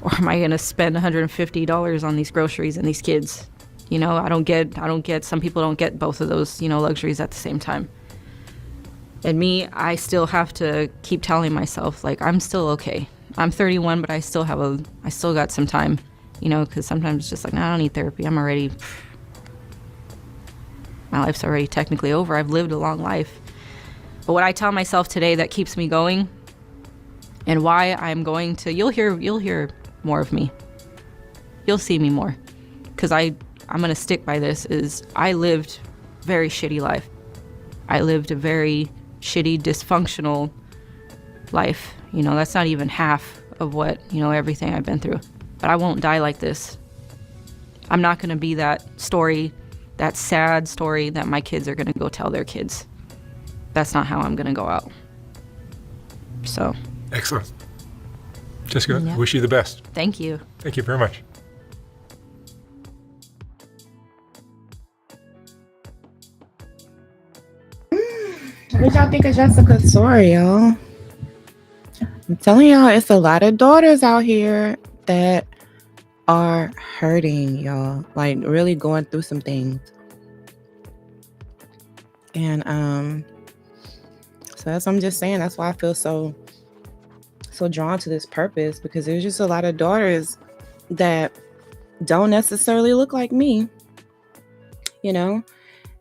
or am I going to spend $150 on these groceries and these kids? You know, I don't get, some people don't get both of those, you know, luxuries at the same time. And me, I still have to keep telling myself, like, I'm still okay. I'm 31, but I still got some time, you know, because sometimes it's just like, no, I don't need therapy. My life's already technically over. I've lived a long life. But what I tell myself today that keeps me going, and why I'm going to, you'll hear more of me. You'll see me more. Because I'm going to stick by this, is I lived a very shitty life. I lived a very shitty, dysfunctional life. You know, that's not even half of what, you know, everything I've been through. But I won't die like this. I'm not going to be that story, that sad story that my kids are going to go tell their kids. That's not how I'm going to go out. So. Excellent. Jessica, Yep. I wish you the best. Thank you. Thank you very much. What y'all think of Jessica's story, y'all? I'm telling y'all, it's a lot of daughters out here that are hurting, y'all. Like, really going through some things. And so that's, I'm just saying, that's why I feel so drawn to this purpose, because there's just a lot of daughters that don't necessarily look like me, you know,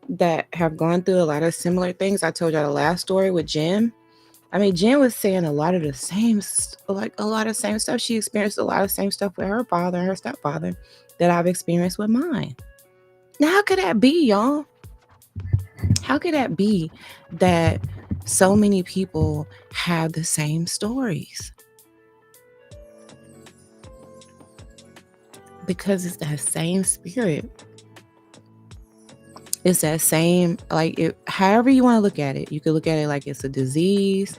that have gone through a lot of similar things. I told y'all the last story with Jen. I mean, Jen was saying a lot of the same, same stuff. She experienced a lot of same stuff with her father and her stepfather that I've experienced with mine. Now, how could that be, y'all? How could that be that so many people have the same stories? Because it's that same spirit. It's that same, like, however you want to look at it. You could look at it like it's a disease,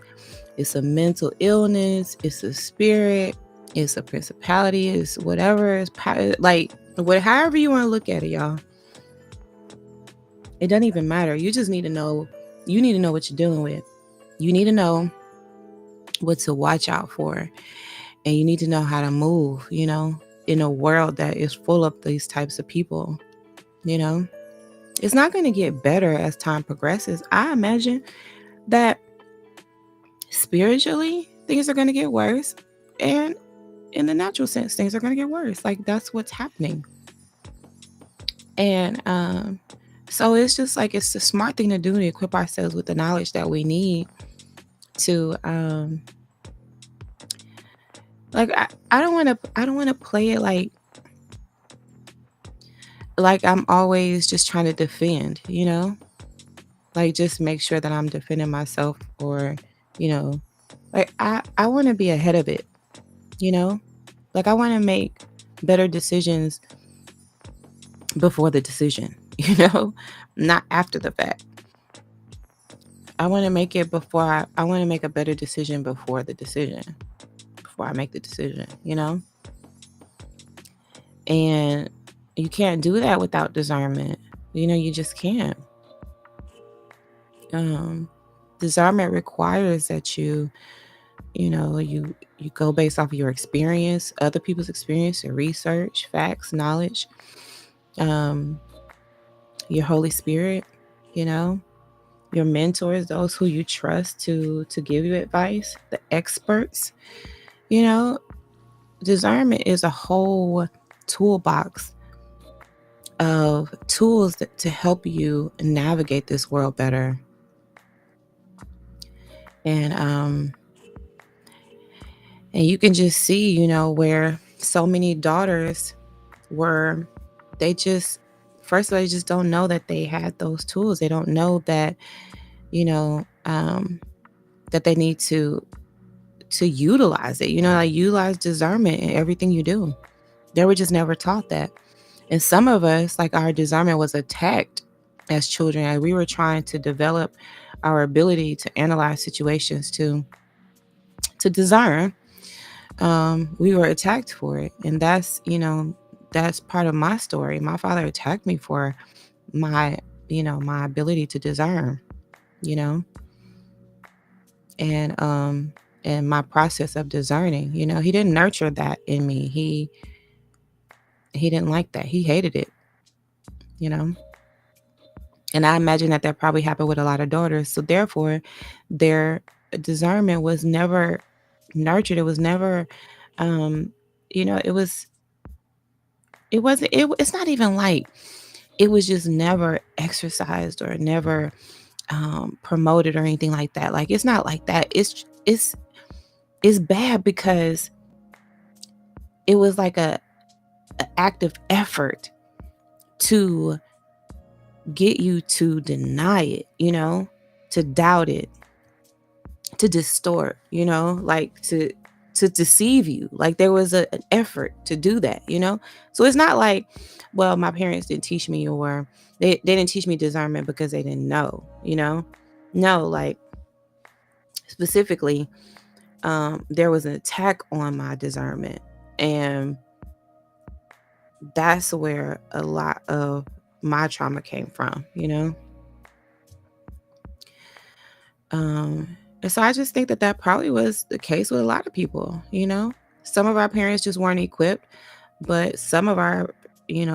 it's a mental illness, it's a spirit, it's a principality, it's whatever, it's like, however you want to look at it, y'all. It doesn't even matter. You just need to know. You need to know what you're dealing with. You need to know what to watch out for. And you need to know how to move, you know, in a world that is full of these types of people, you know. It's not going to get better as time progresses. I imagine that spiritually, things are going to get worse. And in the natural sense, things are going to get worse. Like, that's what's happening. And so it's just like, it's the smart thing to do to equip ourselves with the knowledge that we need to like, I don't want to play it like I'm always just trying to defend, you know, like, just make sure that I'm defending myself, or, you know, like, I want to be ahead of it, you know, like, I want to make better decisions before the decision, you know, not after the fact. I want to make it before I want to make a better decision before the decision, before I make the decision, you know, and you can't do that without discernment. You know, you just can't. Discernment requires that you know, you go based off of your experience, other people's experience, your research, facts, knowledge, your Holy Spirit, you know, your mentors, those who you trust to give you advice, the experts, you know. Discernment is a whole toolbox of tools to help you navigate this world better. And you can just see, you know, where so many daughters were, they just, first of all, they just don't know that they had those tools. They don't know that, you know, that they need to utilize it, you know, like, utilize discernment in everything you do. They were just never taught that. And some of us, like, our discernment was attacked as children. Like, we were trying to develop our ability to analyze situations, to discern. We were attacked for it. And that's, you know, that's part of my story. My father attacked me for my, you know, my ability to discern, you know, and my process of discerning. You know, he didn't nurture that in me. He didn't like that. He hated it, you know. And I imagine that probably happened with a lot of daughters. So therefore, their discernment was never nurtured. It was never, you know, it's not even like, it was just never exercised or never promoted or anything like that. Like, it's not like that. It's bad because it was like a active effort to get you to deny it, you know, to doubt it, to distort, you know, like to to deceive you. Like there was an effort to do that, you know? So it's not like, well, my parents didn't teach me, or they didn't teach me discernment because they didn't know, you know? No, like specifically, there was an attack on my discernment. And that's where a lot of my trauma came from, you know? And so I just think that that probably was the case with a lot of people, you know? Some of our parents just weren't equipped, but some of our,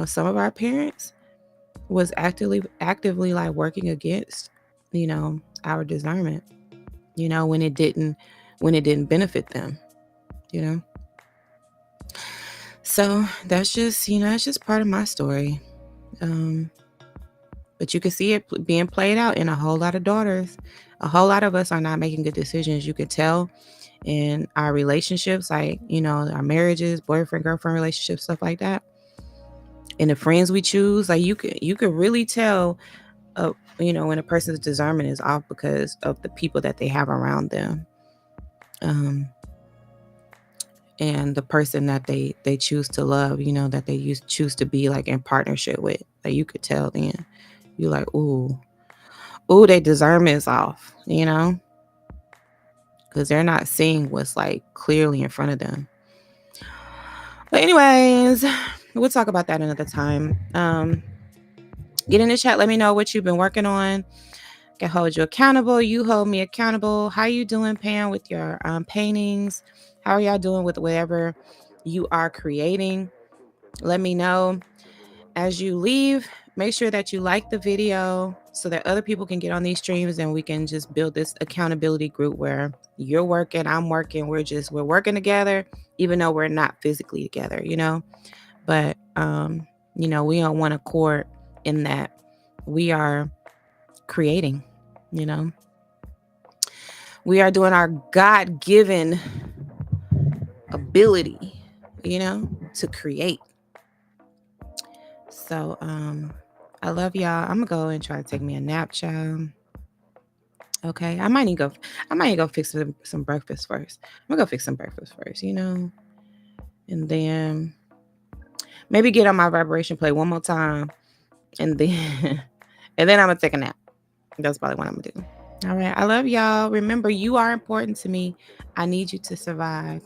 some of our parents was actively like working against, our discernment, when it didn't benefit them, you know? So that's just, it's just part of my story. But you can see it being played out in a whole lot of daughters. A whole lot of us are not making good decisions. You could tell in our relationships, like, our marriages, boyfriend, girlfriend relationships, stuff like that. And the friends we choose, like you could really tell, when a person's discernment is off because of the people that they have around them. And the person that they choose to love, that they choose to be like in partnership with. Like you could tell then. You're like, ooh, their discernment is off, because they're not seeing what's like clearly in front of them. But anyways, we'll talk about that another time. Get in the chat. Let me know what you've been working on. I can hold you accountable. You hold me accountable. How you doing, Pam, with your paintings? How are y'all doing with whatever you are creating? Let me know. As you leave, make sure that you like the video so that other people can get on these streams and we can just build this accountability group where you're working, I'm working, we're working together, even though we're not physically together, But, we don't want to accord in that we are creating, We are doing our God-given ability, to create. So, I love y'all. I'm gonna go and try to take me a nap, child. Okay, I might need to go fix some breakfast first. I'm gonna go fix some breakfast first, and then maybe get on my vibration plate one more time, and then and then I'm gonna take a nap. That's probably what I'm gonna do. All right, I love y'all. Remember, you are important to me. I need you to survive.